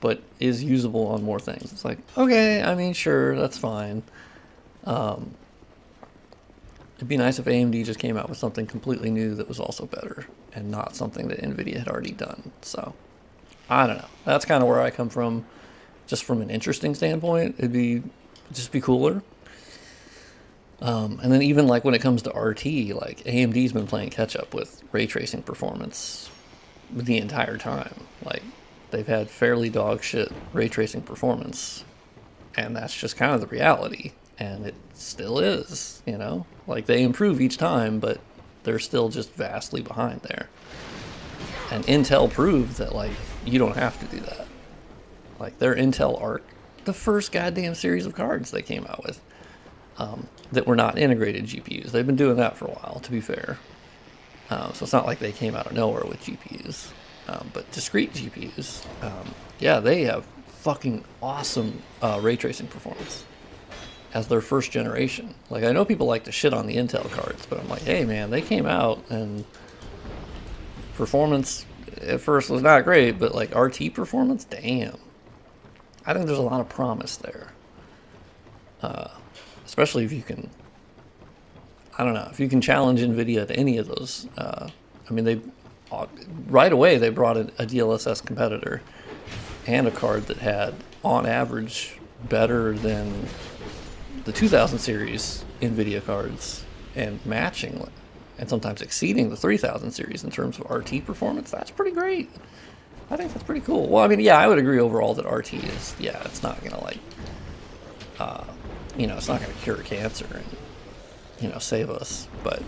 but is usable on more things. It's like, okay, I mean, sure, that's fine. It'd be nice if AMD just came out with something completely new that was also better, and not something that NVIDIA had already done. So, I don't know. That's kind of where I come from. Just from an interesting standpoint, it'd just be cooler. And then even like when it comes to RT, like AMD's been playing catch up with ray tracing performance the entire time. Like, they've had fairly dog shit ray tracing performance, and that's just kind of the reality. And it still is, you know? Like, they improve each time, but they're still just vastly behind there. And Intel proved that, like, you don't have to do that. Like, their Intel Arc, the first goddamn series of cards they came out with, that were not integrated GPUs. They've been doing that for a while, to be fair. So it's not like they came out of nowhere with GPUs. But discrete GPUs, yeah, they have fucking awesome ray tracing performance as their first generation. Like, I know people like to shit on the Intel cards, but I'm like, hey man, they came out and performance at first was not great, but like RT performance, damn. I think there's a lot of promise there. Especially if you can, I don't know, if you can challenge NVIDIA to any of those. I mean, they right away they brought a DLSS competitor and a card that had, on average, better than the 2000 series NVIDIA cards, and matching and sometimes exceeding the 3000 series in terms of RT performance. That's pretty great. I think that's pretty cool. Well, I mean, yeah, I would agree overall that RT is, yeah, it's not gonna like, you know, it's not gonna cure cancer and save us. But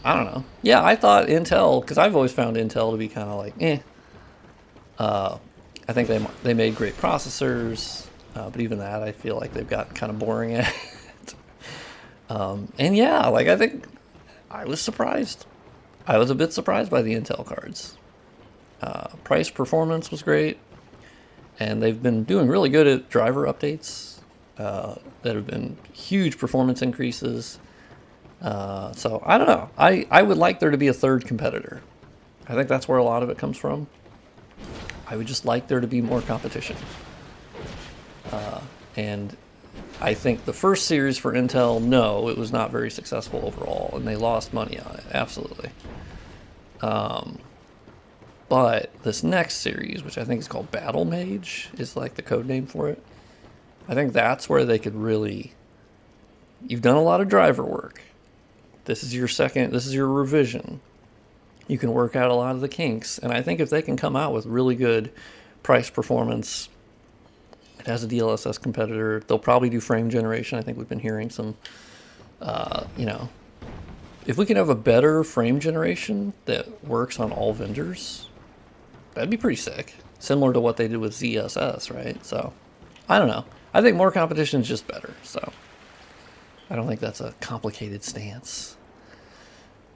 I don't know. Yeah, I thought Intel, because I've always found Intel to be kind of like, eh. I think they made great processors, but even that, I feel like they've gotten kind of boring at it. And yeah, like I think I was surprised. I was a bit surprised by the Intel cards. Price performance was great, and they've been doing really good at driver updates that have been huge performance increases. So I don't know. I would like there to be a third competitor. I think that's where a lot of it comes from. I would just like there to be more competition. And I think the first series for Intel, no, it was not very successful overall, and they lost money on it, absolutely. But this next series, which I think is called Battle Mage, is like the code name for it. I think that's where they could really... You've done a lot of driver work. This is your revision. You can work out a lot of the kinks, and I think if they can come out with really good price performance, it has a DLSS competitor. They'll probably do frame generation. I think we've been hearing some, if we can have a better frame generation that works on all vendors, that'd be pretty sick. Similar to what they did with ZSS, right? So, I don't know. I think more competition is just better. So, I don't think that's a complicated stance.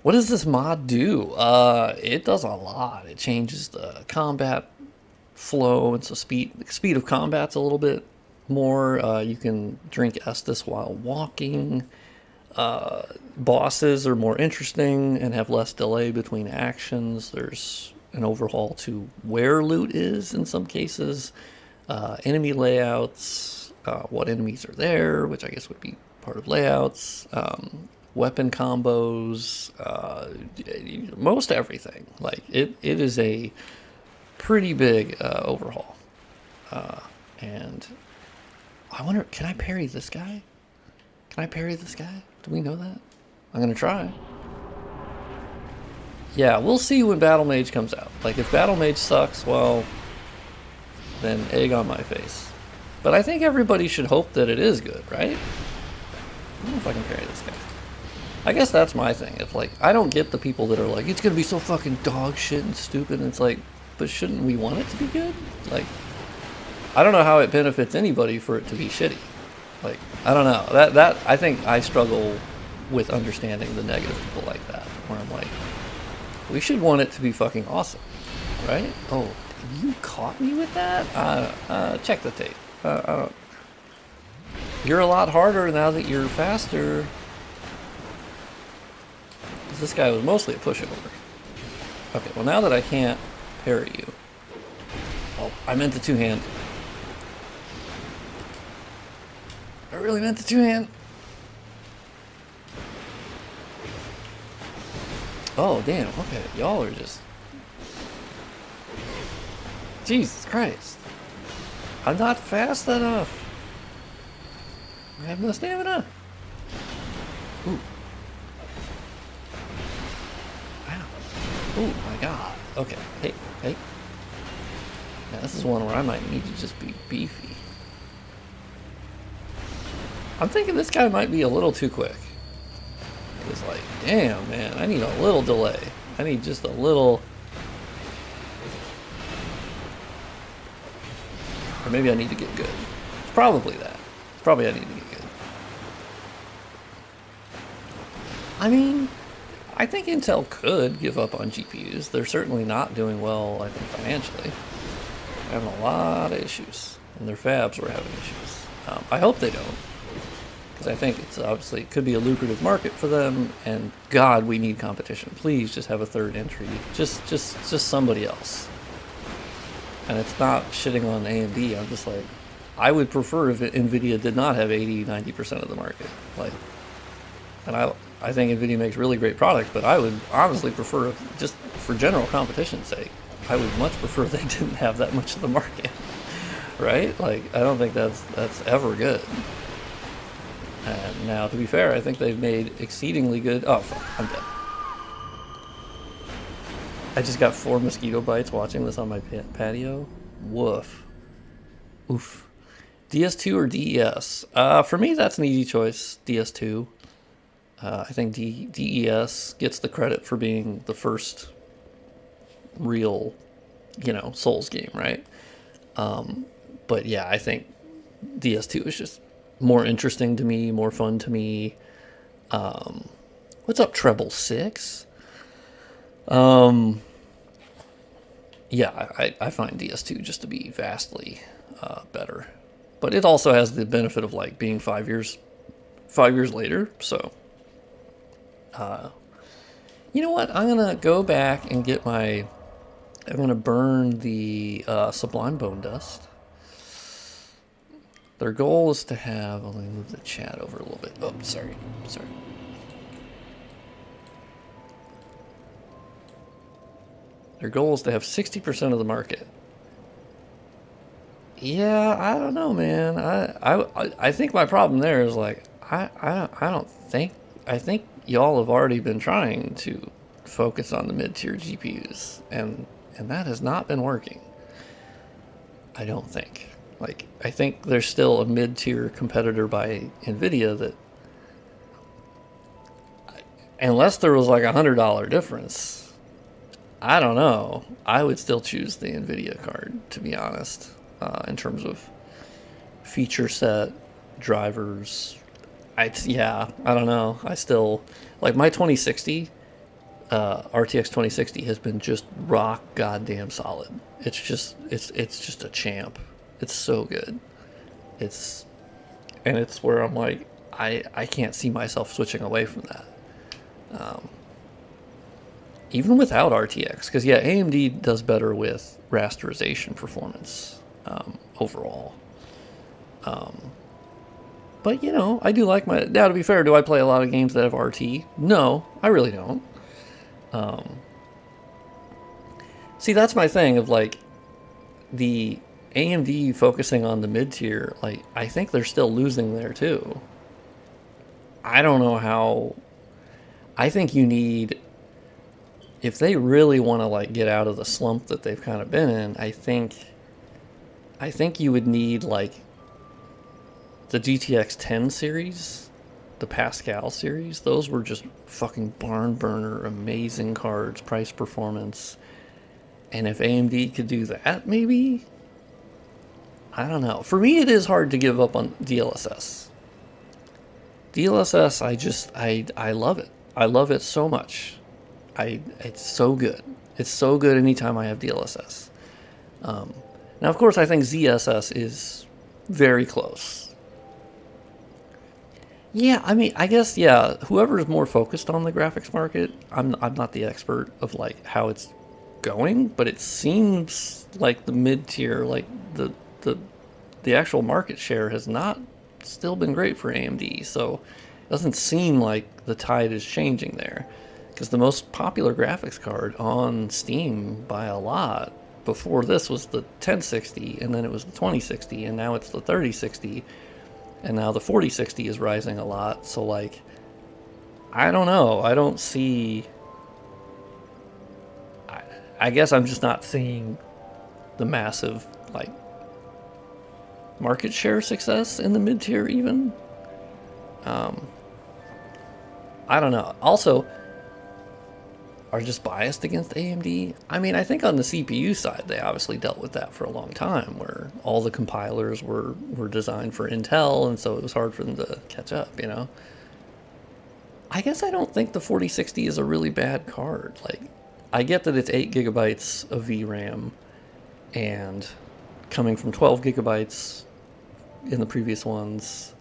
What does this mod do? It does a lot. It changes the combat flow, and so speed of combat's a little bit more. You can drink Estus while walking. Bosses are more interesting and have less delay between actions. There's an overhaul to where loot is in some cases. Enemy layouts, what enemies are there, which I guess would be part of layouts. Weapon combos, most everything. Like it is a pretty big overhaul. And I wonder, can I parry this guy? Can I parry this guy? Do we know that? I'm gonna try. Yeah, we'll see when Battle Mage comes out. Like if Battle Mage sucks, well, then egg on my face. But I think everybody should hope that it is good, right? I don't know if I can parry this guy. I guess that's my thing. If like, I don't get the people that are like, it's gonna be so fucking dog shit and stupid. And it's like, but shouldn't we want it to be good? Like, I don't know how it benefits anybody for it to be shitty. Like, I don't know. That I think I struggle with understanding the negative people like that. Where I'm like, we should want it to be fucking awesome, right? Oh, you caught me with that? Check the tape. You're a lot harder now that you're faster. This guy was mostly a pushover. Okay, well now that I can't parry you... Oh, I meant the two-hand. I really meant the two-hand. Oh, damn, okay. Y'all are just... Jesus Christ. I'm not fast enough. I have no stamina. Ooh. Oh my god. Okay. Hey. Now, this is one where I might need to just be beefy. I'm thinking this guy might be a little too quick. It's like, damn, man, I need a little delay. I need just a little... Or maybe I need to get good. It's probably that. It's probably I need to get good. I mean... I think Intel could give up on GPUs. They're certainly not doing well, I think, financially. They're having a lot of issues, and their fabs were having issues. I hope they don't, because I think it's obviously it could be a lucrative market for them. And God, we need competition. Please, just have a third entry. Just somebody else. And it's not shitting on AMD. I'm just like, I would prefer if NVIDIA did not have 80-90% of the market. Like, and I think NVIDIA makes really great products, but I would honestly prefer, just for general competition's sake, I would much prefer they didn't have that much of the market, right? Like, I don't think that's ever good. And now, to be fair, I think they've made exceedingly good... Oh, fuck, I'm dead. I just got 4 mosquito bites watching this on my patio. Woof. Oof. DS2 or DES? For me, that's an easy choice. DS2. I think DES gets the credit for being the first real, Souls game, right? But yeah, I think DS2 is just more interesting to me, more fun to me. What's up, Treble 6? Yeah, I find DS2 just to be vastly better. But it also has the benefit of like being 5 years later. So, you know what? I'm gonna go back and get my. I'm gonna burn the Sublime Bone Dust. Their goal is to have. Let me move the chat over a little bit. Oh, sorry. Their goal is to have 60% of the market. Yeah, I don't know, man. I think my problem there is like I don't think I think y'all have already been trying to focus on the mid-tier GPUs, and that has not been working. I don't think. Like, I think there's still a mid-tier competitor by NVIDIA that, unless there was like $100 difference, I don't know. I would still choose the NVIDIA card, to be honest, in terms of feature set, drivers. I don't know. I still, like my 2060, RTX 2060 has been just rock goddamn solid. It's just a champ. It's so good. It's where I'm like, I can't see myself switching away from that. Even without RTX, because yeah, AMD does better with rasterization performance overall. But I do like my. Now, to be fair, do I play a lot of games that have RT? No, I really don't. See, that's my thing of like the AMD focusing on the mid tier. Like, I think they're still losing there too. I don't know how. I think you need, if they really want to like get out of the slump that they've kind of been in, I think you would need like the GTX 10 series, the Pascal series. Those were just fucking barn burner, amazing cards, price performance. And if AMD could do that, maybe, I don't know. For me, it is hard to give up on DLSS. DLSS, I love it. I love it so much. It's so good. It's so good anytime I have DLSS. Now, of course, I think ZSS is very close. Yeah, I mean, I guess, yeah, whoever is more focused on the graphics market, I'm not the expert of like how it's going, but it seems like the mid-tier, like the actual market share has not still been great for AMD, so it doesn't seem like the tide is changing there. Because the most popular graphics card on Steam by a lot before this was the 1060, and then it was the 2060, and now it's the 3060, and now the 4060 is rising a lot. So like, I don't know. I don't see. I guess I'm just not seeing the massive like market share success in the mid tier even. I don't know. Also, are just biased against AMD. I mean, I think on the CPU side, they obviously dealt with that for a long time, where all the compilers were designed for Intel, and so it was hard for them to catch up, I guess I don't think the 4060 is a really bad card. Like, I get that it's 8 gigabytes of VRAM, and coming from 12 gigabytes in the previous ones,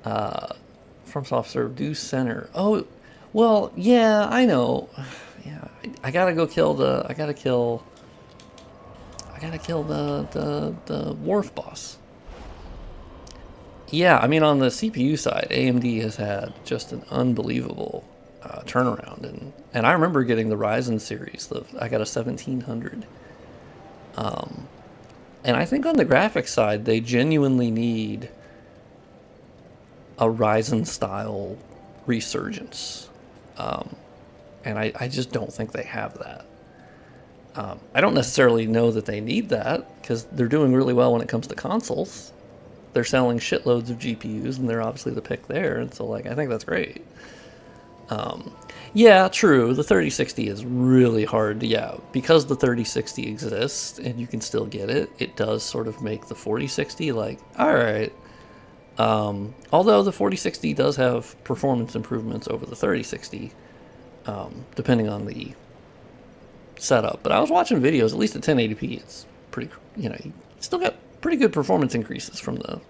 FromSoftware do center. Oh, well, yeah, I know. Yeah, I gotta go kill the. I gotta kill the wharf boss. Yeah, I mean, on the CPU side, AMD has had just an unbelievable turnaround, and I remember getting the Ryzen series. I got a 1700. And I think on the graphics side, they genuinely need a Ryzen style resurgence. And I just don't think they have that. I don't necessarily know that they need that, because they're doing really well when it comes to consoles. They're selling shitloads of GPUs, and they're obviously the pick there, and so like I think that's great. Yeah, true. The 3060 is really hard. Yeah, because the 3060 exists and you can still get it, it does sort of make the 4060 like, all right. Although the 4060 does have performance improvements over the 3060, depending on the setup. But I was watching videos, at least at 1080p, it's pretty, you know, you still got pretty good performance increases from the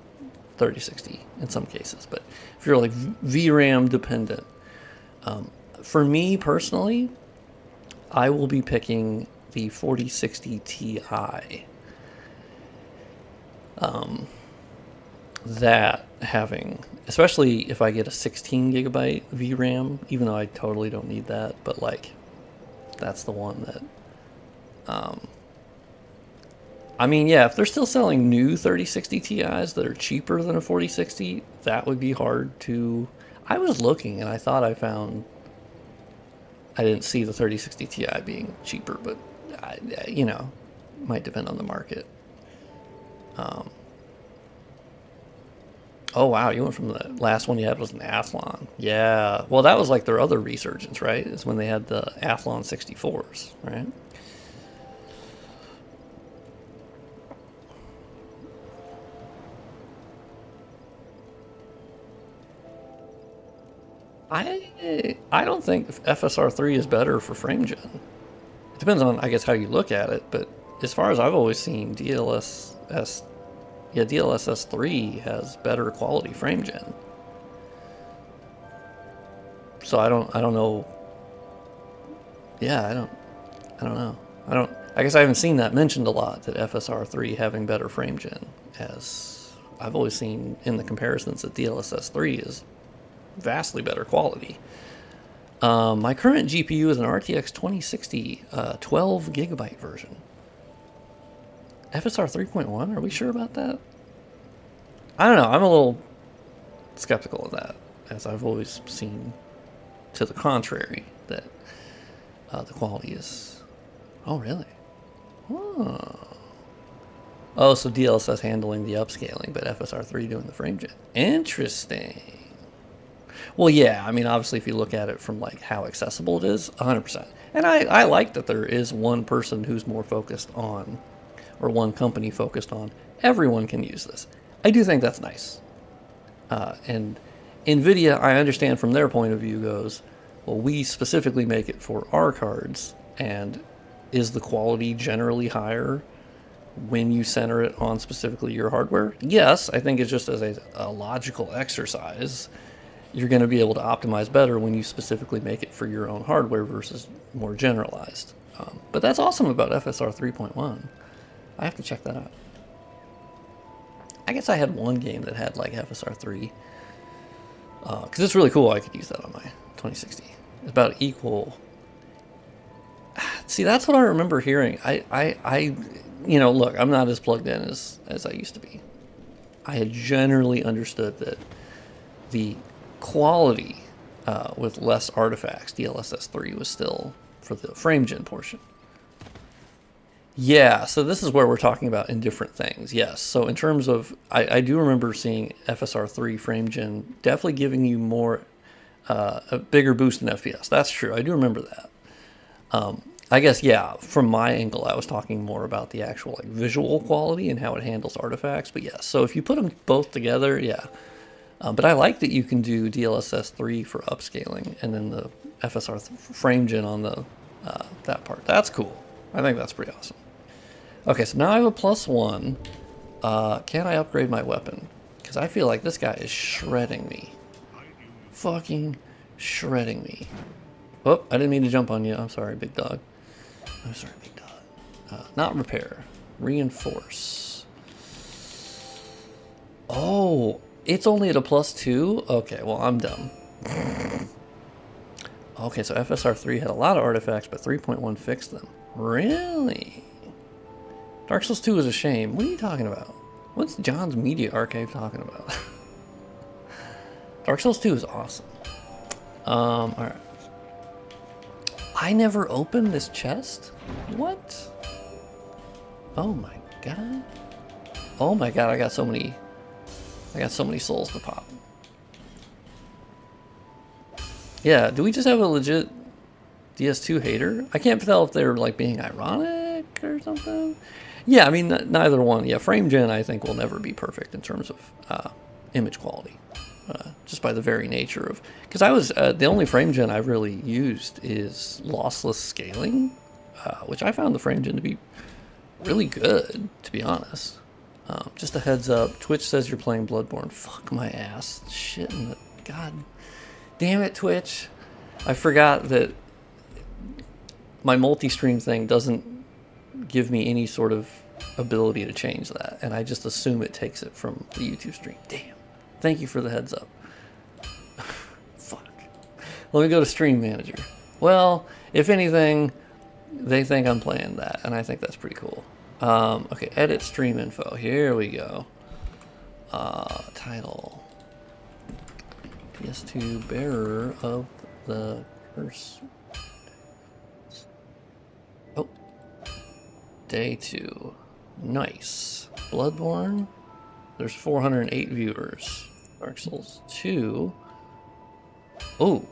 3060 in some cases. But if you're like VRAM dependent, for me personally, I will be picking the 4060 Ti. That having, especially if I get a 16 gigabyte VRAM, even though I totally don't need that, but like, that's the one that, I mean, yeah, if they're still selling new 3060 Ti's that are cheaper than a 4060, that would be hard to, I was looking and I thought I found, I didn't see the 3060 Ti being cheaper, but you know, might depend on the market. Oh wow, you went from the last one you had was an Athlon. Yeah, well that was like their other resurgence, right? Is when they had the Athlon 64s, right? I don't think FSR3 is better for frame gen. It depends on, I guess, how you look at it, but as far as I've always seen, DLSS 3 has better quality frame gen. So I don't know. Yeah, I don't know. I guess I haven't seen that mentioned a lot, that FSR 3 having better frame gen, as I've always seen in the comparisons that DLSS 3 is vastly better quality. My current GPU is an RTX 2060 12 gigabyte version. FSR 3.1, are we sure about that? I don't know, I'm a little skeptical of that, as I've always seen to the contrary, that the quality is... Oh, really? Oh, so DLSS handling the upscaling, but FSR 3 doing the frame gen. Interesting. Well, yeah, I mean, obviously, if you look at it from like how accessible it is, 100%. And I like that there is one person who's more focused on, or one company focused on, everyone can use this. I do think that's nice. And NVIDIA, I understand from their point of view, goes, well, we specifically make it for our cards, and is the quality generally higher when you center it on specifically your hardware? Yes, I think it's just as a logical exercise. You're going to be able to optimize better when you specifically make it for your own hardware versus more generalized. But that's awesome about FSR 3.1. I have to check that out. I guess I had one game that had like FSR 3. Because it's really cool. I could use that on my 2060. It's about equal. See, that's what I remember hearing. You know, look, I'm not as plugged in as I used to be. I had generally understood that the quality with less artifacts, DLSS 3 was still for the frame gen portion. Yeah, so this is where we're talking about indifferent things. Yes, so in terms of, I do remember seeing FSR 3 frame gen definitely giving you more, a bigger boost in FPS. That's true, I do remember that. I guess, yeah, from my angle, I was talking more about the actual like visual quality and how it handles artifacts. But yes, so if you put them both together, yeah. But I like that you can do DLSS 3 for upscaling and then the FSR frame gen on the that part. That's cool. I think that's pretty awesome. Okay, so now I have a +1. Can I upgrade my weapon? Because I feel like this guy is shredding me. Fucking shredding me. Oh, I didn't mean to jump on you. I'm sorry, big dog. I'm sorry, big dog. Not repair. Reinforce. Oh, it's only at a +2? Okay, well, I'm dumb. Okay, so FSR 3 had a lot of artifacts, but 3.1 fixed them. Really? Dark Souls 2 is a shame. What are you talking about? What's John's Media Archive talking about? Dark Souls 2 is awesome. Alright. I never opened this chest? What? Oh my god. Oh my god, I got so many souls to pop. Yeah, do we just have a legit DS2 hater? I can't tell if they're like being ironic or something. Yeah, I mean, neither one. Yeah, frame gen I think will never be perfect in terms of image quality, just by the very nature of. Because I was the only frame gen I've really used is lossless scaling, which I found the frame gen to be really good, to be honest. Just a heads up, Twitch says you're playing Bloodborne. Fuck my ass. Shit in the... God damn it, Twitch. I forgot that my multi-stream thing doesn't give me any sort of ability to change that, and I just assume it takes it from the YouTube stream. Damn. Thank you for the heads up. Fuck. Let me go to Stream Manager. Well, if anything, they think I'm playing that, and I think that's pretty cool. Okay, edit stream info. Here we go. Title. PS2 bearer of the curse. Oh. Day 2. Nice. Bloodborne. There's 408 viewers. Dark Souls 2. Oh.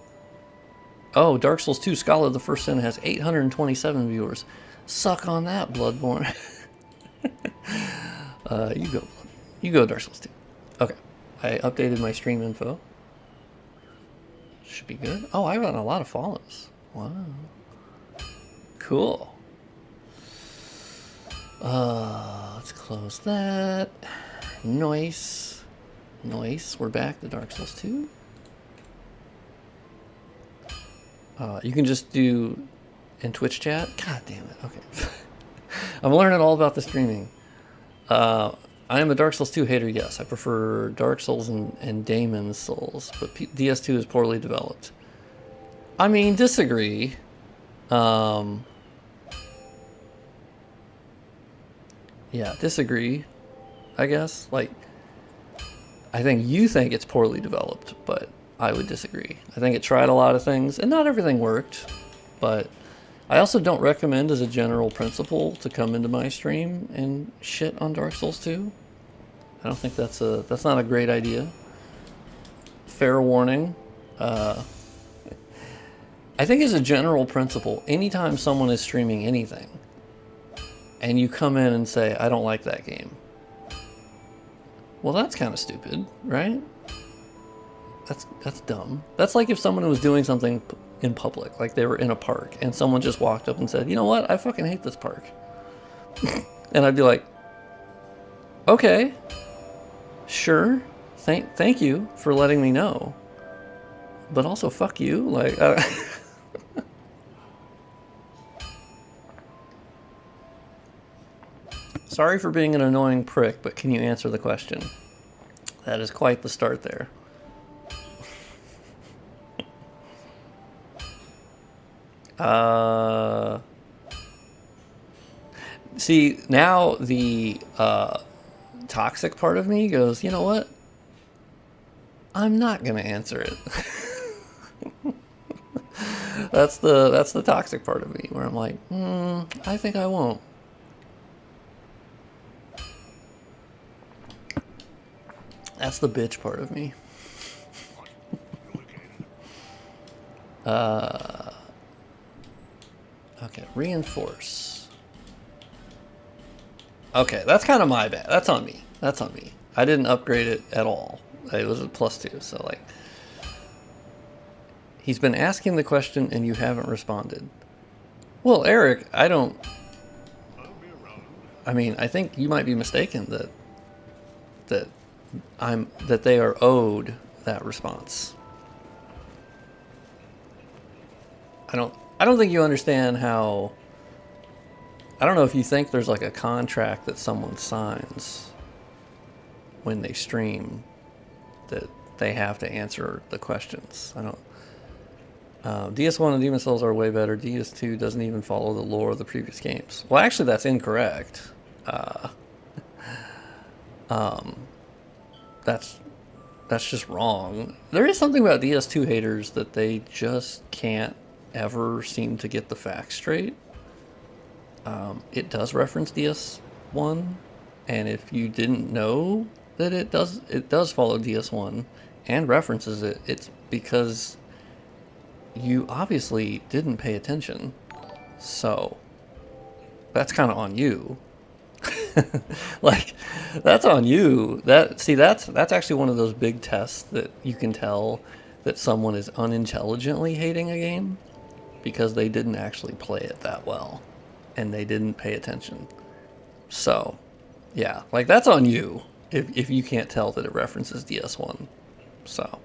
Oh, Dark Souls 2 Scholar of the First Sin has 827 viewers. Suck on that, Bloodborne. You go Dark Souls 2. Okay. I updated my stream info. Should be good. Oh, I've gotten a lot of follows. Wow. Cool. Let's close that. Nice. Nice. We're back to Dark Souls 2. You can just do in Twitch chat. God damn it. Okay. I'm learning all about the streaming. I am a Dark Souls 2 hater, yes. I prefer Dark Souls and Daemon's Souls, but DS2 is poorly developed. I mean, disagree. Yeah, disagree, I guess. Like, I think you think it's poorly developed, but I would disagree. I think it tried a lot of things, and not everything worked, but I also don't recommend as a general principle to come into my stream and shit on Dark Souls 2. I don't think that's not a great idea. Fair warning. I think as a general principle, anytime someone is streaming anything, and you come in and say, I don't like that game. Well, that's kind of stupid, right? That's dumb. That's like if someone was doing something in public, like they were in a park, and someone just walked up and said, you know what, I fucking hate this park. And I'd be like, okay, sure, thank you for letting me know. But also, fuck you, like... Sorry for being an annoying prick, but can you answer the question? That is quite the start there. See, now the toxic part of me goes, you know what? I'm not gonna answer it. That's the toxic part of me, where I'm like, I think I won't. That's the bitch part of me. Okay, reinforce. Okay, that's kind of my bad. That's on me. That's on me. I didn't upgrade it at all. It was a +2, so like... He's been asking the question and you haven't responded. Well, Eric, I don't... I mean, I think you might be mistaken that they are owed that response. I don't think you understand how... I don't know if you think there's like a contract that someone signs when they stream that they have to answer the questions. I don't... DS1 and Demon Souls are way better. DS2 doesn't even follow the lore of the previous games. Well, actually, that's incorrect. That's just wrong. There is something about DS2 haters that they just can't ever seem to get the facts straight. It does reference DS1, and if you didn't know that it does follow DS1 and references it, it's because you obviously didn't pay attention. So that's kind of on you. Like, that's on you. That's actually one of those big tests that you can tell that someone is unintelligently hating a game because they didn't actually play it that well and they didn't pay attention. So, yeah, like, that's on you if you can't tell that it references DS1. So,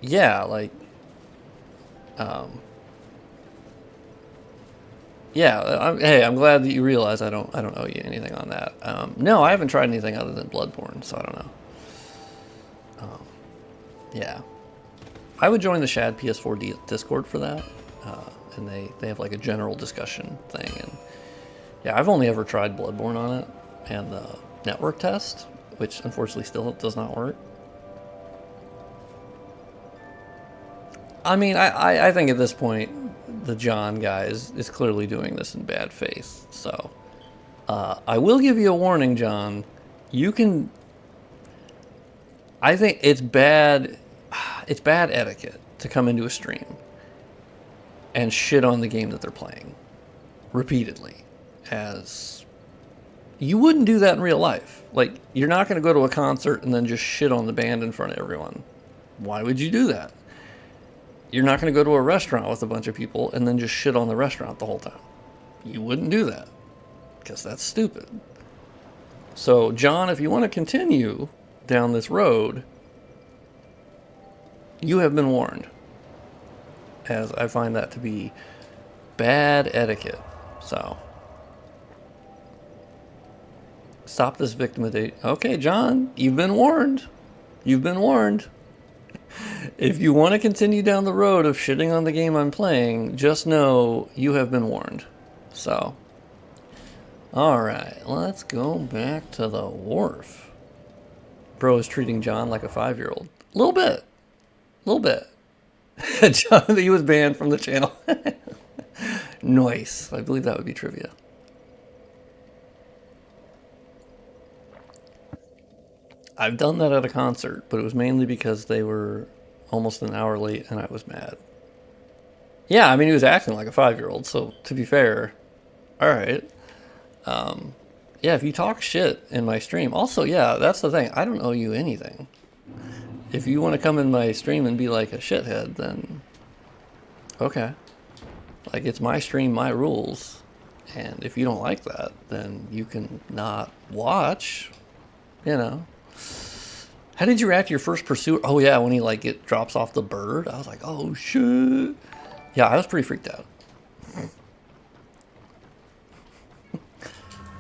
yeah, like, yeah. Hey, I'm glad that you realize I don't owe you anything on that. No, I haven't tried anything other than Bloodborne, so I don't know. Yeah, I would join the Shad PS4 Discord for that, and they have like a general discussion thing. And yeah, I've only ever tried Bloodborne on it and the network test, which unfortunately still does not work. I mean, I think at this point, the John guy is clearly doing this in bad faith. So, I will give you a warning, John. You can... I think it's bad etiquette to come into a stream and shit on the game that they're playing repeatedly. As you wouldn't do that in real life. Like, you're not going to go to a concert and then just shit on the band in front of everyone. Why would you do that? You're not going to go to a restaurant with a bunch of people and then just shit on the restaurant the whole time. You wouldn't do that because that's stupid. So, John, if you want to continue down this road, you have been warned, as I find that to be bad etiquette. So, stop this victimization. Okay, John, you've been warned. You've been warned. If you want to continue down the road of shitting on the game I'm playing, just know you have been warned. So, alright, let's go back to the wharf. Bro is treating John like a 5-year-old. A little bit. A little bit. John, he was banned from the channel. Nice. I believe that would be trivia. I've done that at a concert, but it was mainly because they were almost an hour late and I was mad. Yeah, I mean, he was acting like a 5-year-old, so to be fair, alright. Yeah, if you talk shit in my stream, also, yeah, that's the thing, I don't owe you anything. If you want to come in my stream and be like a shithead, then okay. Like, it's my stream, my rules, and if you don't like that, then you can not watch, you know. How did you react to your first pursuit? Oh yeah, when he like it drops off the bird, I was like, oh shit. Yeah, I was pretty freaked out.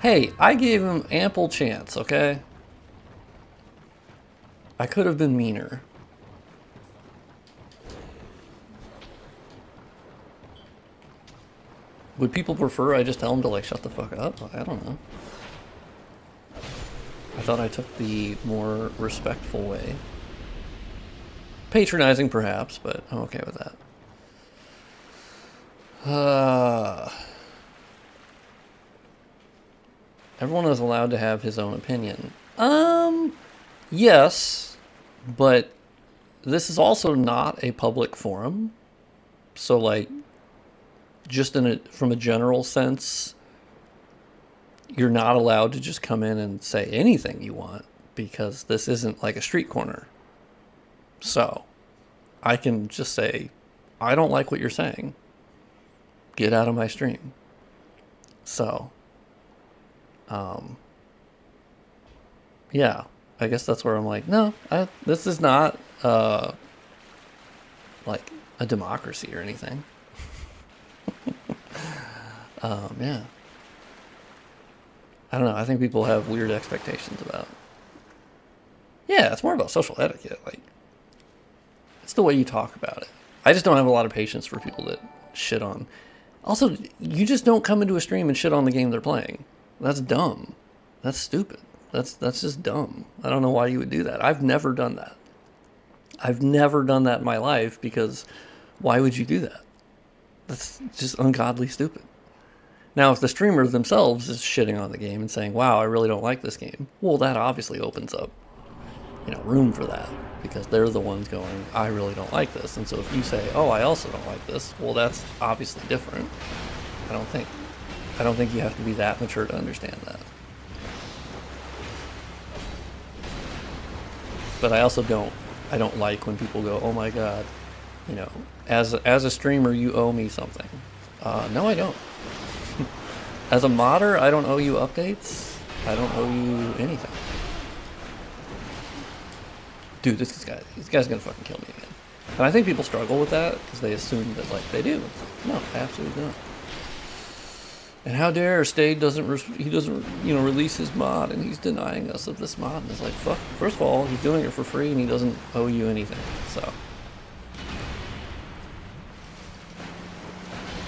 Hey, I gave him ample chance, okay? I could have been meaner. Would people prefer I just tell them to like shut the fuck up? I don't know. I thought I took the more respectful way. Patronizing, perhaps, but I'm okay with that. Everyone is allowed to have his own opinion. Yes, but this is also not a public forum. So, like, just from a general sense, you're not allowed to just come in and say anything you want because this isn't like a street corner. So, I can just say, I don't like what you're saying. Get out of my stream. So, yeah, I guess that's where I'm like, no, this is not, like a democracy or anything. Yeah. I don't know. I think people have weird expectations about. Yeah, it's more about social etiquette. Like, it's the way you talk about it. I just don't have a lot of patience for people that shit on. Also, you just don't come into a stream and shit on the game they're playing. That's dumb. That's stupid. That's just dumb. I don't know why you would do that. I've never done that. I've never done that in my life because why would you do that? That's just ungodly stupid. Now, if the streamer themselves is shitting on the game and saying, wow, I really don't like this game, well, that obviously opens up room for that, because they're the ones going, I really don't like this. And so if you say, oh, I also don't like this, well, that's obviously different. I don't think you have to be that mature to understand that. But I also don't like when people go, oh my god, as a streamer you owe me something. No, I don't. As a modder, I don't owe you updates. I don't owe you anything. Dude, this guy's gonna fucking kill me again. And I think people struggle with that because they assume that like they do. No, absolutely not. And how dare Stade doesn't release his mod, and he's denying us of this mod. And it's like, fuck. First of all, he's doing it for free, and he doesn't owe you anything. So,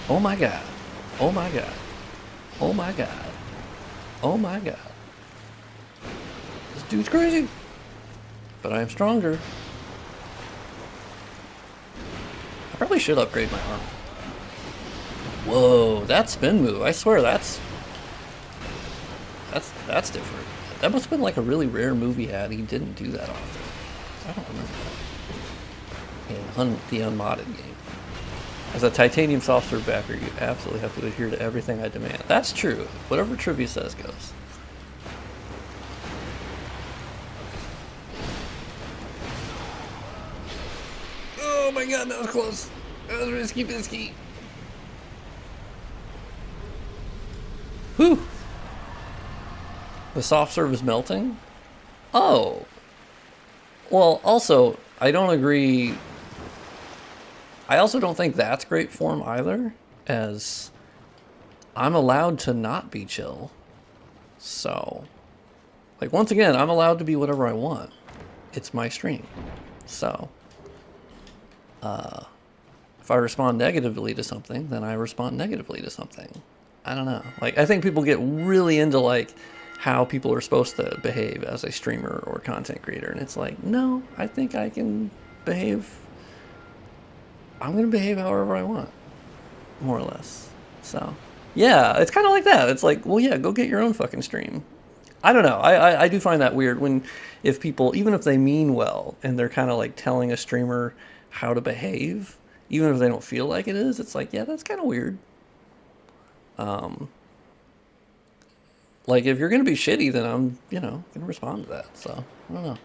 oh my god, oh my god, oh my god, oh my god. This dude's crazy. But I am stronger. I probably should upgrade my armor. Whoa, that spin move! I swear that's different. That must have been like a really rare move he had. He didn't do that often. I don't remember that. In the unmodded game. As a Titanium Software backer, you absolutely have to adhere to everything I demand. That's true. Whatever trivia says goes. Oh my god, that was close. That was risky bisky. Whew. The soft serve is melting? Oh. Well, also, I don't agree. I also don't think that's great form either, as I'm allowed to not be chill. So, like, once again, I'm allowed to be whatever I want. It's my stream. So, if I respond negatively to something, then I respond negatively to something. I don't know. Like, I think people get really into, like, how people are supposed to behave as a streamer or content creator. And it's like, no, I think I can behave. I'm going to behave however I want, more or less. So, yeah, it's kind of like that. It's like, well, yeah, go get your own fucking stream. I don't know. I do find that weird if people, even if they mean well, and they're kind of like telling a streamer how to behave, even if they don't feel like it is, it's like, yeah, that's kind of weird. Like, if you're going to be shitty, then I'm, going to respond to that. So, I don't know.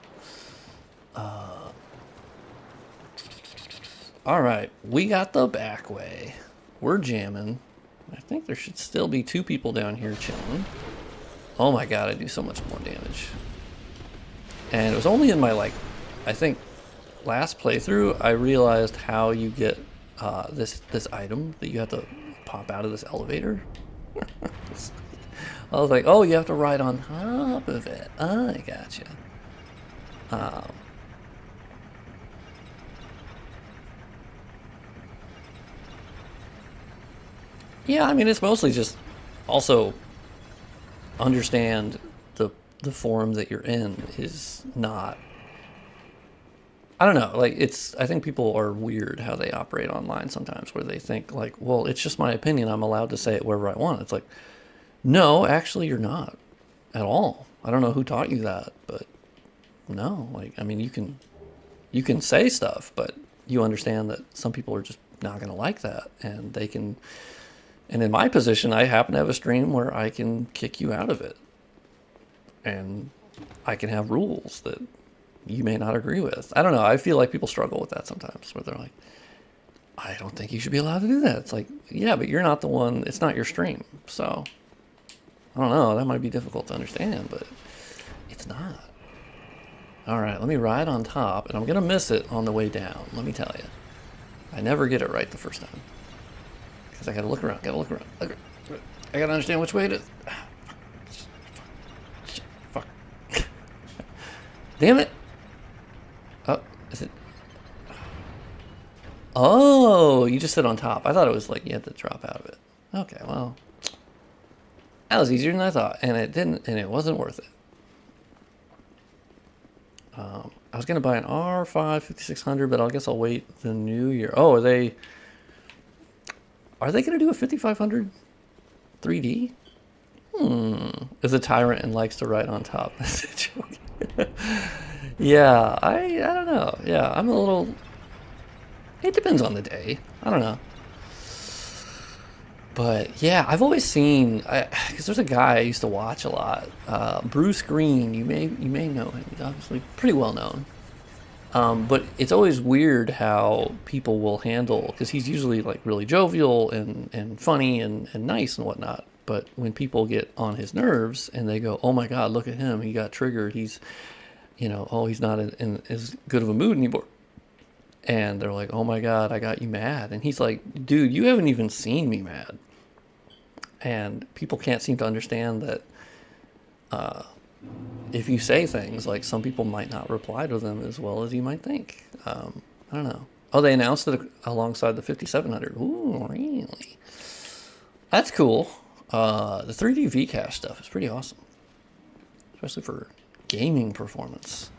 All right, we got the back way. We're jamming. I think there should still be 2 people down here chilling. Oh my god, I do so much more damage. And it was only in my, like, I think last playthrough, I realized how you get this item that you have to pop out of this elevator. I was like, oh, you have to ride on top of it. I gotcha. Yeah, I mean, it's mostly just also understand the forum that you're in is not. I don't know, like, I think people are weird how they operate online sometimes, where they think, like, well, it's just my opinion, I'm allowed to say it wherever I want. It's like, no, actually, you're not at all. I don't know who taught you that, but no, like, I mean, you can say stuff, but you understand that some people are just not going to like that, and they can. And in my position, I happen to have a stream where I can kick you out of it, and I can have rules that you may not agree with. I don't know. I feel like people struggle with that sometimes, where they're like, I don't think you should be allowed to do that. It's like, yeah, but you're not the one. It's not your stream. So, I don't know. That might be difficult to understand, but it's not. All right, let me ride on top, and I'm going to miss it on the way down. Let me tell you. I never get it right the first time. Because I got to look around. I got to understand which way it is. Fuck. Damn it. Oh, is it? Oh, you just sit on top. I thought it was like you had to drop out of it. Okay, well. That was easier than I thought. And it didn't, and it wasn't worth it. I was going to buy an R5 5600, but I guess I'll wait the new year. Oh, are they going to do a 5500 3D? Is a tyrant and likes to ride on top. That's a joke. Yeah, I don't know. Yeah, I'm a little. It depends on the day. I don't know. But yeah, I've always seen because there's a guy I used to watch a lot, Bruce Green. You may know him. He's obviously pretty well known. But it's always weird how people will handle because he's usually like really jovial and funny and nice and whatnot. But when people get on his nerves and they go, "Oh my God, look at him! He got triggered. He's oh, he's not in as good of a mood anymore." And they're like, "Oh my God, I got you mad." And he's like, "Dude, you haven't even seen me mad." And people can't seem to understand that if you say things, like some people might not reply to them as well as you might think. I don't know. Oh, they announced it alongside the 5700. Ooh, really? That's cool. The 3D VCache stuff is pretty awesome, especially for gaming performance.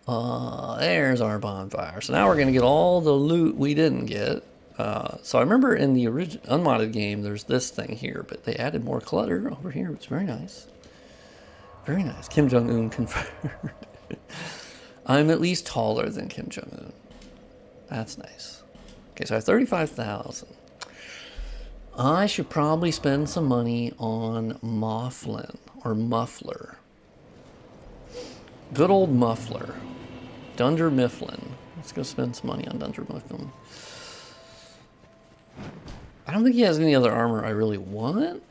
There's our bonfire. So now we're going to get all the loot we didn't get. So I remember in the original unmodded game, there's this thing here, but they added more clutter over here. It's very nice. Very nice. Kim Jong-un confirmed. I'm at least taller than Kim Jong-un. That's nice. Okay, so I have 35,000. I should probably spend some money on Mufflin or Muffler. Good old Muffler. Dunder Mifflin. Let's go spend some money on Dunder Mifflin. I don't think he has any other armor I really want,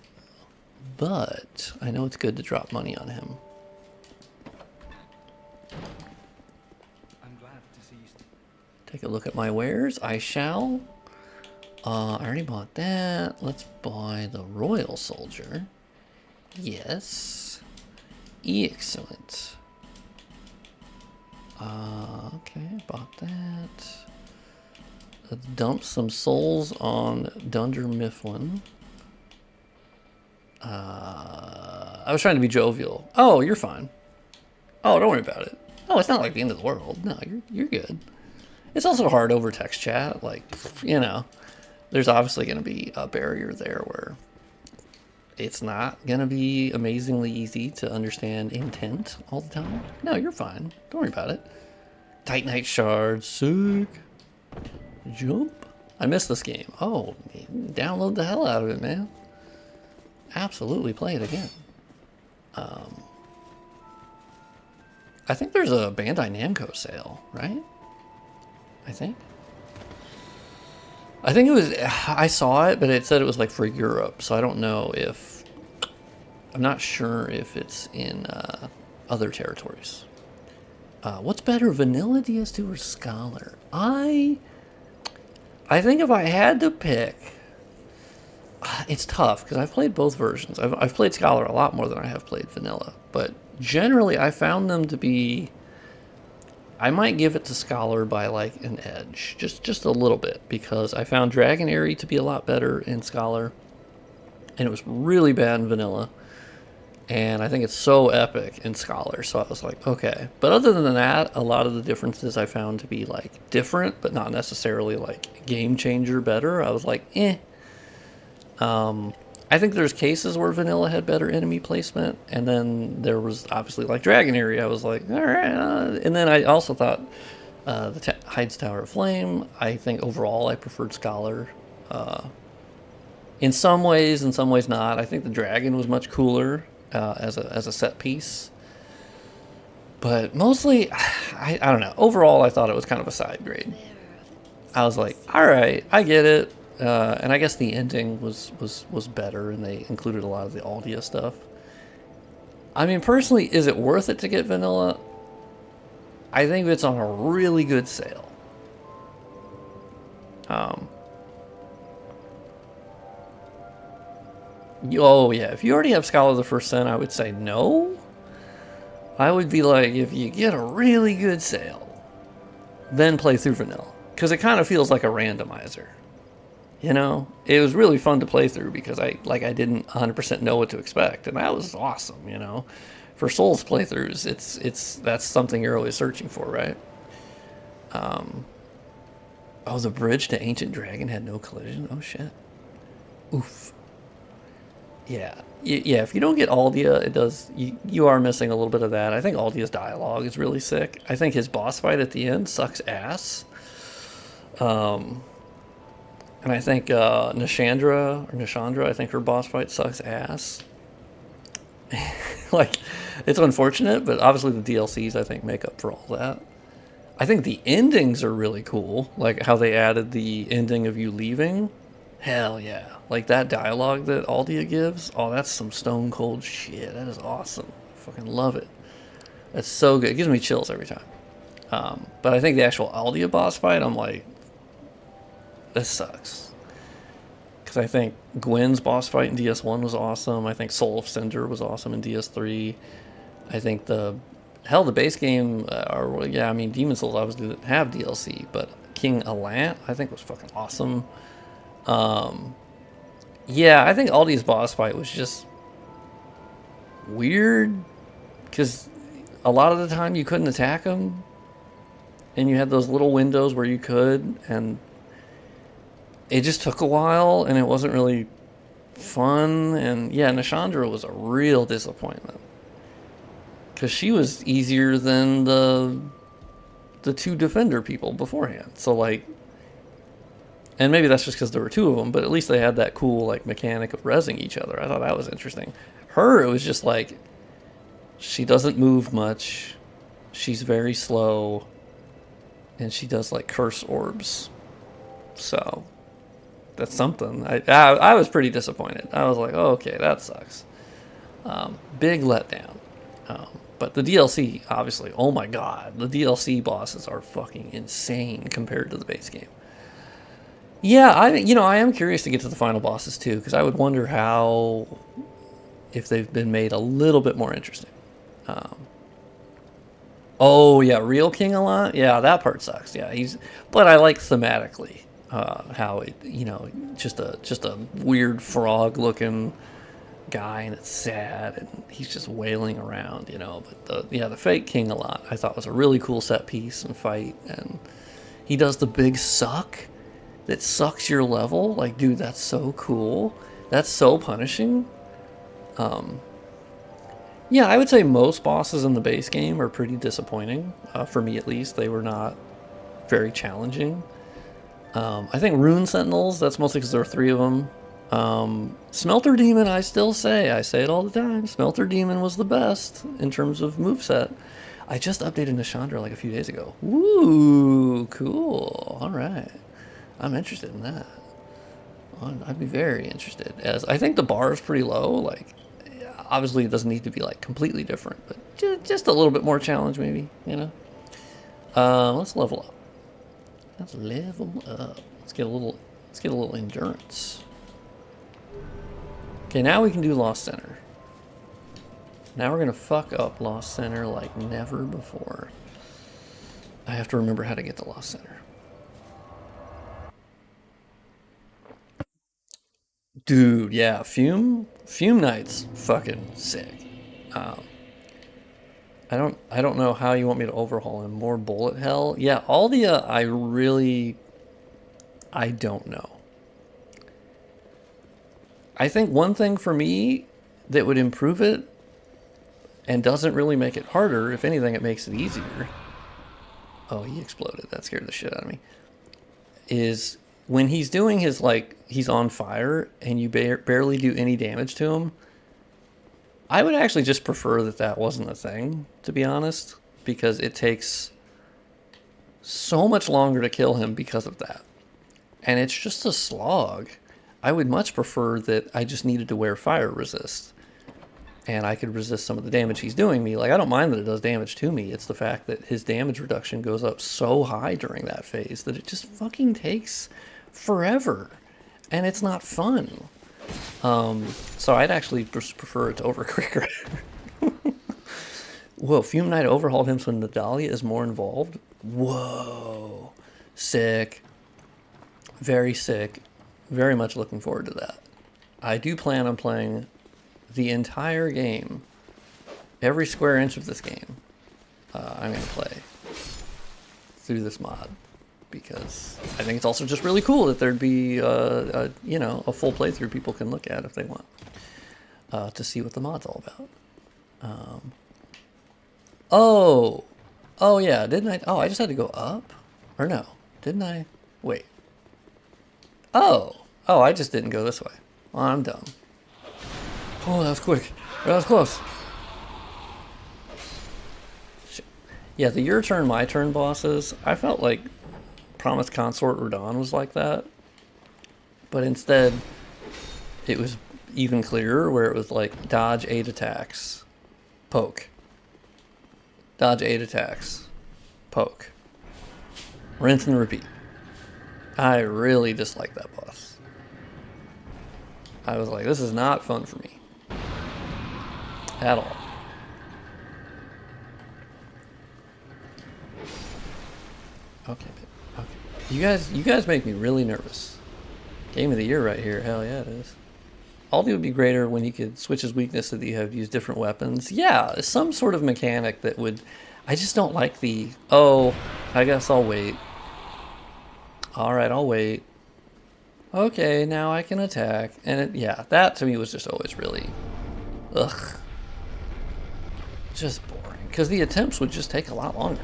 but I know it's good to drop money on him. I'm glad to see you. Take a look at my wares. I shall. I already bought that. Let's buy the Royal Soldier. Yes. Excellent. Okay, bought that. Let's dump some souls on Dunder Mifflin. I was trying to be jovial. Oh, you're fine. Oh, don't worry about it. Oh, it's not like the end of the world. No, you're good. It's also hard over text chat. Like, there's obviously going to be a barrier there where it's not going to be amazingly easy to understand intent all the time. No, you're fine. Don't worry about it. Titanite shards. Sick. Jump. I missed this game. Oh, download the hell out of it, man. Absolutely play it again. I think there's a Bandai Namco sale, right? I think it was, I saw it, but it said it was like for Europe, so I don't know if, I'm not sure if it's in other territories. What's better, vanilla DS2 or Scholar? I think if I had to pick, it's tough because I've played both versions. I've played Scholar a lot more than I have played vanilla, but generally I found them to be, I might give it to Scholar by like an edge, just a little bit, because I found Dragonary to be a lot better in Scholar, and it was really bad in vanilla, and I think it's so epic in Scholar, so I was like, okay. But other than that, a lot of the differences I found to be like different, but not necessarily like game changer better. I was like, eh. I think there's cases where vanilla had better enemy placement, and then there was obviously like Dragonary. I was like, all right, and then I also thought the Heights Tower of Flame. I think overall I preferred Scholar. In some ways not. I think the dragon was much cooler as a set piece, but mostly, I don't know. Overall, I thought it was kind of a side grade. I was like, all right, I get it. And I guess the ending was better, and they included a lot of the Aldia stuff. I mean, personally, is it worth it to get vanilla? I think it's on a really good sale. Oh yeah, if you already have Scholar of the First Sin, I would say no. I would be like, if you get a really good sale, then play through vanilla, because it kind of feels like a randomizer. It was really fun to play through because I didn't 100% know what to expect, and that was awesome. For Souls playthroughs, that's something you're always searching for, right? Oh, the bridge to Ancient Dragon had no collision. Oh shit. Oof. Yeah, yeah. If you don't get Aldia, it does. You are missing a little bit of that. I think Aldia's dialogue is really sick. I think his boss fight at the end sucks ass. And I think Nishandra, I think her boss fight sucks ass. Like, it's unfortunate, but obviously the DLCs I think make up for all that. I think the endings are really cool, like how they added the ending of you leaving. Hell yeah. Like that dialogue that Aldia gives, oh, that's some stone cold shit. That is awesome. I fucking love it. That's so good. It gives me chills every time. But I think the actual Aldia boss fight, I'm like, this sucks. Because I think Gwen's boss fight in DS1 was awesome. I think Soul of Cinder was awesome in DS3. I think the base game, I mean, Demon Souls obviously didn't have DLC, but King Allant, I think was fucking awesome. Yeah, I think Aldi's boss fight was just weird, because a lot of the time you couldn't attack him, and you had those little windows where you could, and it just took a while, and it wasn't really fun. And yeah, Nishandra was a real disappointment, because she was easier than the two defender people beforehand. So like, and maybe that's just because there were two of them, but at least they had that cool like mechanic of rezzing each other. I thought that was interesting. Her, it was just like, she doesn't move much, she's very slow, and she does like curse orbs. So that's something. I was pretty disappointed. I was like, oh, okay, that sucks. Big letdown. But the DLC, obviously, oh my god, the DLC bosses are fucking insane compared to the base game. Yeah, I am curious to get to the final bosses too, because I would wonder if they've been made a little bit more interesting. Oh yeah, real King Allant. Yeah, that part sucks. Yeah, but I like thematically how it, just a weird frog looking guy, and it's sad, and he's just wailing around, But the fake King Allant I thought was a really cool set piece and fight, and he does the big suck that sucks your level. Like, dude, that's so cool. That's so punishing. Yeah, I would say most bosses in the base game are pretty disappointing. For me, at least, they were not very challenging. I think Rune Sentinels, that's mostly because there are 3 of them. Smelter Demon, I say it all the time, Smelter Demon was the best in terms of moveset. I just updated Nishandra like a few days ago. Ooh, cool. Alright. I'm interested in that. I'd be very interested, as I think the bar is pretty low. Like, obviously it doesn't need to be like completely different, but just a little bit more challenge maybe, Let's level up. Let's level up. Let's get a little endurance. Okay, now we can do Lost Center. Now we're gonna fuck up Lost Center like never before. I have to remember how to get to Lost Center. Dude, yeah, Fume Knight's fucking sick. I don't know how you want me to overhaul him. More bullet hell? Yeah, Aldia, I don't know. I think one thing for me that would improve it, and doesn't really make it harder, if anything it makes it easier. Oh, he exploded. That scared the shit out of me. Is when he's doing his, like, he's on fire and you barely do any damage to him, I would actually just prefer that wasn't a thing, to be honest, because it takes so much longer to kill him because of that. And it's just a slog. I would much prefer that I just needed to wear fire resist, and I could resist some of the damage he's doing me. Like, I don't mind that it does damage to me. It's the fact that his damage reduction goes up so high during that phase that it just fucking takes forever, and it's not fun. So I'd actually prefer it to over quicker. Whoa, Fume Knight overhauled him so Nadalia is more involved? Whoa. Sick. Very sick. Very much looking forward to that. I do plan on playing the entire game, every square inch of this game. I'm going to play through this mod, because I think it's also just really cool that there'd be, a full playthrough people can look at if they want. to see what the mod's all about. Oh yeah, didn't I? Oh, I just had to go up, or no? Didn't I? Wait. Oh, I just didn't go this way. Well, I'm dumb. Oh, that was quick. That was close. Shit. Yeah, the your turn, my turn bosses. I felt like Promised Consort Radon was like that, but instead, it was even clearer, where it was like dodge 8 attacks, poke. Dodge 8 attacks, poke. Rinse and repeat. I really dislike that boss. I was like, this is not fun for me. At all. Okay. You guys make me really nervous. Game of the year right here. Hell yeah, it is. Aldi would be greater when he could switch his weakness so that you have to use different weapons. Yeah, some sort of mechanic that would... I just don't like the... Oh, I guess I'll wait. Alright, I'll wait. Okay, now I can attack. And yeah, that to me was just always really... Ugh. Just boring. Because the attempts would just take a lot longer.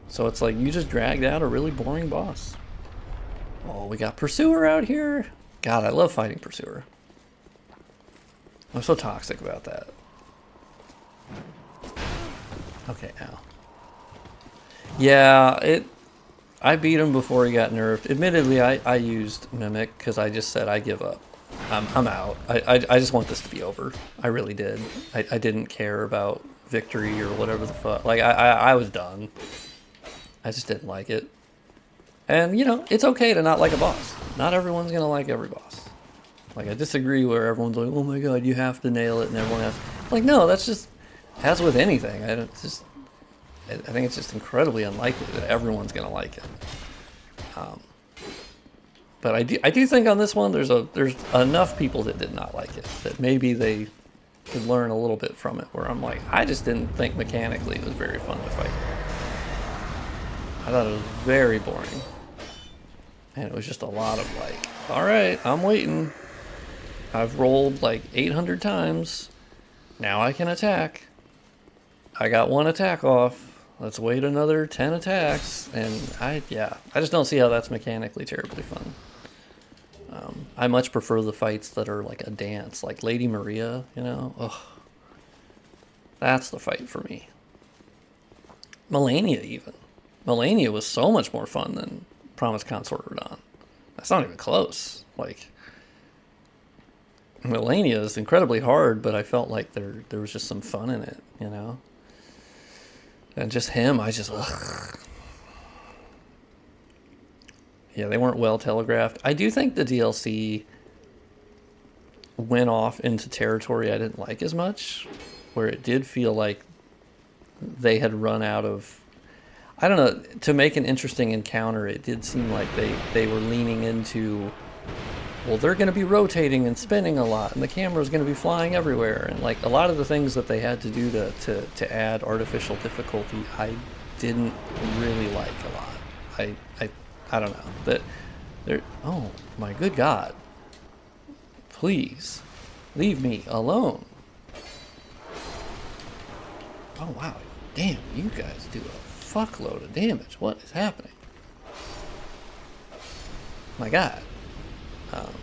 So it's like you just dragged out a really boring boss. Oh, we got Pursuer out here. God, I love fighting Pursuer. I'm so toxic about that. Okay, ow. Yeah, I beat him before he got nerfed. Admittedly, I used Mimic because I just said I give up. I'm out. I just want this to be over. I really did. I didn't care about victory or whatever the fuck. Like, I was done. I just didn't like it. And, you know, it's okay to not like a boss. Not everyone's going to like every boss. Like, I disagree where everyone's like, oh my god, you have to nail it, and everyone has... Like, no, that's just... As with anything, I think it's just incredibly unlikely that everyone's going to like it. But I do think on this one, there's enough people that did not like it, that maybe they could learn a little bit from it, where I'm like, I just didn't think mechanically it was very fun to fight. I thought it was very boring. And it was just a lot of like, alright, I'm waiting. I've rolled like 800 times. Now I can attack. I got one attack off. Let's wait another 10 attacks. And I just don't see how that's mechanically terribly fun. I much prefer the fights that are like a dance, like Lady Maria, you know? Ugh. That's the fight for me. Melania even. Melania was so much more fun than Promised Consort Radon. That's not even close. Like, Melania is incredibly hard, but I felt like there was just some fun in it, you know? And just him, ugh. Yeah, they weren't well telegraphed. I do think the DLC went off into territory I didn't like as much, where it did feel like they had run out of... I don't know, to make an interesting encounter, it did seem like they were leaning into, well, they're going to be rotating and spinning a lot, and the camera's going to be flying everywhere, and like a lot of the things that they had to do to add artificial difficulty, I didn't really like a lot. I don't know. That they're, oh my good God. Please, leave me alone. Oh wow, damn, you guys do a fuckload of damage. What is happening? My God. I'm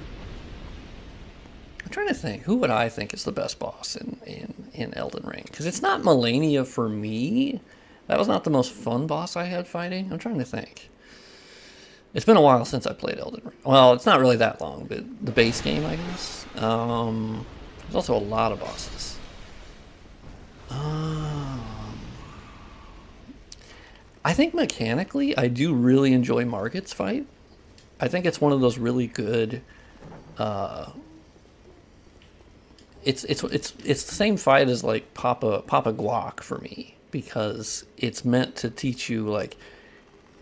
trying to think. Who would I think is the best boss in Elden Ring? Because it's not Melania for me. That was not the most fun boss I had fighting. I'm trying to think. It's been a while since I played Elden Ring. Well, it's not really that long, but the base game, I guess. There's also a lot of bosses. I think mechanically, I do really enjoy Margit's fight. I think it's one of those really good. It's the same fight as like Papa Guac for me, because it's meant to teach you like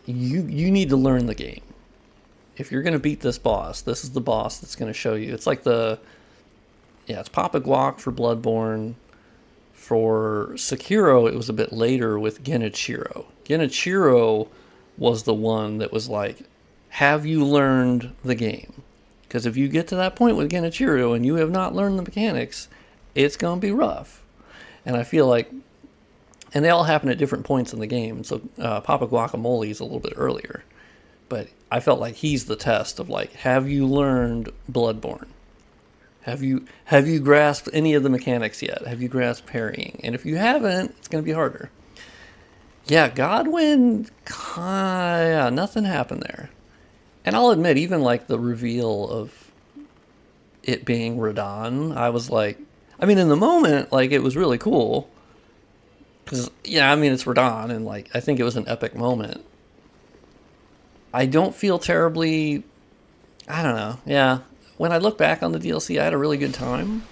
you need to learn the game. If you're gonna beat this boss, this is the boss that's gonna show you. It's like it's Papa Guac for Bloodborne. For Sekiro, it was a bit later with Genichiro. Genichiro was the one that was like, have you learned the game? Because if you get to that point with Genichiro and you have not learned the mechanics, it's going to be rough. And I feel like, and they all happen at different points in the game. So Papa Guacamole is a little bit earlier. But I felt like he's the test of like, have you learned Bloodborne? Have you grasped any of the mechanics yet? Have you grasped parrying? And if you haven't, it's going to be harder. Yeah, Godwin, nothing happened there. And I'll admit, even like the reveal of it being Radahn, I was like, I mean, in the moment, like it was really cool. Because, yeah, I mean, it's Radahn, and like I think it was an epic moment. I don't feel terribly, I don't know, yeah. When I look back on the DLC, I had a really good time.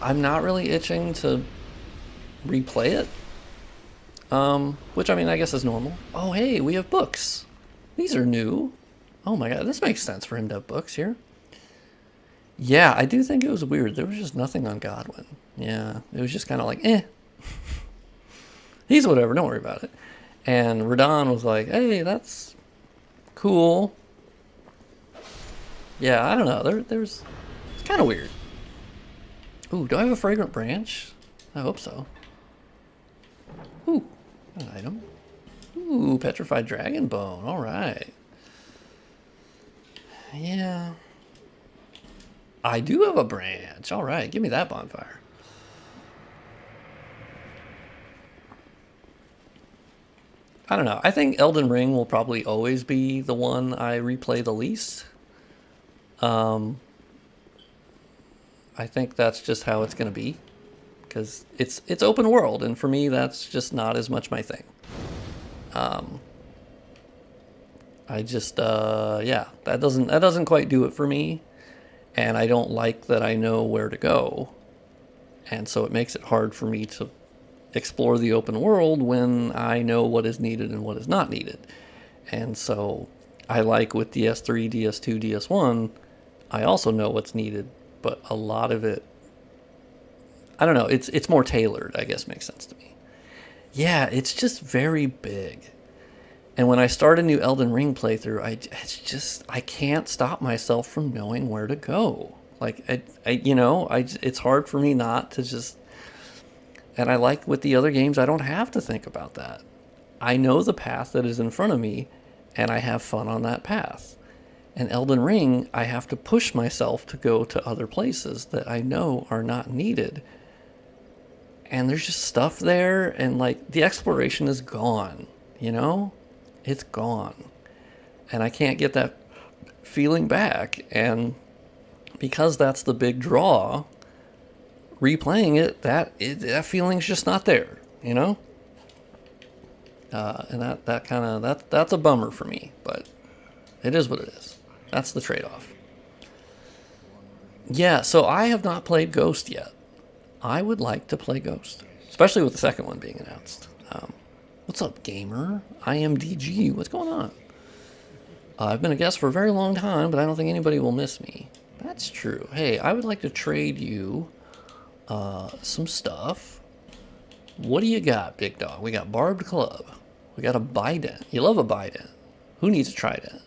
I'm not really itching to replay it. Which, I mean, I guess is normal. Oh, hey, we have books. These are new. Oh my god, this makes sense for him to have books here. Yeah, I do think it was weird. There was just nothing on Godwin. Yeah, it was just kind of like, eh. He's whatever, don't worry about it. And Radahn was like, hey, that's cool. Yeah, I don't know. It's kind of weird. Ooh, do I have a fragrant branch? I hope so. Ooh, an item. Ooh, petrified dragon bone. All right. Yeah. I do have a branch. All right, give me that bonfire. I don't know. I think Elden Ring will probably always be the one I replay the least. I think that's just how it's going to be, because it's open world, and for me, that's just not as much my thing. I just yeah, that doesn't quite do it for me, and I don't like that I know where to go, and so it makes it hard for me to explore the open world when I know what is needed and what is not needed. And so I like with DS3, DS2, DS1, I also know what's needed, but a lot of it, I don't know, it's more tailored, I guess makes sense to me. Yeah, it's just very big. And when I start a new Elden Ring playthrough, I can't stop myself from knowing where to go. Like, it's hard for me not to just, and I like with the other games, I don't have to think about that. I know the path that is in front of me, and I have fun on that path. And Elden Ring, I have to push myself to go to other places that I know are not needed. And there's just stuff there, and like the exploration is gone, you know? It's gone. And I can't get that feeling back. And because that's the big draw, replaying it, that feeling's just not there, you know? And that's a bummer for me, but it is what it is. That's the trade-off. Yeah, so I have not played Ghost yet. I would like to play Ghost, especially with the second one being announced. What's up, gamer? IMDG, what's going on? I've been a guest for a very long time, but I don't think anybody will miss me. That's true. Hey, I would like to trade you some stuff. What do you got, big dog? We got Barbed Club. We got a Bident. You love a Bident. Who needs a Trident?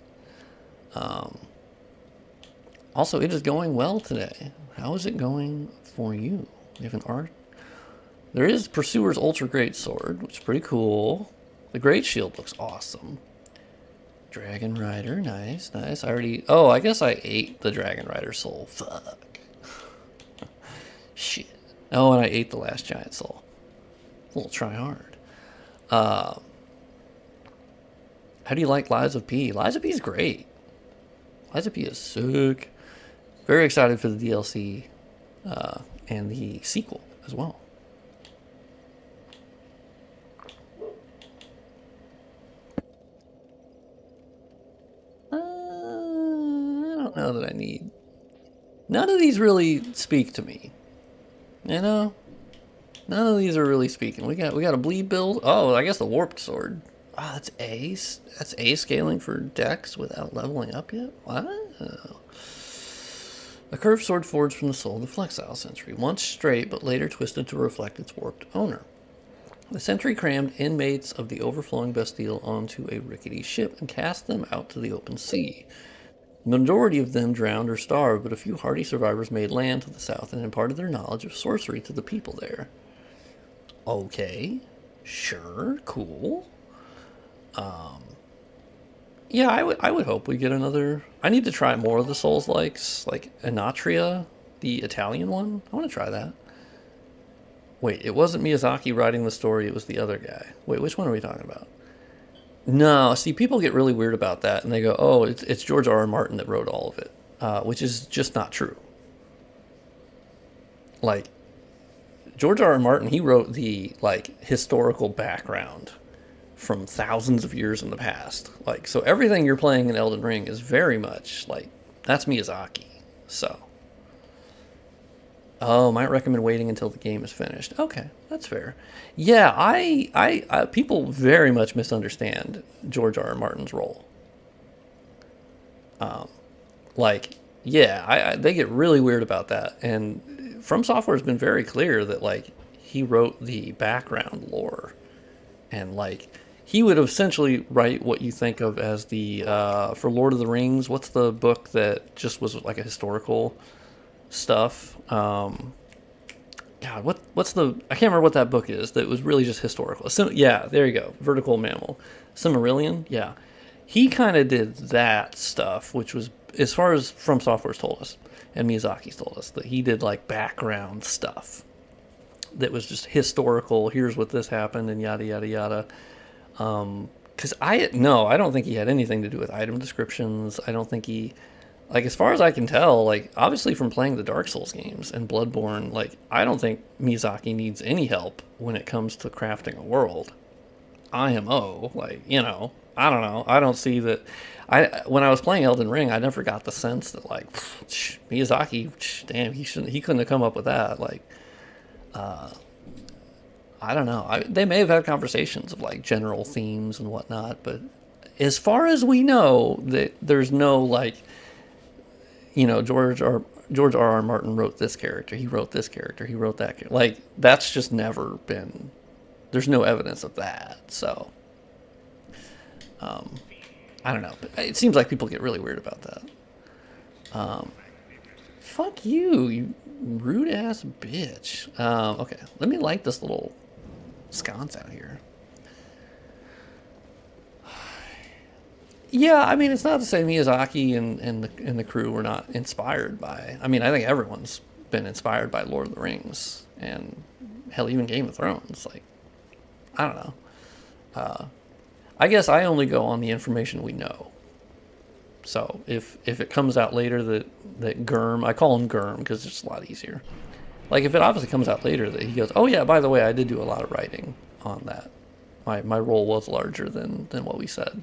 Also, it is going well today. How is it going for you? You have an art? There is Pursuer's Ultra Great Sword, which is pretty cool. The Great Shield looks awesome. Dragon Rider, nice, nice. I guess I ate the Dragon Rider soul. Fuck. Shit. Oh, and I ate the last giant soul. A little try hard. How do you like Lies of P? Lies of P is great. Lies of P is sick. Very excited for the DLC and the sequel as well. I don't know that I need. None of these really speak to me. You know? None of these are really speaking. We got a bleed build. Oh, I guess the warped sword. Ah, that's A. That's A scaling for Dex without leveling up yet? What? Oh. A curved sword forged from the soul of the Flexile Sentry, once straight but later twisted to reflect its warped owner. The Sentry crammed inmates of the overflowing Bastille onto a rickety ship and cast them out to the open sea. Majority of them drowned or starved, but a few hardy survivors made land to the south and imparted their knowledge of sorcery to the people there. Okay, sure, cool. Yeah, I would hope we get another. I need to try more of the Souls-likes, like Anatria, the Italian one. I want to try that. Wait, it wasn't Miyazaki writing the story, it was the other guy. Wait, which one are we talking about? No, see, people get really weird about that, and they go, oh, it's George R. R. Martin that wrote all of it, which is just not true. Like, George R. R. Martin, he wrote the, like, historical background from thousands of years in the past. Like, so everything you're playing in Elden Ring is very much, like, that's Miyazaki, so... Oh, might recommend waiting until the game is finished. Okay, that's fair. Yeah, I people very much misunderstand George R. R. Martin's role. Like, yeah, they get really weird about that. And FromSoftware has been very clear that, like, he wrote the background lore. And, like, he would essentially write what you think of as the, for Lord of the Rings, what's the book that just was, like, a historical... stuff. God, what's the... I can't remember what that book is that was really just historical. Yeah, there you go. Vertical Mammal. Silmarillion? Yeah. He kind of did that stuff, which was, as far as FromSoftware's told us, and Miyazaki's told us, that he did, like, background stuff that was just historical. Here's what this happened, and yada, yada, yada. Because I don't think he had anything to do with item descriptions. I don't think he... Like, as far as I can tell, like, obviously from playing the Dark Souls games and Bloodborne, like, I don't think Miyazaki needs any help when it comes to crafting a world. IMO, like, you know, I don't know. I don't see that. When I was playing Elden Ring, I never got the sense that, like, Miyazaki, damn, he couldn't have come up with that. Like, I don't know. They may have had conversations of, like, general themes and whatnot, but as far as we know, that there's no, like, you know, George R. R. Martin wrote this character. He wrote this character. He wrote that character. Like, that's just never been... There's no evidence of that. So, I don't know. But it seems like people get really weird about that. Fuck you rude-ass bitch. Okay, let me light this little sconce out here. Yeah, I mean, it's not to say Miyazaki and the crew were not inspired by... I mean, I think everyone's been inspired by Lord of the Rings, and hell, even Game of Thrones. Like, I don't know. I guess I only go on the information we know. So if it comes out later that Gurm... I call him Gurm because it's just a lot easier. Like, if it obviously comes out later that he goes, oh yeah, by the way, I did do a lot of writing on that. My role was larger than what we said.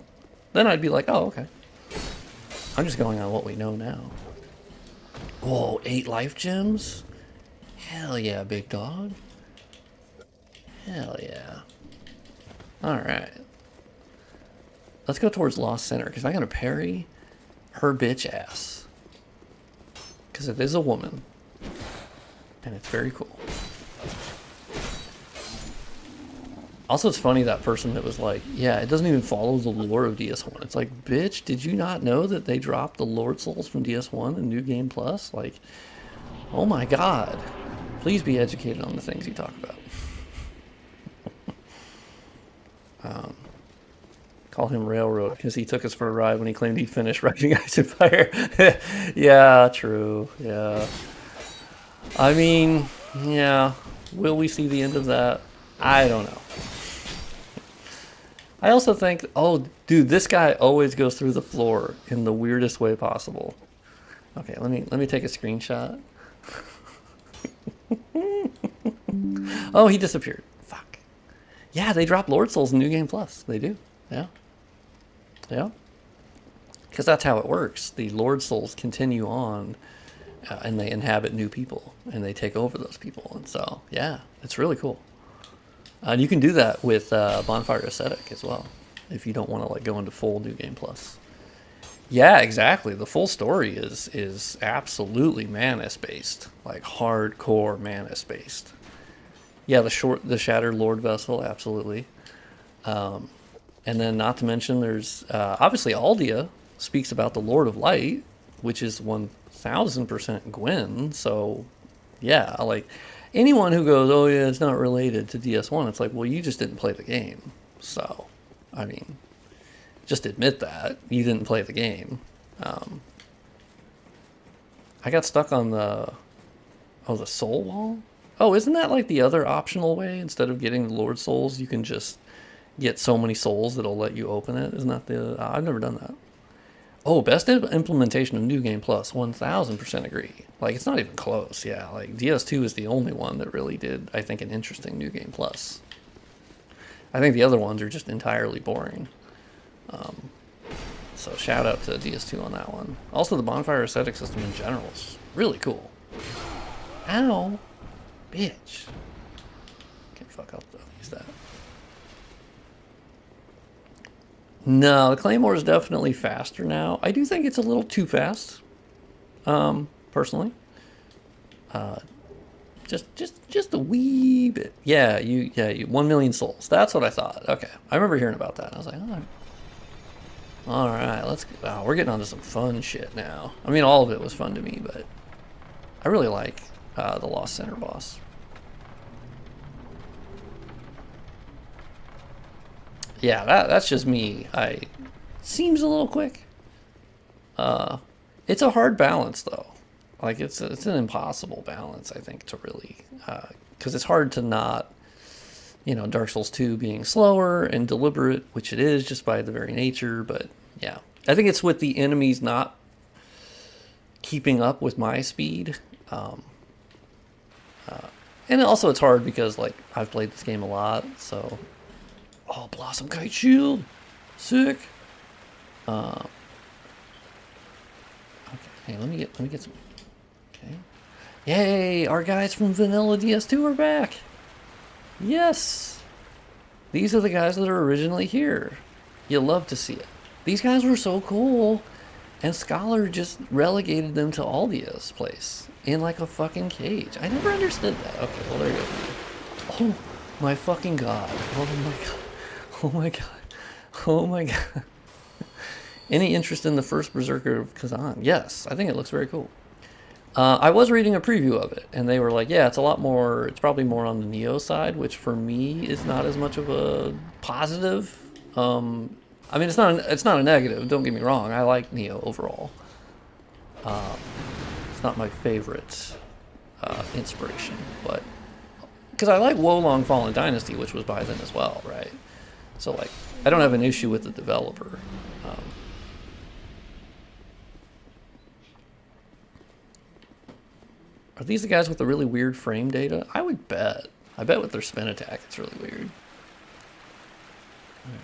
Then I'd be like, oh, okay. I'm just going on what we know now. Whoa, 8 life gems? Hell yeah, big dog. Hell yeah. Alright. Let's go towards Lost Center, because I'm going to parry her bitch ass. Because it is a woman. And it's very cool. Also, it's funny, that person that was like, yeah, it doesn't even follow the lore of DS1. It's like, bitch, did you not know that they dropped the Lord Souls from DS1 in New Game Plus? Like, oh my god. Please be educated on the things you talk about. Call him Railroad, because he took us for a ride when he claimed he'd finished Rising Ice and Fire. Yeah, true, yeah. I mean, yeah. Will we see the end of that? I don't know. I also think, oh, dude, this guy always goes through the floor in the weirdest way possible. Okay, let me take a screenshot. Oh, he disappeared. Fuck. Yeah, they drop Lord Souls in New Game Plus. They do. Yeah. Yeah. Because that's how it works. The Lord Souls continue on, and they inhabit new people, and they take over those people. And so, yeah, it's really cool. And you can do that with Bonfire Ascetic as well, if you don't want to, like, go into full New Game Plus. Yeah, exactly. The full story is absolutely Manus-based, like hardcore Manus-based. Yeah, the Shattered Lord Vessel, absolutely. And then, not to mention, there's obviously Aldia speaks about the Lord of Light, which is 1000% Gwyn. So, yeah, like anyone who goes, oh yeah, it's not related to DS1, it's like, well, you just didn't play the game. So, I mean, just admit that you didn't play the game. I got stuck on the soul wall. Oh, isn't that like the other optional way? Instead of getting the Lord souls, you can just get so many souls that'll let you open it. Isn't that the? I've never done that. Oh, best implementation of New Game Plus, 1000% agree. Like, it's not even close, yeah. Like, DS2 is the only one that really did, I think, an interesting New Game Plus. I think the other ones are just entirely boring. So shout out to DS2 on that one. Also, the bonfire aesthetic system in general is really cool. Ow! Bitch. Can't fuck up, though. Use that. No, the Claymore is definitely faster now. I do think it's a little too fast, personally. Just a wee bit. Yeah, you 1 million souls. That's what I thought. Okay, I remember hearing about that. I was like, oh. All right, let's. Wow, we're getting onto some fun shit now. I mean, all of it was fun to me, but I really like the Lost Center boss. Yeah, that's just me. Seems a little quick. It's a hard balance though. Like it's an impossible balance, I think, to really, because it's hard to not, Dark Souls 2 being slower and deliberate, which it is just by the very nature. But yeah, I think it's with the enemies not keeping up with my speed. And also it's hard because like I've played this game a lot, so. Oh, Blossom Kite Shield! Sick! Okay, hey, let me get some... Okay. Yay! Our guys from Vanilla DS2 are back! Yes! These are the guys that are originally here. You love to see it. These guys were so cool, and Scholar just relegated them to Aldia's place in like a fucking cage. I never understood that. Okay, well there you go. Oh my fucking god. Oh my god. Oh my god. Oh my god. Any interest in the first Berserker of Kazan? Yes, I think it looks very cool. I was reading a preview of it, and they were like, yeah, it's probably more on the Neo side, which for me is not as much of a positive. I mean, it's not a negative, don't get me wrong. I like Neo overall. It's not my favorite inspiration, but because I like Wolong Fallen Dynasty, which was by them as well, right? So, like, I don't have an issue with the developer. Are these the guys with the really weird frame data? I would bet. I bet with their spin attack, it's really weird. Right.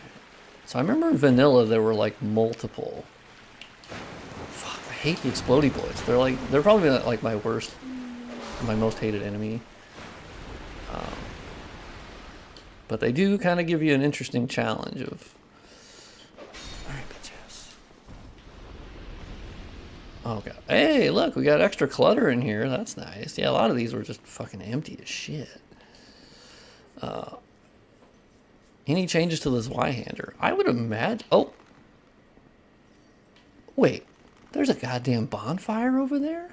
So I remember in Vanilla there were, like, multiple. Fuck, I hate the Explodey Boys. They're probably, like, my most hated enemy. But they do kind of give you an interesting challenge of... Alright, bitches. Oh, God. Hey, look, we got extra clutter in here. That's nice. Yeah, a lot of these were just fucking empty as shit. Any changes to the Zweihander? I would imagine... Oh! Wait. There's a goddamn bonfire over there?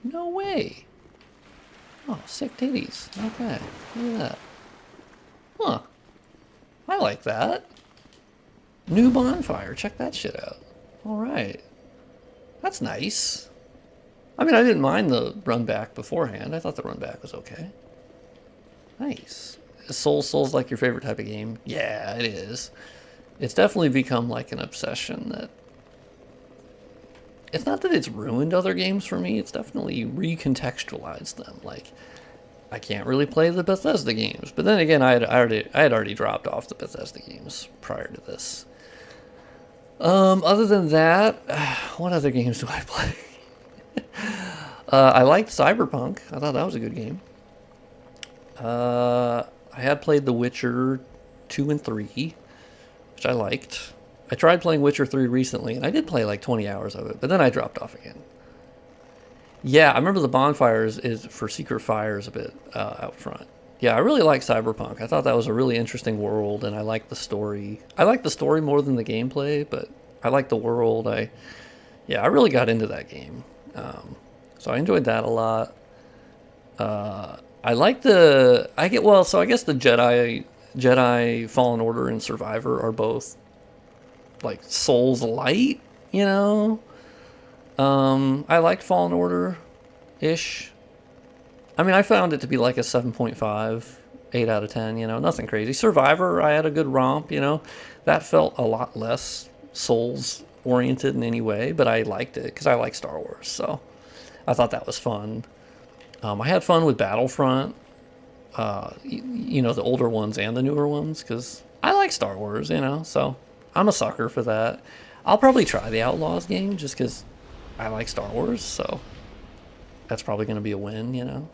No way. Oh, sick titties. Okay. Look at that. Huh. I like that. New bonfire. Check that shit out. Alright. That's nice. I mean, I didn't mind the run back beforehand. I thought the run back was okay. Nice. Is Souls like your favorite type of game? Yeah, it is. It's definitely become like an obsession that... It's not that it's ruined other games for me. It's definitely recontextualized them. Like... I can't really play the Bethesda games, but then again, I had already dropped off the Bethesda games prior to this. Other than that, what other games do I play? I liked Cyberpunk. I thought that was a good game. I had played The Witcher 2 and 3, which I liked. I tried playing Witcher 3 recently, and I did play like 20 hours of it, but then I dropped off again. Yeah, I remember the bonfires is for Secret Fires a bit out front. Yeah, I really like Cyberpunk. I thought that was a really interesting world, and I liked the story. I like the story more than the gameplay, but I like the world. Yeah, I really got into that game. So I enjoyed that a lot. I like the I get well, so I guess the Jedi Fallen Order and Survivor are both like Souls light, you know. I liked Fallen Order ish. I mean, I found it to be like a 7.5, 8 out of 10, you know, nothing crazy. Survivor, I had a good romp, you know. That felt a lot less Souls oriented in any way, but I liked it because I like Star Wars, so I thought that was fun. I had fun with Battlefront, you know, the older ones and the newer ones, because I like Star Wars, you know, so I'm a sucker for that. I'll probably try the Outlaws game just because I like Star Wars, so that's probably going to be a win, you know.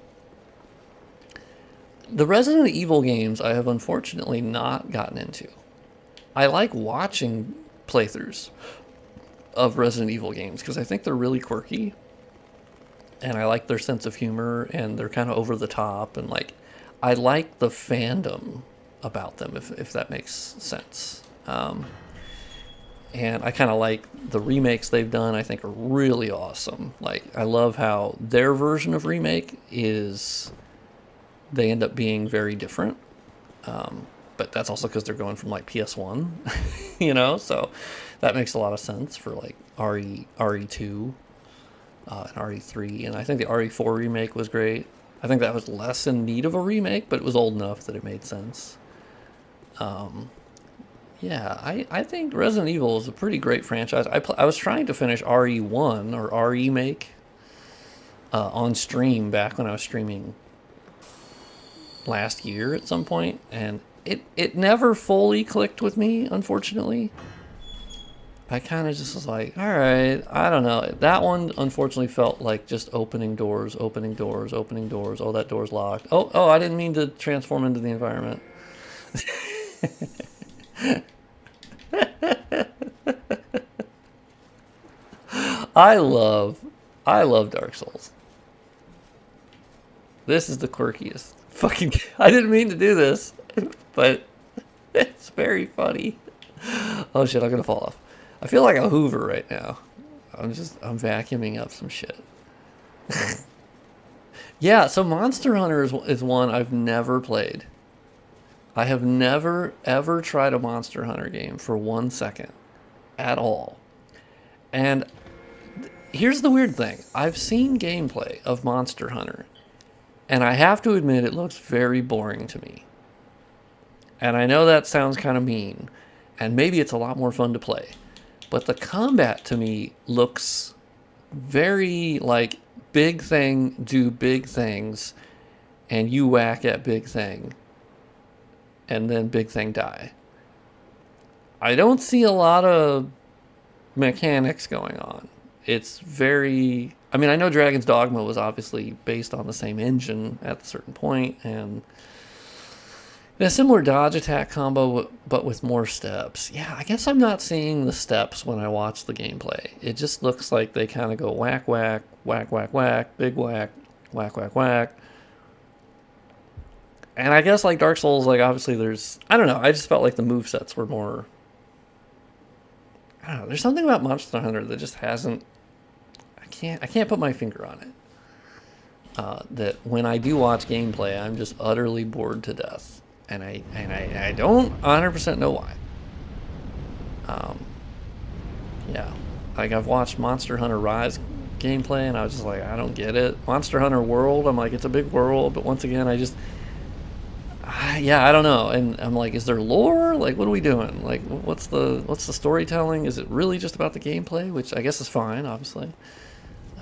The Resident Evil games I have unfortunately not gotten into. I like watching playthroughs of Resident Evil games because I think they're really quirky and I like their sense of humor and they're kind of over the top and like I like the fandom about them if that makes sense. And I kind of like the remakes they've done. I think are really awesome. Like I love how their version of Remake is they end up being very different. But that's also because they're going from like PS1, you know, so that makes a lot of sense for like RE2 and RE3, and I think the RE4 remake was great. I think that was less in need of a remake, but it was old enough that it made sense. Yeah, I think Resident Evil is a pretty great franchise. I was trying to finish RE1 or Remake on stream back when I was streaming last year at some point, and it never fully clicked with me, unfortunately. I kind of just was like, all right, I don't know. That one unfortunately felt like just opening doors, opening doors, opening doors. Oh, that door's locked. Oh, I didn't mean to transform into the environment. I love Dark Souls. This is the quirkiest fucking. I didn't mean to do this, but it's very funny. Oh shit, I'm gonna fall off. I feel like a Hoover right now. I'm vacuuming up some shit. Yeah, so Monster Hunter is one I've never played. I have never ever tried a Monster Hunter game for 1 second at all. And here's the weird thing. I've seen gameplay of Monster Hunter, and I have to admit it looks very boring to me. And I know that sounds kind of mean, and maybe it's a lot more fun to play. But the combat to me looks very like big thing, do big things, and you whack at big thing, and then big thing die. I don't see a lot of mechanics going on. It's very... I mean, I know Dragon's Dogma was obviously based on the same engine at a certain point, and a similar dodge attack combo, but with more steps. Yeah, I guess I'm not seeing the steps when I watch the gameplay. It just looks like they kind of go whack, whack, whack, whack, whack, big whack, whack, whack, whack. And I guess like Dark Souls, like obviously there's... I don't know, I just felt like the movesets were more... I don't know, there's something about Monster Hunter that just hasn't... I can't put my finger on it. That when I do watch gameplay, I'm just utterly bored to death. And I don't 100% know why. Yeah, like I've watched Monster Hunter Rise gameplay and I was just like, I don't get it. Monster Hunter World, I'm like, it's a big world, but once again, I don't know. And I'm like, is there lore? Like, what are we doing? Like, what's the storytelling? Is it really just about the gameplay? Which I guess is fine, obviously.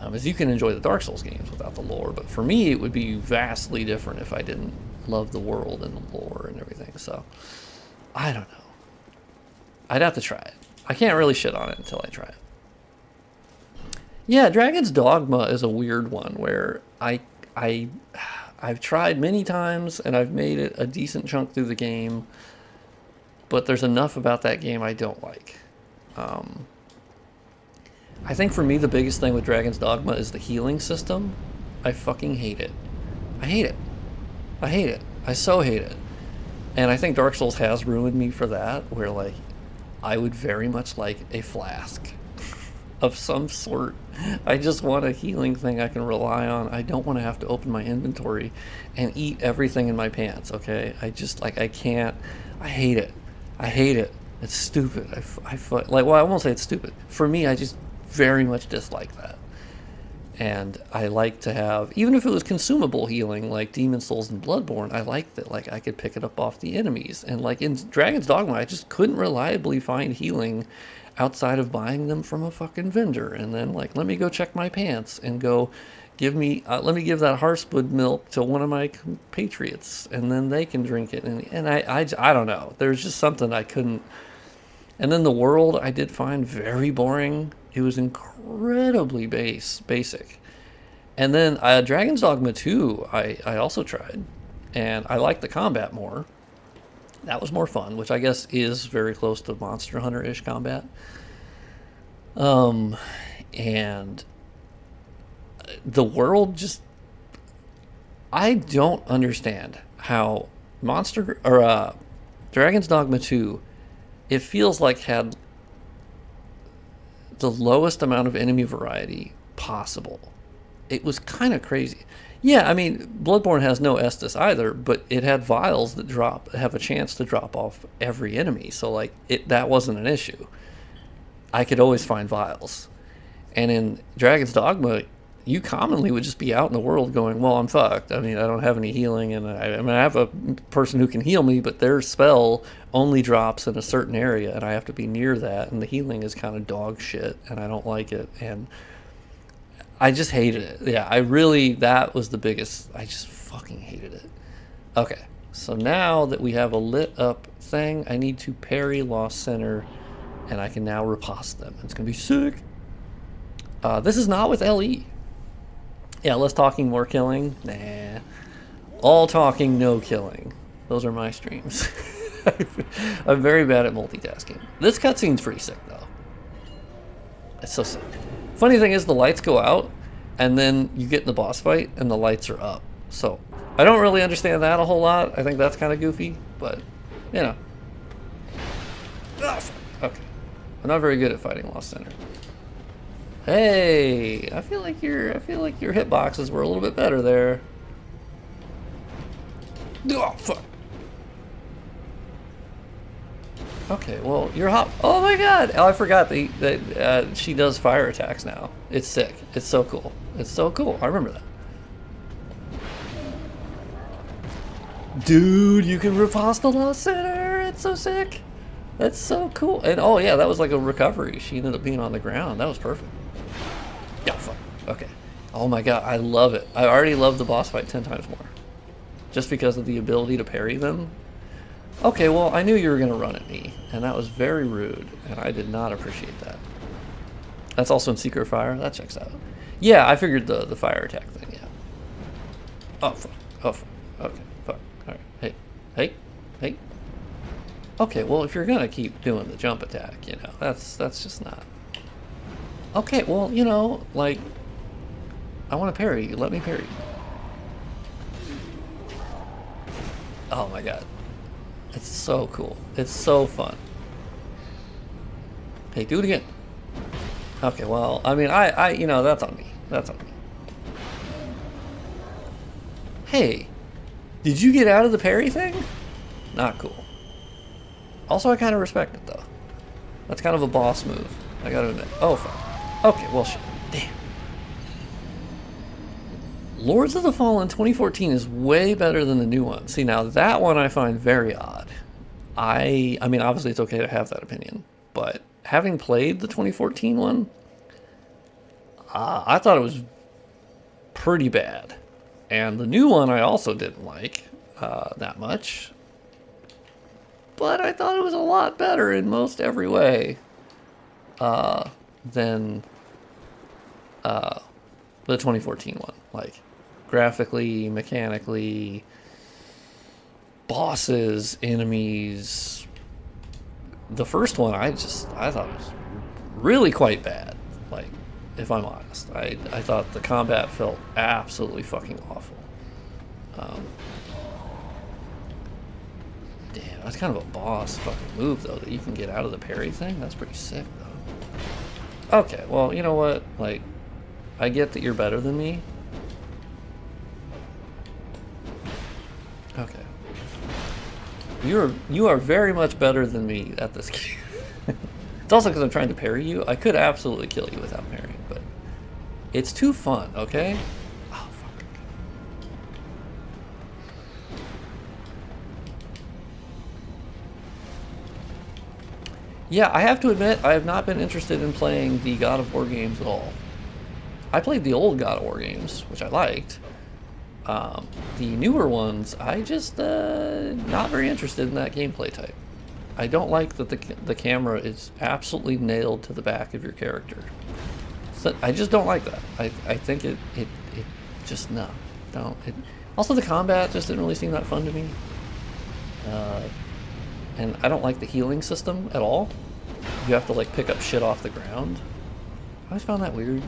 As you can enjoy the Dark Souls games without the lore, but for me, it would be vastly different if I didn't love the world and the lore and everything. So I don't know. I'd have to try it. I can't really shit on it until I try it. Yeah, Dragon's Dogma is a weird one where I've tried many times and I've made it a decent chunk through the game, but there's enough about that game I don't like. I think for me the biggest thing with Dragon's Dogma is the healing system. I fucking hate it. I hate it. I hate it. I so hate it. And I think Dark Souls has ruined me for that, where like I would very much like a flask. of some sort. I just want a healing thing I can rely on. I don't want to have to open my inventory and eat everything in my pants, okay? I just, like, I can't. I hate it. I hate it. It's stupid. Like, well, I won't say it's stupid. For me, I just very much dislike that. And I like to have, even if it was consumable healing, like Demon Souls and Bloodborne, I like that, like, I could pick it up off the enemies. And, like, in Dragon's Dogma, I just couldn't reliably find healing outside of buying them from a fucking vendor. And then, like, let me go check my pants and go let me give that Heartsblood milk to one of my compatriots, and then they can drink it. And I don't know. There's just something I couldn't. And then the world I did find very boring. It was incredibly basic. And then Dragon's Dogma 2, I also tried. And I liked the combat more. That was more fun, which I guess is very close to Monster Hunter-ish combat. And the world just... I don't understand how Dragon's Dogma 2, it feels like had the lowest amount of enemy variety possible. It was kind of crazy. Yeah, I mean, Bloodborne has no Estus either, but it had vials that have a chance to drop off every enemy. So, like, that wasn't an issue. I could always find vials. And in Dragon's Dogma, you commonly would just be out in the world going, well, I'm fucked. I mean, I don't have any healing, and I have a person who can heal me, but their spell only drops in a certain area, and I have to be near that, and the healing is kind of dog shit, and I don't like it, and I just hated it. Yeah, that was the biggest, I just fucking hated it. Okay, so now that we have a lit up thing, I need to parry Lost Center, and I can now riposte them. It's gonna be sick. This is not with LE. Yeah, less talking, more killing. Nah. All talking, no killing. Those are my streams. I'm very bad at multitasking. This cutscene's pretty sick, though. It's so sick. Funny thing is, the lights go out, and then you get in the boss fight, and the lights are up. So, I don't really understand that a whole lot. I think that's kind of goofy, but, you know. Okay. I'm not very good at fighting Lost Center. Hey, I feel like your hitboxes were a little bit better there. Oh fuck. Okay, well you're hot. Oh my god! Oh, I forgot that she does fire attacks now. It's sick. It's so cool. It's so cool. I remember that. Dude, you can riposte the Lost Center. It's so sick. That's so cool. And oh yeah, that was like a recovery. She ended up being on the ground. That was perfect. Yeah, fuck. Okay. Oh my god, I love it. I already love the boss fight 10 times more. Just because of the ability to parry them. Okay, well, I knew you were going to run at me, and that was very rude, and I did not appreciate that. That's also in Secret Fire? That checks out. Yeah, I figured the fire attack thing, yeah. Oh, fuck. Oh, fuck. Okay, fuck. Alright. Hey. Okay, well, if you're going to keep doing the jump attack, you know, that's just not... Okay, well, you know, like, I want to parry you. Let me parry you. Oh my god. It's so cool. It's so fun. Hey, do it again. Okay, well, I mean, I you know, that's on me. That's on me. Hey, did you get out of the parry thing? Not cool. Also, I kind of respect it, though. That's kind of a boss move, I gotta admit. Oh, fuck. Okay, well, shit. Damn. Lords of the Fallen 2014 is way better than the new one. See, now that one I find very odd. I mean, obviously it's okay to have that opinion, but having played the 2014 one, I thought it was pretty bad. And the new one I also didn't like that much. But I thought it was a lot better in most every way than the 2014 one. Like, graphically, mechanically, bosses, enemies. The first one I thought was really quite bad. Like, if I'm honest. I thought the combat felt absolutely fucking awful. Damn, that's kind of a boss fucking move, though, that you can get out of the parry thing. That's pretty sick, though. Okay, well, you know what? Like, I get that you're better than me. Okay. You are very much better than me at this game. It's also because I'm trying to parry you. I could absolutely kill you without parrying, but it's too fun, okay? Oh, fuck. Yeah, I have to admit, I have not been interested in playing the God of War games at all. I played the old God of War games, which I liked. The newer ones, I just not very interested in that gameplay type. I don't like that the camera is absolutely nailed to the back of your character. So I just don't like that. I think it just no, don't. Also, the combat just didn't really seem that fun to me. And I don't like the healing system at all. You have to like pick up shit off the ground. I always found that weird.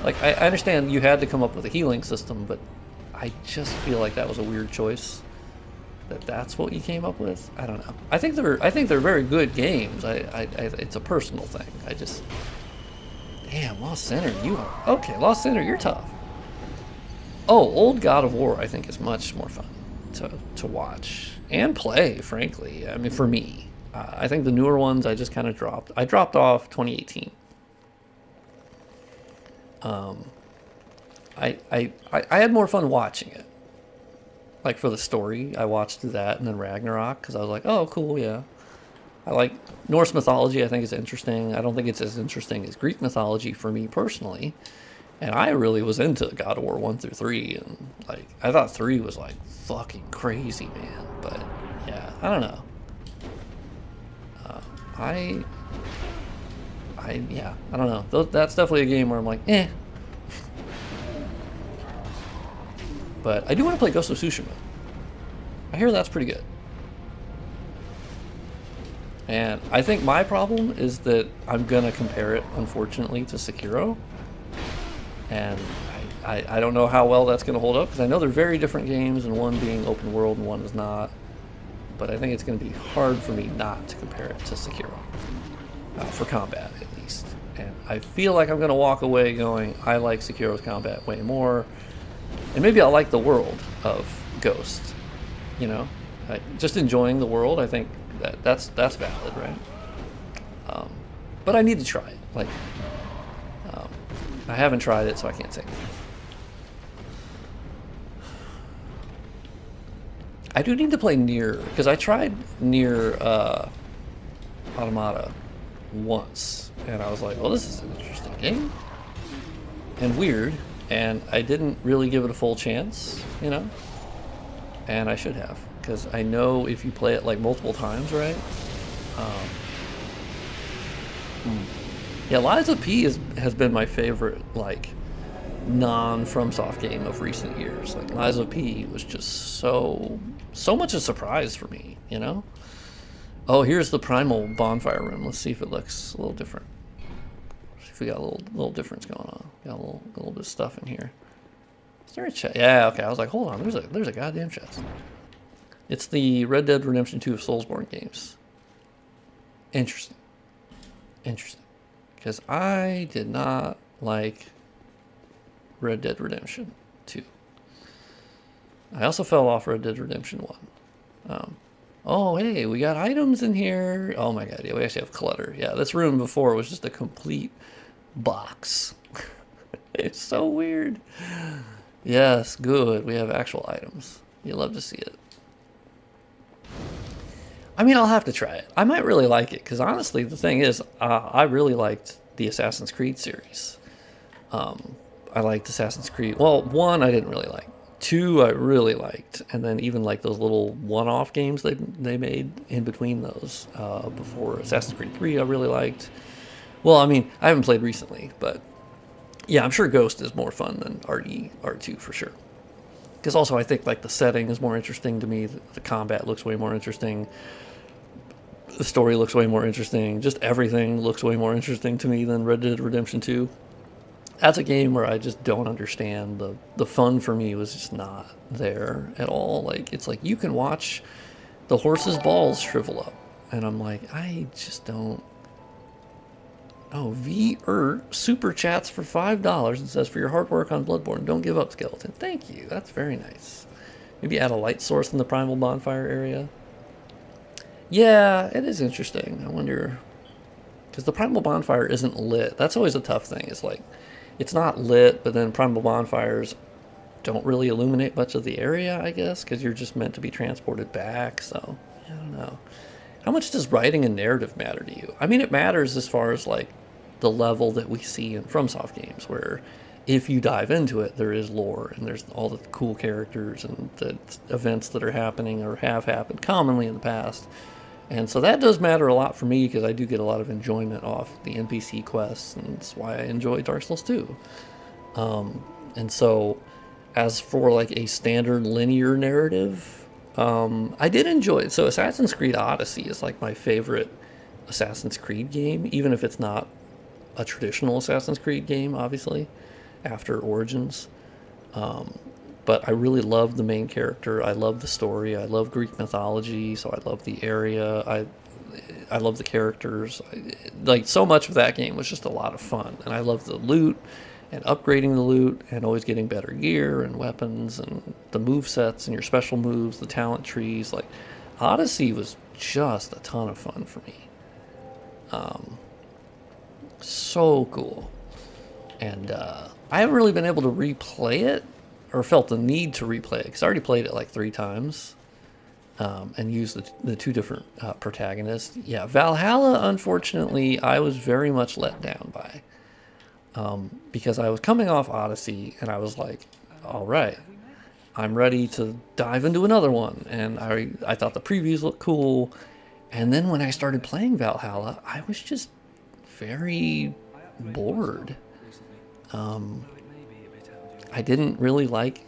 Like, I understand you had to come up with a healing system, but I just feel like that was a weird choice. That's what you came up with. I don't know. I think they're very good games. It's a personal thing. I just, damn, Lost Sinner, you are okay. Lost Sinner, you're tough. Oh, old God of War, I think is much more fun to watch and play. Frankly, I mean, for me, I think the newer ones I just kind of dropped. I dropped off 2018. I had more fun watching it. Like, for the story, I watched through that and then Ragnarok because I was like, oh, cool, yeah. I like Norse mythology. I think it's interesting. I don't think it's as interesting as Greek mythology for me personally. And I really was into God of War 1 through 3. And, like, I thought 3 was, like, fucking crazy, man. But, yeah, I don't know. Yeah, I don't know. That's definitely a game where I'm like, eh. But I do want to play Ghost of Tsushima. I hear that's pretty good. And I think my problem is that I'm going to compare it, unfortunately, to Sekiro. And I don't know how well that's going to hold up, because I know they're very different games, and one being open world and one is not. But I think it's going to be hard for me not to compare it to Sekiro. For combat, at least. And I feel like I'm going to walk away going, I like Sekiro's combat way more. And maybe I'll like the world of Ghost, you know? Just enjoying the world, I think that's valid, right? But I need to try it. Like, I haven't tried it, so I can't say anything. I do need to play Nier, because I tried Nier Automata once, and I was like, well, this is an interesting game. And weird. And I didn't really give it a full chance, you know? And I should have, because I know if you play it like multiple times, right? Yeah, Lies of P has been my favorite, like, non-FromSoft game of recent years. Like, Lies of P was just so much a surprise for me, you know? Oh, here's the primal bonfire room. Let's see if it looks a little different. If we got a little difference going on. Got a little bit of stuff in here. Is there a chest? Yeah, okay. I was like, hold on, there's a goddamn chest. It's the Red Dead Redemption 2 of Soulsborne games. Interesting. Because I did not like Red Dead Redemption 2. I also fell off Red Dead Redemption 1. Oh, hey, we got items in here. Oh my god, yeah, we actually have clutter. Yeah, this room before was just a complete box. It's so weird. Yes, good. We have actual items. You love to see it. I mean, I'll have to try it. I might really like it, because honestly, the thing is, I really liked the Assassin's Creed series. I liked Assassin's Creed. Well, 1 I didn't really like. 2 I really liked, and then even like those little one-off games they made in between those before Assassin's Creed 3 I really liked. Well, I mean, I haven't played recently, but yeah, I'm sure Ghost is more fun than RE2 for sure. Because also I think like the setting is more interesting to me. The combat looks way more interesting. The story looks way more interesting. Just everything looks way more interesting to me than Red Dead Redemption 2. That's a game where I just don't understand. The fun for me was just not there at all. Like, it's like you can watch the horse's balls shrivel up. And I'm like, I just don't Oh, super chats for $5 and says, for your hard work on Bloodborne, don't give up, Skeleton. Thank you. That's very nice. Maybe add a light source in the primal bonfire area. Yeah, it is interesting. I wonder, because the primal bonfire isn't lit. That's always a tough thing. It's like, it's not lit, but then primal bonfires don't really illuminate much of the area, I guess, because you're just meant to be transported back. So, I don't know. How much does writing and narrative matter to you? I mean, it matters as far as like the level that we see in FromSoft games, where if you dive into it, there is lore and there's all the cool characters and the events that are happening or have happened commonly in the past. And so that does matter a lot for me because I do get a lot of enjoyment off the NPC quests, and that's why I enjoy Dark Souls 2. And so, as for like a standard linear narrative, I did enjoy it. So Assassin's Creed Odyssey is like my favorite Assassin's Creed game, even if it's not a traditional Assassin's Creed game, obviously, after Origins. But I really love the main character. I love the story. I love Greek mythology, so I love the area. I love the characters. Like, so much of that game was just a lot of fun. And I love the loot and upgrading the loot and always getting better gear and weapons and the move sets and your special moves, the talent trees. Like, Odyssey was just a ton of fun for me. So cool. And I haven't really been able to replay it, or felt the need to replay it, because I already played it like 3 times and used the 2 different protagonists. Yeah, Valhalla, unfortunately, I was very much let down by. Because I was coming off Odyssey, and I was like, all right, I'm ready to dive into another one. And I thought the previews looked cool. And then when I started playing Valhalla, I was just very bored. I didn't really like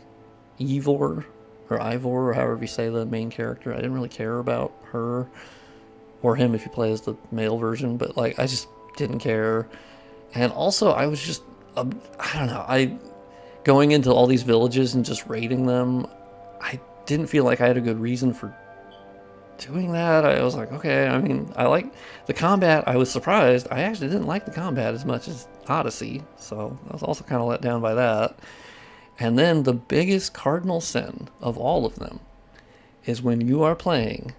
Ivor, or however you say the main character. I didn't really care about her, or him if you play as the male version, but like, I just didn't care. And also, I was just, I don't know, going into all these villages and just raiding them, I didn't feel like I had a good reason for doing that. I was like, okay, I mean, I like the combat. I was surprised. I actually didn't like the combat as much as Odyssey, so I was also kind of let down by that. And then the biggest cardinal sin of all of them is when you are playing,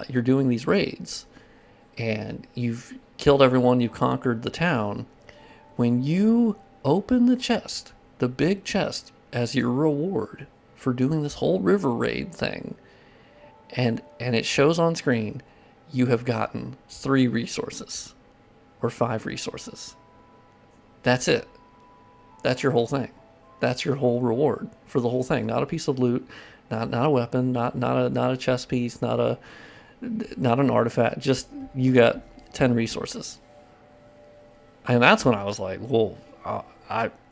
you're doing these raids, and you've killed everyone, you've conquered the town. When you open the chest, the big chest, as your reward for doing this whole river raid thing, and it shows on screen, you have gotten 3 resources or 5 resources. That's it. That's your whole thing. That's your whole reward for the whole thing. Not a piece of loot, not a weapon, not a chess piece, not an artifact. Just, you got 10 resources. And that's when I was like, whoa,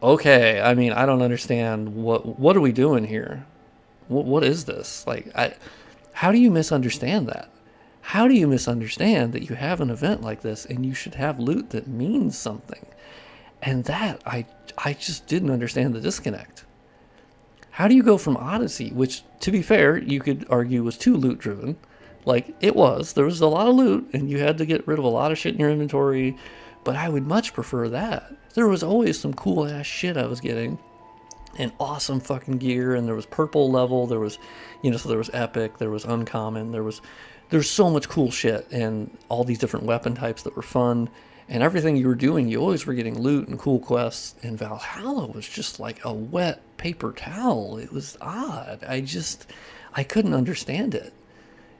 okay. I mean, I don't understand what are we doing here? What is this? Like, how do you misunderstand that? How do you misunderstand that you have an event like this and you should have loot that means something? And that, I just didn't understand the disconnect. How do you go from Odyssey, which, to be fair, you could argue was too loot driven? Like, it was. There was a lot of loot, and you had to get rid of a lot of shit in your inventory, but I would much prefer that. There was always some cool ass shit I was getting, and awesome fucking gear, and there was purple level, there was, so there was epic, there was uncommon, there's so much cool shit, and all these different weapon types that were fun. And everything you were doing, you always were getting loot and cool quests. And Valhalla was just like a wet paper towel. It was odd. I couldn't understand it.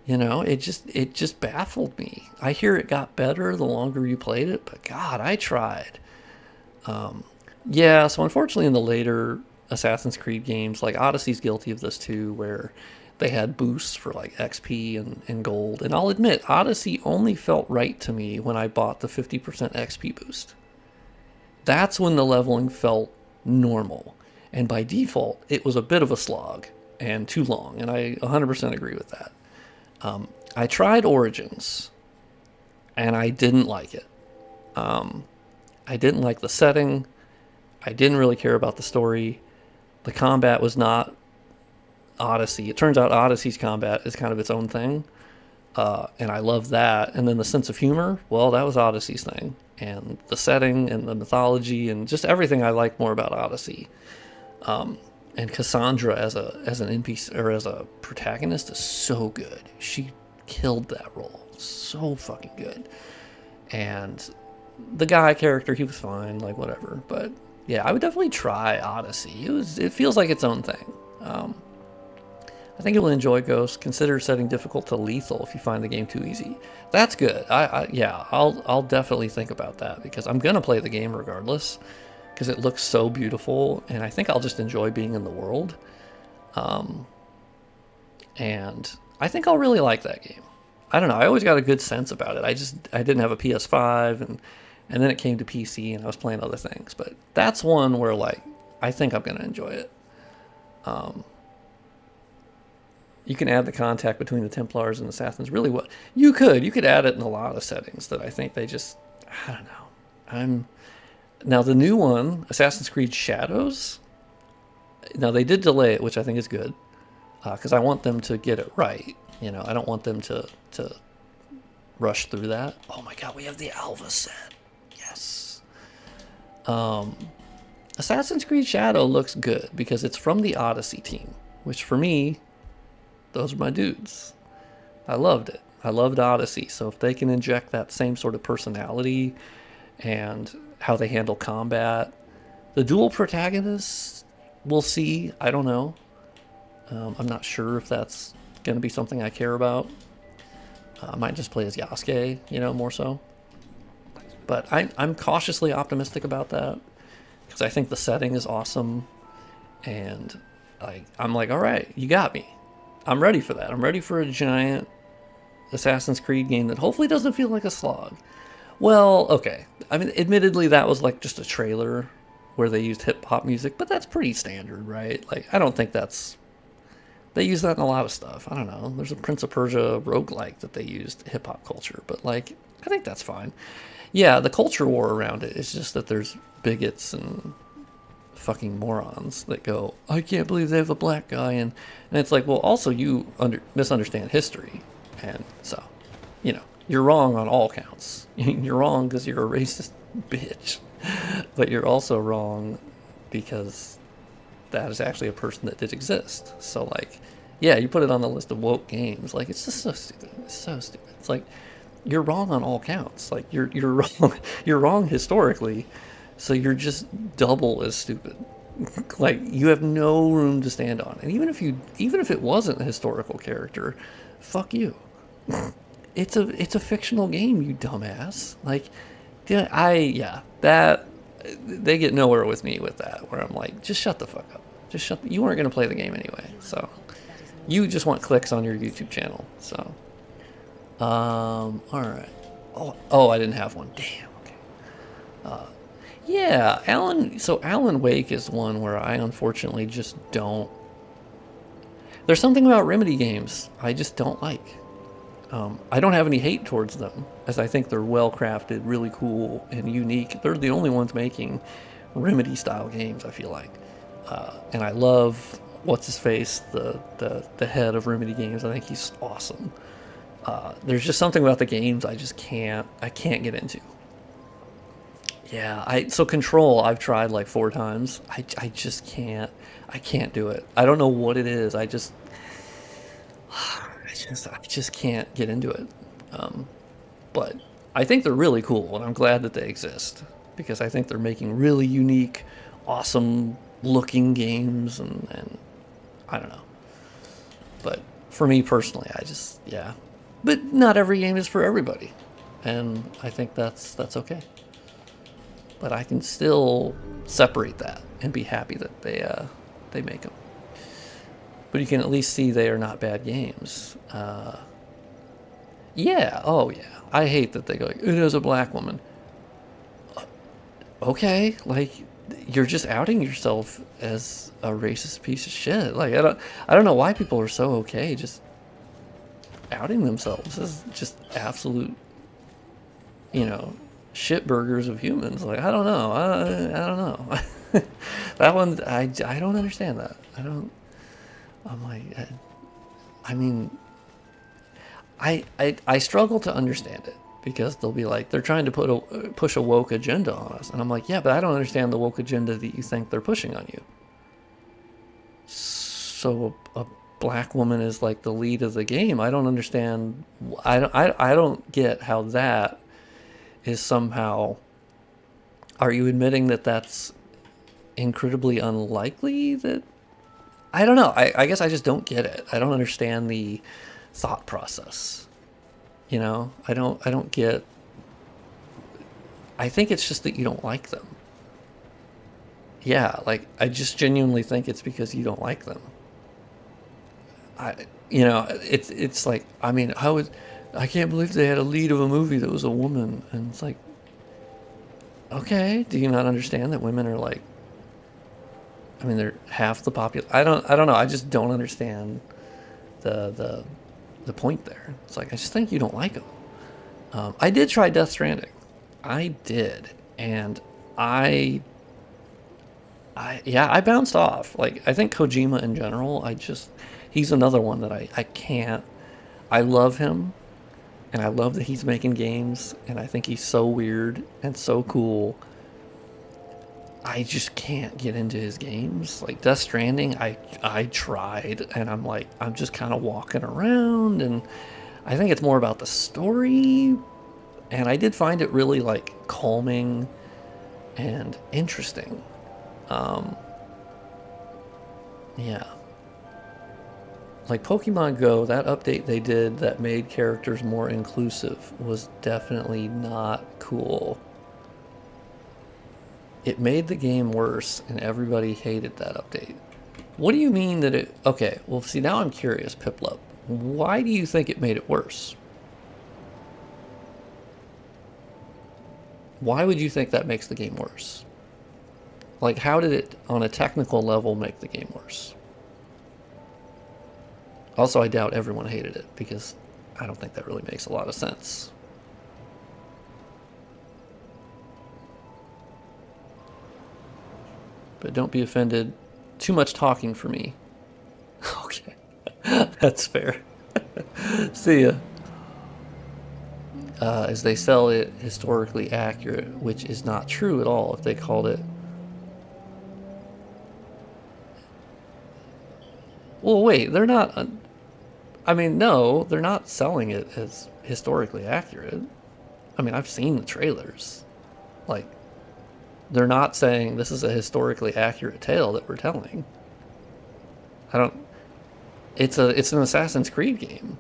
It just baffled me. I hear it got better the longer you played it, but God, I tried. Yeah, so unfortunately in the later Assassin's Creed games, like Odyssey's guilty of this too, where they had boosts for like XP and gold. And I'll admit, Odyssey only felt right to me when I bought the 50% XP boost. That's when the leveling felt normal. And by default, it was a bit of a slog and too long. And I 100% agree with that. I tried Origins, and I didn't like it. I didn't like the setting. I didn't really care about the story. The combat was not Odyssey. It turns out Odyssey's combat is kind of its own thing. And I love that. And then the sense of humor, well, that was Odyssey's thing. And the setting and the mythology and just everything I like more about Odyssey. And Cassandra as an NPC or as a protagonist is so good. She killed that role. So fucking good. And the guy character, he was fine, like whatever. But yeah, I would definitely try Odyssey. It feels like its own thing. I think you'll enjoy Ghost. Consider setting difficult to lethal if you find the game too easy. That's good. I'll definitely think about that because I'm gonna play the game regardless because it looks so beautiful, and I think I'll just enjoy being in the world. And I think I'll really like that game. I don't know. I always got a good sense about it. I didn't have a PS5, and then it came to PC, and I was playing other things. But that's one where like I think I'm gonna enjoy it. You can add the contact between the Templars and Assassins. Really, what you could add it in a lot of settings that I think they just, I don't know. Now the new one, Assassin's Creed Shadows. Now they did delay it, which I think is good, because I want them to get it right. You know, I don't want them to rush through that. Oh my God, we have the Alva set. Yes. Assassin's Creed Shadow looks good because it's from the Odyssey team, which for me, those are my dudes. I loved it. I loved Odyssey. So if they can inject that same sort of personality and how they handle combat, the dual protagonists, we'll see. I don't know. I'm not sure if that's going to be something I care about. I might just play as Yasuke, more so. But I'm cautiously optimistic about that because I think the setting is awesome. And I'm like, all right, you got me. I'm ready for that. I'm ready for a giant Assassin's Creed game that hopefully doesn't feel like a slog. Well, okay. I mean, admittedly, that was like just a trailer where they used hip-hop music, but that's pretty standard, right? Like, I don't think that's... They use that in a lot of stuff. I don't know. There's a Prince of Persia roguelike that they used hip-hop culture, but, like, I think that's fine. Yeah, the culture war around it is just that there's bigots and fucking morons that go, I can't believe they have a black guy, and it's like, well, also you misunderstand history, and so, you're wrong on all counts. You're wrong because you're a racist bitch, but you're also wrong because that is actually a person that did exist. So, like, yeah, you put it on the list of woke games, like, it's just so stupid. It's so stupid. It's like, you're wrong on all counts. Like, you're wrong. You're wrong historically. So you're just double as stupid. Like, you have no room to stand on. And even if it wasn't a historical character, fuck you. It's a fictional game, you dumbass. Like, that they get nowhere with me with that. Where I'm like, just shut the fuck up. You weren't gonna play the game anyway. So you just want clicks on your YouTube channel. So, all right. Oh, I didn't have one. Damn. Okay. Yeah, Alan Wake is one where I unfortunately just don't... There's something about Remedy games I just don't like. I don't have any hate towards them, as I think they're well-crafted, really cool, and unique. They're the only ones making Remedy-style games, I feel like. And I love, what's-his-face, the head of Remedy Games. I think he's awesome. There's just something about the games I can't get into. Yeah, so Control I've tried like 4 times. I just can't do it. I don't know what it is. I just can't get into it. But I think they're really cool, and I'm glad that they exist because I think they're making really unique, awesome looking games, and I don't know. But for me personally, yeah. But not every game is for everybody, and I think that's okay. But I can still separate that and be happy that they make them. But you can at least see they are not bad games. Yeah, oh yeah. I hate that they go, it is a black woman. Okay, like, you're just outing yourself as a racist piece of shit. Like, I don't know why people are so okay just outing themselves as just absolute, shit burgers of humans. Like, I don't know. I don't know. That one, I don't understand that. I'm like, I mean, I struggle to understand it because they'll be like they're trying to push a woke agenda on us, and I'm like, yeah, but I don't understand the woke agenda that you think they're pushing on you. So a black woman is like the lead of the game. I don't understand. I don't get how that is somehow. Are you admitting that that's incredibly unlikely? That I don't know. I guess I just don't get it. I don't understand the thought process. You know, I don't get. I think it's just that you don't like them. Yeah, like I just genuinely think it's because you don't like them. It's like, I mean, I can't believe they had a lead of a movie that was a woman, and it's like, okay, do you not understand that women are like, I mean, they're half the population. I don't know. I just don't understand the point there. It's like I just think you don't like them. I did try Death Stranding. I did, and I bounced off. Like I think Kojima in general, he's another one that I can't. I love him, and I love that he's making games, and I think he's so weird and so cool. I just can't get into his games. Like Death Stranding, I tried, and I'm just kind of walking around, and I think it's more about the story, and I did find it really like calming and interesting. Yeah. Like Pokemon Go, that update they did that made characters more inclusive was definitely not cool. It made the game worse, and everybody hated that update. What do you mean that it... Okay, well, see, now I'm curious, Piplup. Why do you think it made it worse? Why would you think that makes the game worse? Like, how did it, on a technical level, make the game worse? Also, I doubt everyone hated it, because I don't think that really makes a lot of sense. But don't be offended. Too much talking for me. Okay. That's fair. See ya. As they sell it historically accurate, which is not true at all if they called it... Well, wait, they're not... I mean, no, they're not selling it as historically accurate. I mean, I've seen the trailers. Like, they're not saying this is a historically accurate tale that we're telling. I don't... It's an Assassin's Creed game.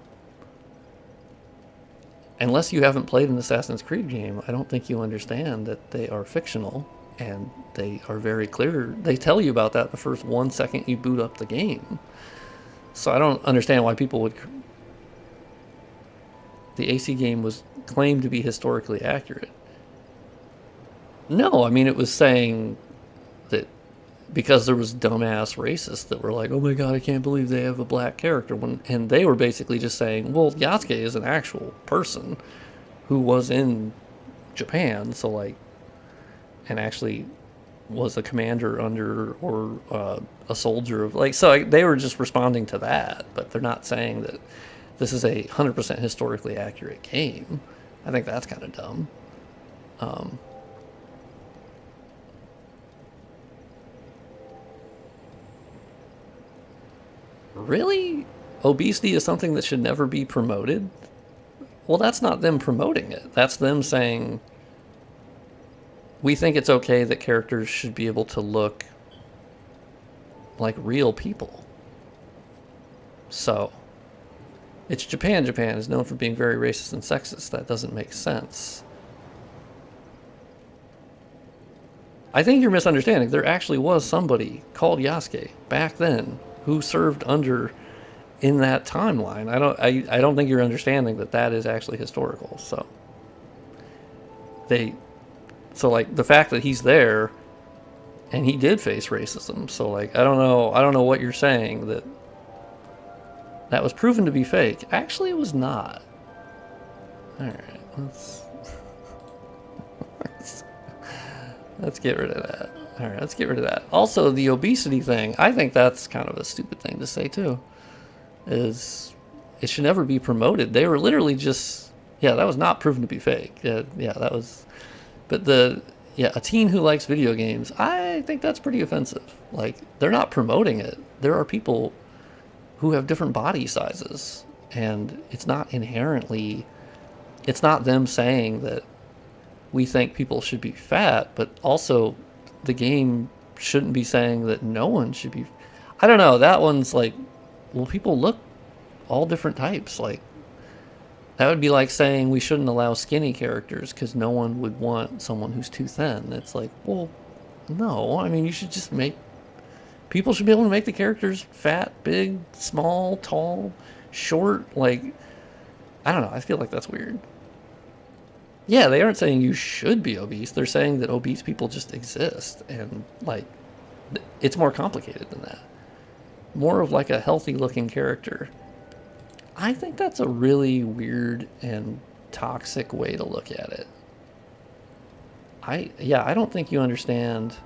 Unless you haven't played an Assassin's Creed game, I don't think you understand that they are fictional, and they are very clear. They tell you about that the first 1 second you boot up the game. So I don't understand why people would... The AC game was claimed to be historically accurate. No, I mean, it was saying that because there was dumbass racists that were like, oh my god, I can't believe they have a black character. And they were basically just saying, well, Yasuke is an actual person who was in Japan, so like, and actually was a commander under, or a soldier of, like, so they were just responding to that, but they're not saying that this is a 100% historically accurate game. I think that's kind of dumb. Really? Obesity is something that should never be promoted? Well, that's not them promoting it. That's them saying, we think it's okay that characters should be able to look like real people. So, it's Japan. Japan is known for being very racist and sexist. That doesn't make sense. I think you're misunderstanding. There actually was somebody called Yasuke back then who served under in that timeline. I don't think you're understanding that that is actually historical. So like the fact that he's there and he did face racism. So like I don't know what you're saying that was proven to be fake. Actually, it was not. All right, let's get rid of that. All right, let's get rid of that. Also, the obesity thing, I think that's kind of a stupid thing to say too. it should never be promoted. They were literally just, yeah, that was not proven to be fake. Yeah, that was, but a teen who likes video games, I think that's pretty offensive. Like, they're not promoting it. There are people who have different body sizes, and it's not inherently, it's not them saying that we think people should be fat, but also the game shouldn't be saying that no one should be. I don't know. That one's like, well, people look all different types. Like, that would be like saying we shouldn't allow skinny characters because no one would want someone who's too thin. It's like, well, no. I mean, you should just make, people should be able to make the characters fat, big, small, tall, short. Like, I don't know. I feel like that's weird. Yeah, they aren't saying you should be obese. They're saying that obese people just exist. And, like, it's more complicated than that. More of like a healthy looking character. I think that's a really weird and toxic way to look at it. I don't think you understand.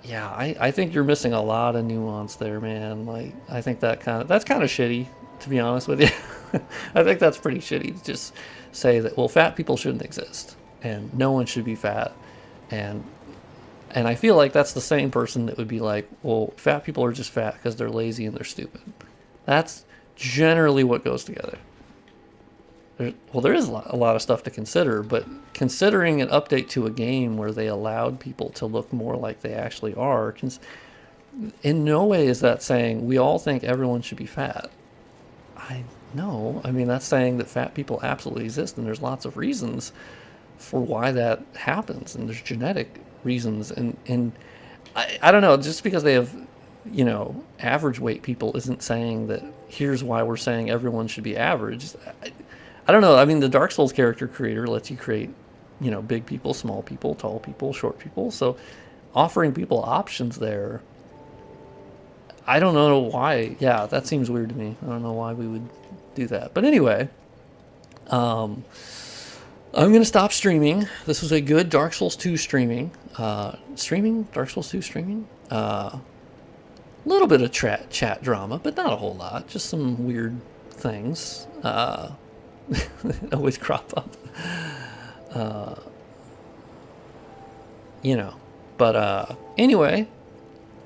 Yeah, I think you're missing a lot of nuance there, man. Like, I think that's kind of shitty, to be honest with you. I think that's pretty shitty to just say that, well, fat people shouldn't exist and no one should be fat. And I feel like that's the same person that would be like, well, fat people are just fat because they're lazy and they're stupid. That's generally what goes together. There is a lot of stuff to consider, but considering an update to a game where they allowed people to look more like they actually are, in no way is that saying we all think everyone should be fat. No. I mean, that's saying that fat people absolutely exist, and there's lots of reasons for why that happens, and there's genetic reasons, and I don't know, just because they have, average weight people isn't saying that here's why we're saying everyone should be average. I don't know. I mean, the Dark Souls character creator lets you create, big people, small people, tall people, short people. So offering people options there, I don't know why. Yeah, that seems weird to me. I don't know why we would do that. But anyway, I'm going to stop streaming. This was a good Dark Souls 2 streaming. Dark Souls 2 streaming. Little bit of chat drama, but not a whole lot. Just some weird things. Always crop up. But anyway,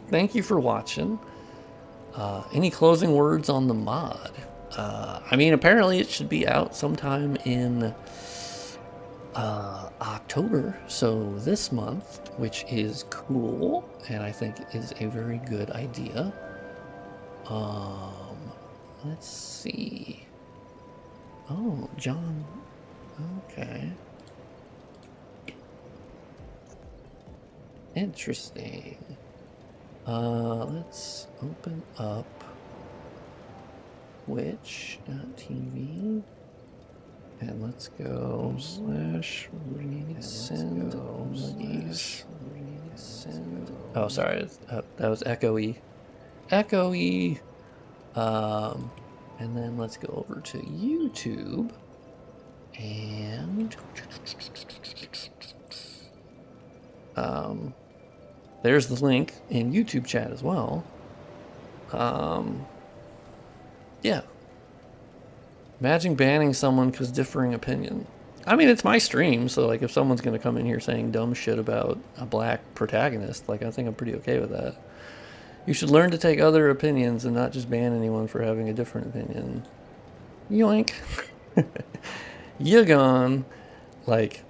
thank you for watching. Any closing words on the mod? I mean, apparently it should be out sometime in October, so this month, which is cool, and I think is a very good idea. Let's see. Oh, John. Okay. Interesting. Let's open up Twitch.tv and let's go /resend monies. Oh, sorry, that was echoey. And then let's go over to YouTube and there's the link in YouTube chat as well. Yeah. Imagine banning someone because differing opinion. I mean, it's my stream, so like if someone's going to come in here saying dumb shit about a black protagonist, like I think I'm pretty okay with that. You should learn to take other opinions and not just ban anyone for having a different opinion. Yoink. You're gone. Like,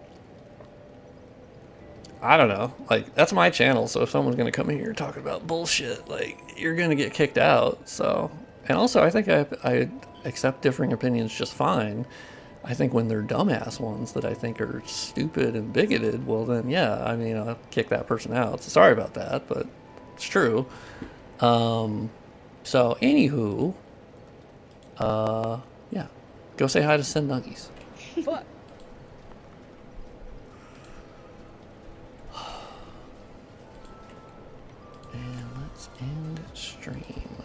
I don't know. Like, that's my channel, so if someone's going to come in here talking about bullshit, like, you're going to get kicked out. So, and also, I think I accept differing opinions just fine. I think when they're dumbass ones that I think are stupid and bigoted, well then, yeah, I mean, I'll kick that person out. So sorry about that, but it's true. So, anywho, yeah, go say hi to Send Nuggies. Fuck. And let's end stream.